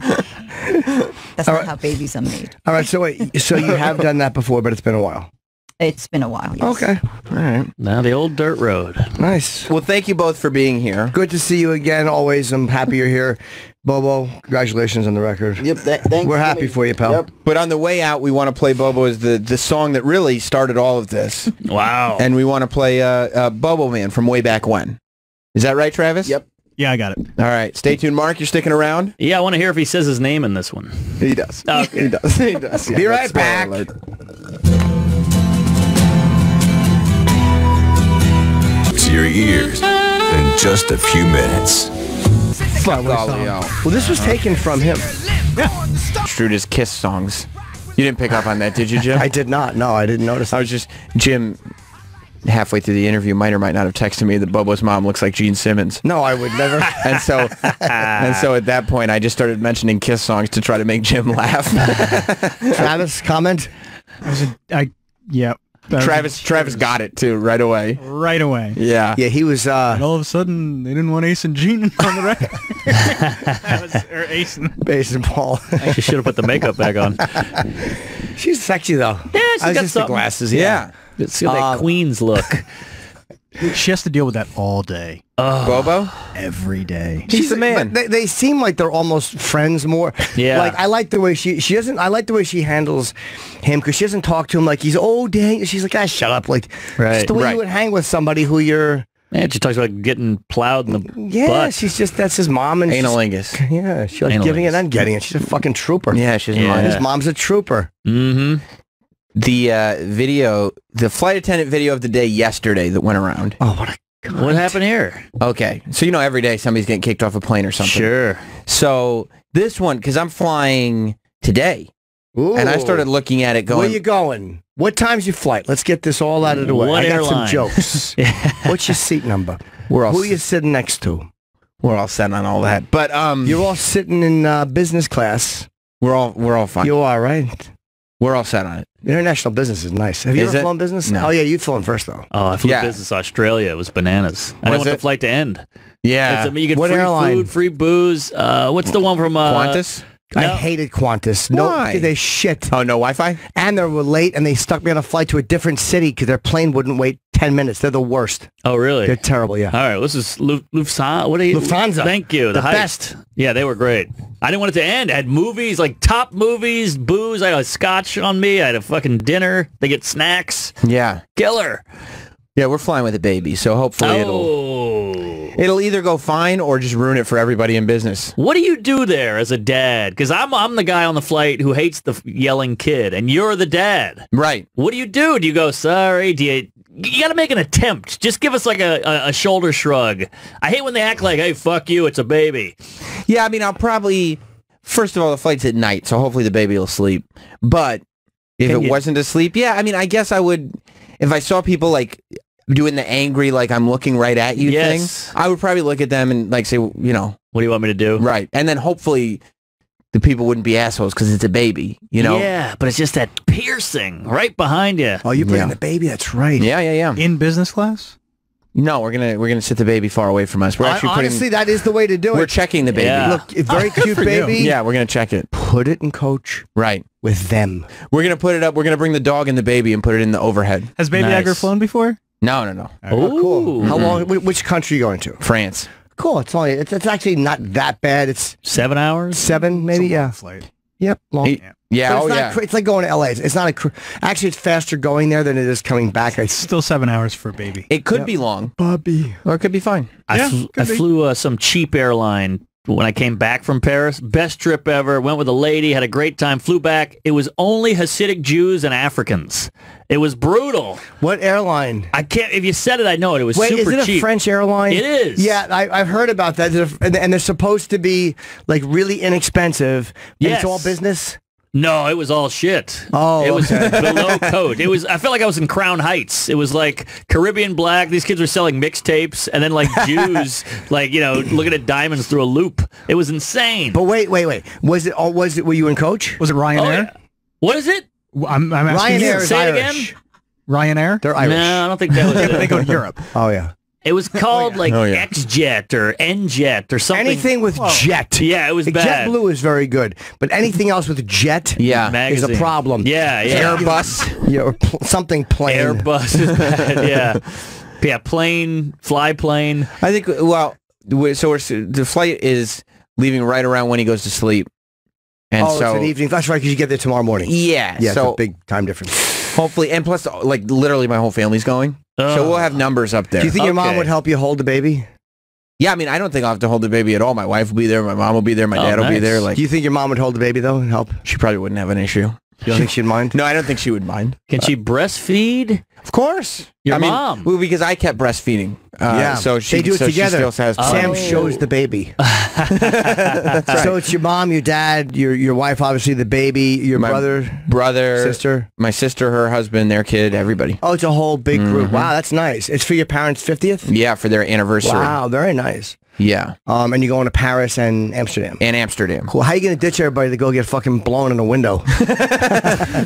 That's not how babies are made. All right, so wait, so you have done that before, but it's been a while. It's been a while, yes. Okay. All right. Now the old dirt road. Nice. Well, thank you both for being here. Good to see you again. Always, I'm happy you're here. Bobo, congratulations on the record. Yep, thanks. We're happy for you, pal. Yep. But on the way out, we want to play Bobo as the song that really started all of this. Wow. And we want to play Bobo Man from way back when. Is that right, Travis? Yep. Yeah, I got it. All right. Stay tuned, Mark. You're sticking around? Yeah, I want to hear if he says his name in this one. He does. Okay. He does. He does. Yeah, Be that's right spoiler back. alert. To your ears in just a few minutes. Well, this was taken from him. Struder's Kiss songs. You didn't pick up on that, did you, Jim? I did not. No, I didn't notice. I was just... Jim, halfway through the interview, might or might not have texted me that Bobo's mom looks like Gene Simmons. No, I would never. And so at that point, I just started mentioning Kiss songs to try to make Jim laugh. Travis, comment? Yeah. Travis got it, too, right away. Right away. Yeah. Yeah, he was... And all of a sudden, they didn't want Ace and Gene on the record. Or Ace and... Ace and Paul. I should have put the makeup back on. She's sexy, though. Yeah, she's got just the something. glasses, Yeah. It's got that Queen's look. She has to deal with that all day. Bobo? Every day. He's the man. But they seem like they're almost friends more. Yeah. Like, I like the way she doesn't, I like the way she handles him because she doesn't talk to him like he's, oh, dang. She's like, shut up. Like, Right. just the way Right. you would hang with somebody who you're... Man, she talks about getting plowed in the Yeah, butt. she's just, that's his mom. And Analingus. yeah, she like giving it and getting it. She's a fucking trooper. Yeah, she's Yeah. mine. His mom's a trooper. Mm-hmm. The video, the flight attendant video of the day yesterday that went around. Oh, what a What happened here? Okay. So, you know, every day somebody's getting kicked off a plane or something. Sure. So, this one, because I'm flying today, Ooh. and I started looking at it going... Where you going? What time's your flight? Let's get this all out of the way. What I got airline? some jokes. What's your seat number? We're all Who are you sitting next to? We're all set on all that. But You're all sitting in business class. we're all fine. You are, right? We're all set on it. International business is nice. Have you Is ever it? flown business? No. Oh, yeah, you'd flown first, though. Oh, I flew Yeah. business Australia. It was bananas. I didn't Was want the it? flight to end. Yeah. You get What free airline? food, free booze. What's the one from... Qantas? I No. hated Qantas. No, Why? they shit. Oh, no Wi-Fi? And they were late, and they stuck me on a flight to a different city because their plane wouldn't wait 10 minutes. They're the worst. Oh, really? They're terrible, yeah. All right, this is Lufthansa. What are you? Lufthansa. Thank you. The heist. best. Yeah, they were great. I didn't want it to end. I had movies, like top movies, booze. I had a scotch on me. I had a fucking dinner. They get snacks. Yeah. Killer. Yeah, we're flying with a baby, so hopefully it'll either go fine or just ruin it for everybody in business. What do you do there as a dad? Because I'm the guy on the flight who hates the yelling kid, and you're the dad. Right. What do? Do you go, sorry? Do you got to make an attempt. Just give us like a shoulder shrug. I hate when they act like, hey, fuck you, it's a baby. Yeah, I mean, I'll probably... First of all, the flight's at night, so hopefully the baby will sleep. But If it wasn't asleep, yeah. I mean, I guess I would. If I saw people like doing the angry, like I'm looking right at you thing, I would probably look at them and like say, you know, what do you want me to do? Right, and then hopefully the people wouldn't be assholes because it's a baby, you know. Yeah, but it's just that piercing right behind you. Oh, you bring the baby? That's right. Yeah. In business class? No, we're gonna sit the baby far away from us. We're actually honestly, that is the way to do it. We're checking the baby. Yeah. Look, a very cute baby. Yeah, we're gonna check it. Put it in coach. Right. With them. We're gonna put it up. We're gonna bring the dog and the baby and put it in the overhead. Has Baby ever flown before? No. Oh, cool. How long? Which country are you going to? France. Cool. It's actually not that bad. It's 7 hours. 7 maybe. Yeah. Flight. Yep. Long. Yeah. But it's not it's like going to LA. It's not actually it's faster going there than it is coming back. It's still 7 hours for a baby. It could be long, Bobby, or it could be fine. I flew some cheap airline when I came back from Paris. Best trip ever. Went with a lady, had a great time, flew back. It was only Hasidic Jews and Africans. It was brutal. What airline? I can't, if you said it, I know it. It was Wait, super is it cheap. a French airline? It is. Yeah, I've heard about that. And they're supposed to be like really inexpensive. And it's all business? No, it was all shit. Oh, it was okay. below code. It was. I felt like I was in Crown Heights. It was like Caribbean black. These kids were selling mixtapes, and then like Jews, like looking at diamonds through a loop. It was insane. But wait. Was it? Were you in coach? Was it Ryanair? Yeah. What is it? I'm asking Ryanair you. is Say it Irish. again. Ryanair? They're Irish. No, I don't think that was it. They go to Europe. Oh yeah. It was called X-Jet or N-Jet or something. Anything with jet. Yeah, it was bad. JetBlue is very good, but anything else with jet is a problem. Yeah. Airbus, or something plane. Airbus is bad. Yeah, plane, fly plane. I think. Well, the flight is leaving right around when he goes to sleep, and so it's an evening. That's right, because you get there tomorrow morning. Yeah. Yeah, So it's a big time difference. hopefully, and plus, like literally, my whole family's going. So we'll have numbers up there. Do you think your mom would help you hold the baby? Yeah, I mean, I don't think I'll have to hold the baby at all. My wife will be there. My mom will be there. My dad will be there. Like, do you think your mom would hold the baby though and help? She probably wouldn't have an issue. You don't think she'd mind? No, I don't think she would mind. Can she breastfeed? Of course. Your I mean, mom. well, because I kept breastfeeding. So they do it together. She still has Sam shows the baby. That's right. So it's your mom, your dad, your wife, obviously the baby, your brother, sister, my sister, her husband, their kid, everybody. Oh, it's a whole big group. Wow, that's nice. It's for your parents' 50th? Yeah, for their anniversary. Wow, very nice. Yeah. And you're going to Paris and Amsterdam. Cool. How are you going to ditch everybody to go get fucking blown in a window?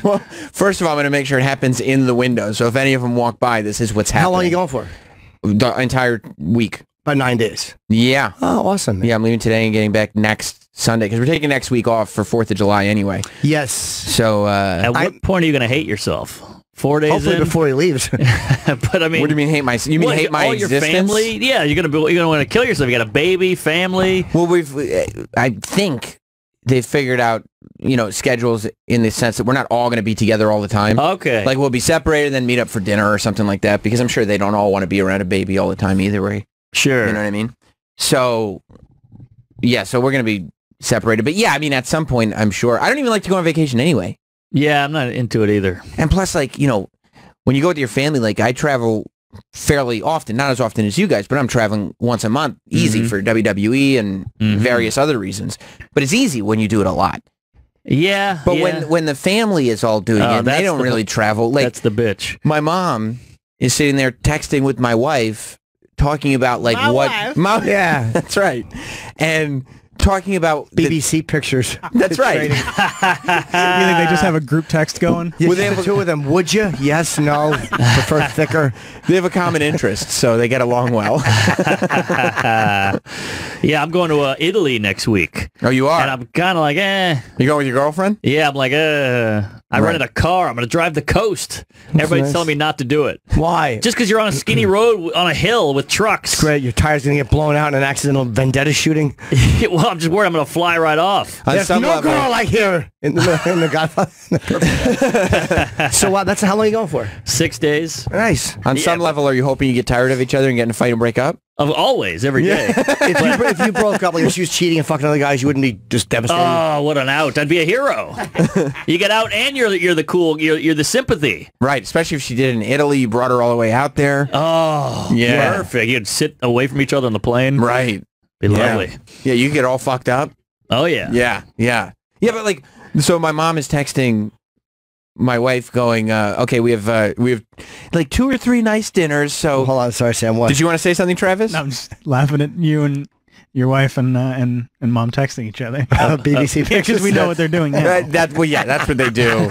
Well, first of all, I'm going to make sure it happens in the window. So if any of them walk by, this is what's happening. How long are you going for? The entire week. About 9 days. Yeah. Oh, awesome. Yeah, I'm leaving today and getting back next Sunday because we're taking next week off for 4th of July anyway. Yes. So at what point are you going to hate yourself? 4 days hopefully in? before he leaves. But I mean, what do you mean hate my? You mean hate my all existence? Your family? Yeah, you're gonna want to kill yourself. You got a baby, family. Well, I think they've figured out, schedules in the sense that we're not all going to be together all the time. Okay. Like we'll be separated, then meet up for dinner or something like that. Because I'm sure they don't all want to be around a baby all the time either way. Sure. You know what I mean? So, yeah. So we're going to be separated. But yeah, I mean, at some point, I'm sure. I don't even like to go on vacation anyway. Yeah, I'm not into it either. And plus, like, when you go with your family, like I travel fairly often, not as often as you guys, but I'm traveling once a month, easy for WWE and various other reasons. But it's easy when you do it a lot. Yeah. But when the family is all doing it, they don't really travel. Like, that's the bitch. My mom is sitting there texting with my wife, talking about like yeah, that's right, and talking about BBC pictures. That's right. You think they just have a group text going? Yeah, well, they have the two of them. Would you? Yes, no. Prefer thicker. They have a common interest, so they get along well. Yeah, I'm going to Italy next week. Oh, you are? And I'm kind of like, You going with your girlfriend? Yeah, I'm like, I rented a car. I'm going to drive the coast. Everybody's nice. telling me not to do it. Why? Just because you're on a skinny road on a hill with trucks. It's great. Your tire's going to get blown out in an accidental vendetta shooting. Well, I'm just worried I'm going to fly right off. There's no girl like here in the Godfather. So that's how long are you going for? 6 days. Nice. On some level, are you hoping you get tired of each other and get in a fight and break up? Always, every day. If you broke up, like if she was cheating and fucking other guys, you wouldn't be just devastated. Oh, what an out! I'd be a hero. You get out, and you're the cool. You're the sympathy. Right, especially if she did it in Italy. You brought her all the way out there. Oh, yeah, perfect. You'd sit away from each other on the plane. Right, be lovely. Yeah, you get all fucked up. Oh yeah, yeah. But like, so my mom is texting my wife going, okay, we have like 2 or 3 nice dinners. So hold on, sorry, Sam. What did you want to say something, Travis? No, I'm just laughing at you and your wife and mom texting each other. BBC because we know what they're doing now. That's what they do.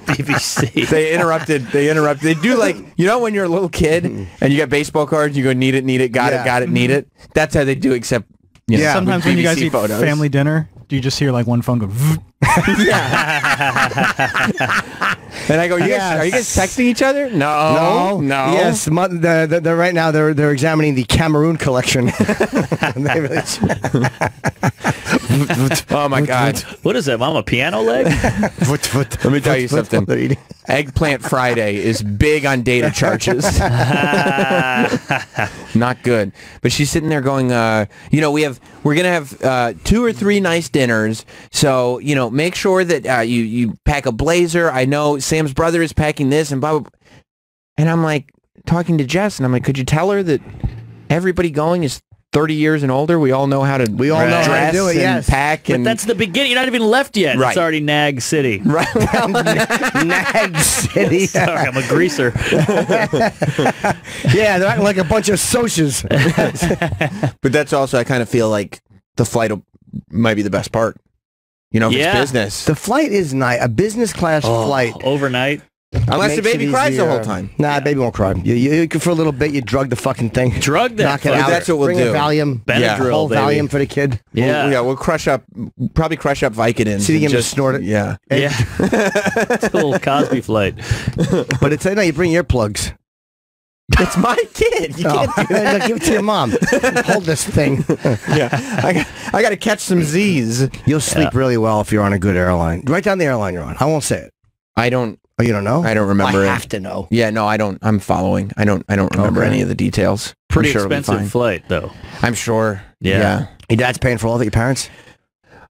BBC. They interrupted. They do like, you know, when you're a little kid and you got baseball cards, you go need it, got it, need it. That's how they do. Except, you know, Sometimes when you guys eat family dinner, do you just hear like one phone go? And I go, are you guys texting each other? No. Yes, they're right now they're examining the Cameroon collection. Oh my God! What is that, Mom? A piano leg? Let me tell you something. Eggplant Friday is big on data charges. Not good. But she's sitting there going, you know, we're gonna have 2 or 3 nice dinners. So, you know, make sure that you pack a blazer. I know Sam's brother is packing this and blah, blah, blah. And I'm like talking to Jess, and I'm like, could you tell her that everybody going is 30 years and older? We all know how to know how to do it, yes. Pack. But that's the beginning. You're not even left yet. Right. It's already Nag City. Right. Well, Nag City. Sorry, I'm a greaser. Yeah, they're acting like a bunch of socias. But that's also, I kind of feel like the flight might be the best part. You know, if it's business. The flight is nice. A business class flight. Overnight. Unless the baby cries the whole time. Nah, baby won't cry. You for a little bit, you drug the fucking thing. Drug that. Knock it out. That's what we'll Bring do. a Valium. Benadryl, Whole baby. Valium for the kid. Yeah. We'll probably crush up Vicodin. See if you can just snort it. Yeah. Yeah. It's a little Cosby flight. But it's no, you bring earplugs. It's my kid. You can't do that. No, give it to your mom. Hold this thing. Yeah. I got to catch some Z's. You'll sleep really well if you're on a good airline. Write down the airline you're on. I won't say it. I don't. Oh, you don't know? I don't remember. I have to know. Yeah, no, I don't. I'm following. I don't remember any of the details. Pretty I'm sure it'll be expensive fine. flight, though. I'm sure. Yeah. Your dad's paying for all of it, your parents?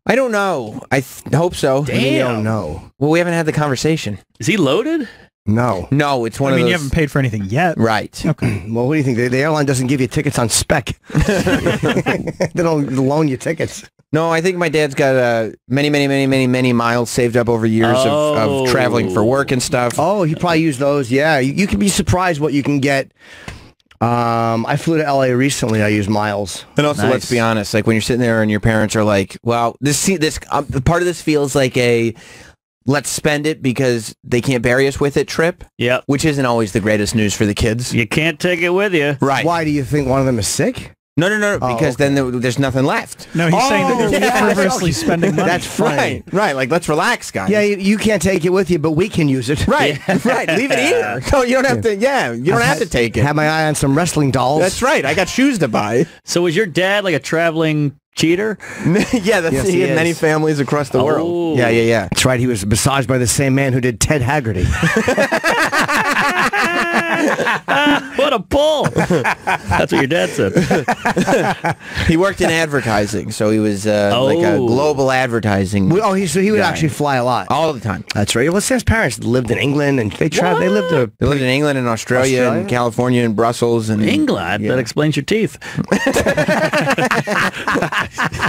I don't know. I hope so. Damn. You don't know. Well, we haven't had the conversation. Is he loaded? No. No, it's one of those. you haven't paid for anything yet. Right. Okay. Well, what do you think? The airline doesn't give you tickets on spec. They don't loan you tickets. No, I think my dad's got many miles saved up over years of traveling for work and stuff. Oh, he probably used those. Yeah, you can be surprised what you can get. I flew to LA recently. I used miles. And also, let's be honest. Like when you're sitting there and your parents are like, "Well, this part of this feels like a let's spend it because they can't bury us with it" trip. Yep. Which isn't always the greatest news for the kids. You can't take it with you. Right. Why do you think one of them is sick? No, because then there's nothing left. No, he's saying that they're frivolously spending money. That's funny. Right. Like, let's relax, guys. Yeah, you can't take it with you, but we can use it. Right, right. Leave it here. No, you don't have to. Yeah, you don't have to take it. Have my eye on some wrestling dolls. That's right. I got shoes to buy. So was your dad like a traveling cheater? Yeah, he had many families across the world. Yeah. That's right. He was massaged by the same man who did Ted Haggerty. What a pull! That's what your dad said. He worked in advertising, so he was like a global advertising. So he would actually fly a lot all the time. That's right. Well, his parents lived in England, and they traveled. They lived in England and Australia and California and Brussels and England. That explains your teeth.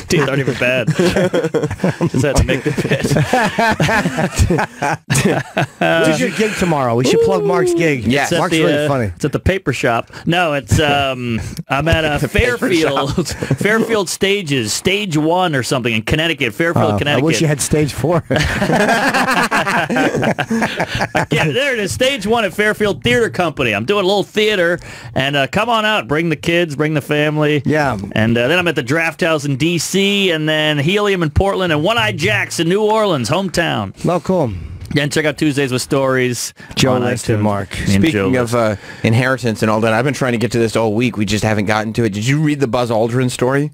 Teeth aren't even bad. Just had to make the bit. Where's your gig tomorrow? We should plug Mark's gig. Yes, Mark's really funny. It's at the paper shop. No, it's I'm at Fairfield Stages, Stage 1 or something in Connecticut, Fairfield, Connecticut. I wish you had Stage 4. Yeah, there it is, Stage 1 at Fairfield Theater Company. I'm doing a little theater, and come on out, bring the kids, bring the family. Yeah. And then I'm at the Draft House in D.C., and then Helium in Portland, and One Eye Jack's in New Orleans, hometown. Oh, cool. And check out Tuesdays with Stories. Joe List and Mark. Speaking of inheritance and all that, I've been trying to get to this all week. We just haven't gotten to it. Did you read the Buzz Aldrin story?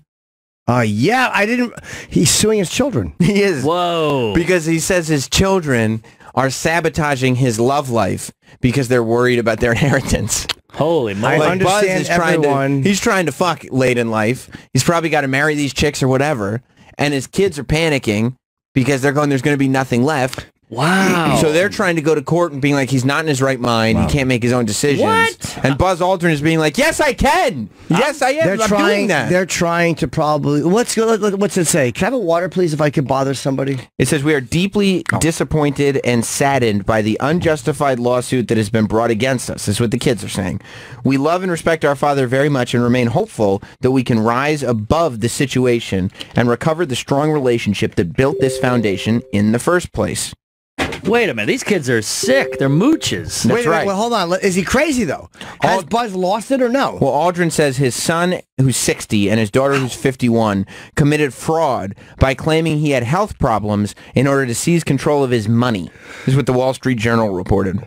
Yeah, I didn't. He's suing his children. He is. Whoa. Because he says his children are sabotaging his love life because they're worried about their inheritance. Holy moly. I understand everyone. He's trying to fuck late in life. He's probably got to marry these chicks or whatever. And his kids are panicking because they're going, there's going to be nothing left. Wow. So they're trying to go to court and being like, he's not in his right mind. He can't make his own decisions. What? And Buzz Aldrin is being like, yes, I can. Yes, I am. I'm doing that. They're trying to probably... What's it say? Can I have a water, please, if I could bother somebody? It says, we are deeply disappointed and saddened by the unjustified lawsuit that has been brought against us. This is what the kids are saying. We love and respect our father very much and remain hopeful that we can rise above the situation and recover the strong relationship that built this foundation in the first place. Wait a minute. These kids are sick. They're mooches. That's right. Well, hold on. Is he crazy, though? Has Buzz lost it or no? Well, Aldrin says his son, who's 60, and his daughter, who's 51, committed fraud by claiming he had health problems in order to seize control of his money. This is what the Wall Street Journal reported.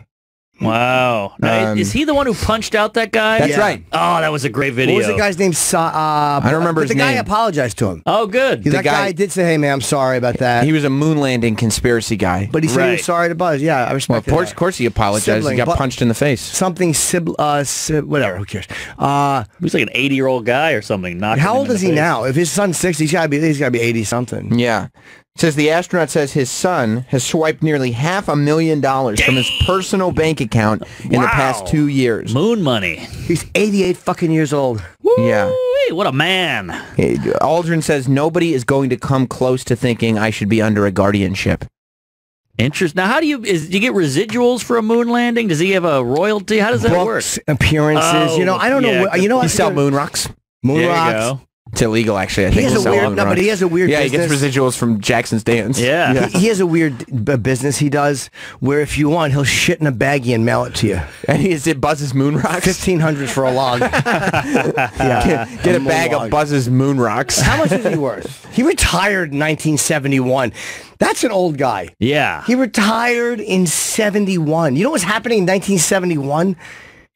Wow. Now, is he the one who punched out that guy? That's right. Oh, that was a great video. What was the guy's name? I don't remember his name. The guy name. apologized to him. Oh, good. That guy did say, hey, man, I'm sorry about that. He was a moon landing conspiracy guy. But he said he was sorry to Buzz. Yeah, I respect Well, of course he apologized. He got punched in the face. Something, whatever, who cares? He was like an 80-year-old guy or something. How old is he now? If his son's 60, he's got to be 80-something. Yeah. It says the astronaut says his son has swiped nearly $500,000 from his personal bank account in the past 2 years. Moon money. He's 88 fucking years old. Yeah. What a man. Aldrin says nobody is going to come close to thinking I should be under a guardianship. Interesting. Now, do you get residuals for a moon landing? Does he have a royalty? How does that work? Books, appearances. I don't know. You sell moon rocks. Moon rocks. It's illegal, actually. I think but he has a weird. Yeah, business. he gets residuals from Jackson's Dance. Yeah, he has a weird business he does where if you want, he'll shit in a baggie and mail it to you. And is it Buzz's moon rocks? $1,500 for a log. Get a bag of Buzz's moon rocks. How much is he worth? He retired in 1971. That's an old guy. Yeah, he retired in 71. You know what's happening in 1971?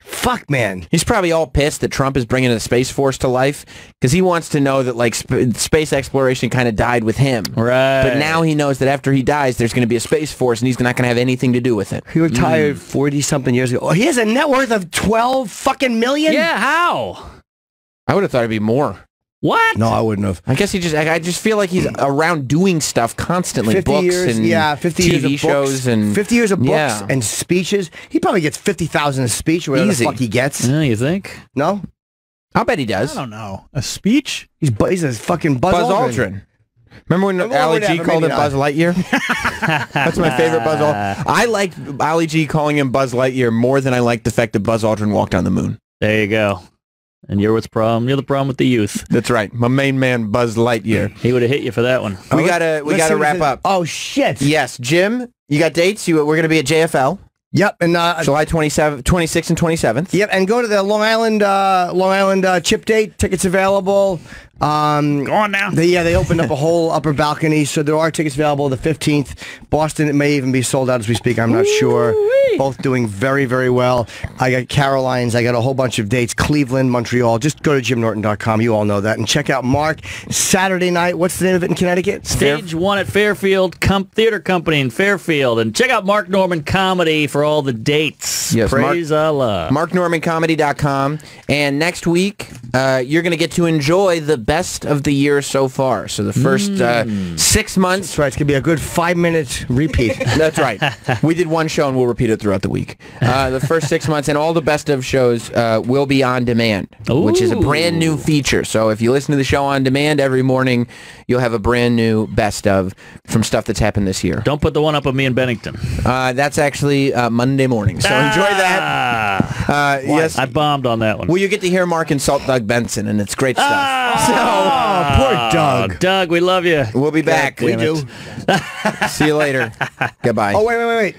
Fuck, man. He's probably all pissed that Trump is bringing the Space Force to life because he wants to know that like space exploration kind of died with him. Right. But now he knows that after he dies, there's going to be a Space Force and he's not going to have anything to do with it. He retired 40-something years ago. Oh, he has a net worth of 12 fucking million? Yeah, how? I would have thought it'd be more. What? No, I wouldn't have. I guess I just feel like he's around doing stuff constantly. 50 books years, and 50 TV years of shows books, and 50 years of books and speeches. He probably gets 50,000 a speech or whatever the fuck he gets. Yeah, you think? No? I'll bet he does. I don't know. A speech? He's a fucking Buzz Aldrin. Remember when Ali G called him Buzz Lightyear? That's my favorite Buzz Aldrin. I liked Ali G calling him Buzz Lightyear more than I liked the fact that Buzz Aldrin walked on the moon. There you go. And you're the problem with the youth. That's right. My main man, Buzz Lightyear. He would have hit you for that one. We gotta wrap up. Oh shit! Yes, Jim, you got dates? We're gonna be at JFL. Yep, and July 26th and 27th. Yep, and go to the Long Island chip date. Tickets available. Go on now. They opened up a whole upper balcony, so there are tickets available. The 15th, Boston, it may even be sold out as we speak. I'm not sure. Both doing very, very well. I got Caroline's. I got a whole bunch of dates. Cleveland, Montreal. Just go to jimnorton.com. You all know that. And check out Mark. Saturday night. What's the name of it in Connecticut? Stage 1 at Fairfield Theater Company in Fairfield. And check out Mark Norman Comedy for all the dates. Yes, Praise Allah. MarkNormanComedy.com. And next week, you're going to get to enjoy the best of the year so far. So the first 6 months. That's right. It's going to be a good 5-minute repeat. That's right. We did one show and we'll repeat it throughout the week. The first 6 months and all the best of shows will be on demand, which is a brand new feature. So if you listen to the show on demand every morning, you'll have a brand new best of from stuff that's happened this year. Don't put the one up of me in Bennington. That's actually Monday morning. So enjoy that. Yes, I bombed on that one. Well, you get to hear Mark insult Doug Benson, and it's great stuff. Poor Doug. Doug, we love you. We'll be back. We do. See you later. Goodbye. Oh, wait.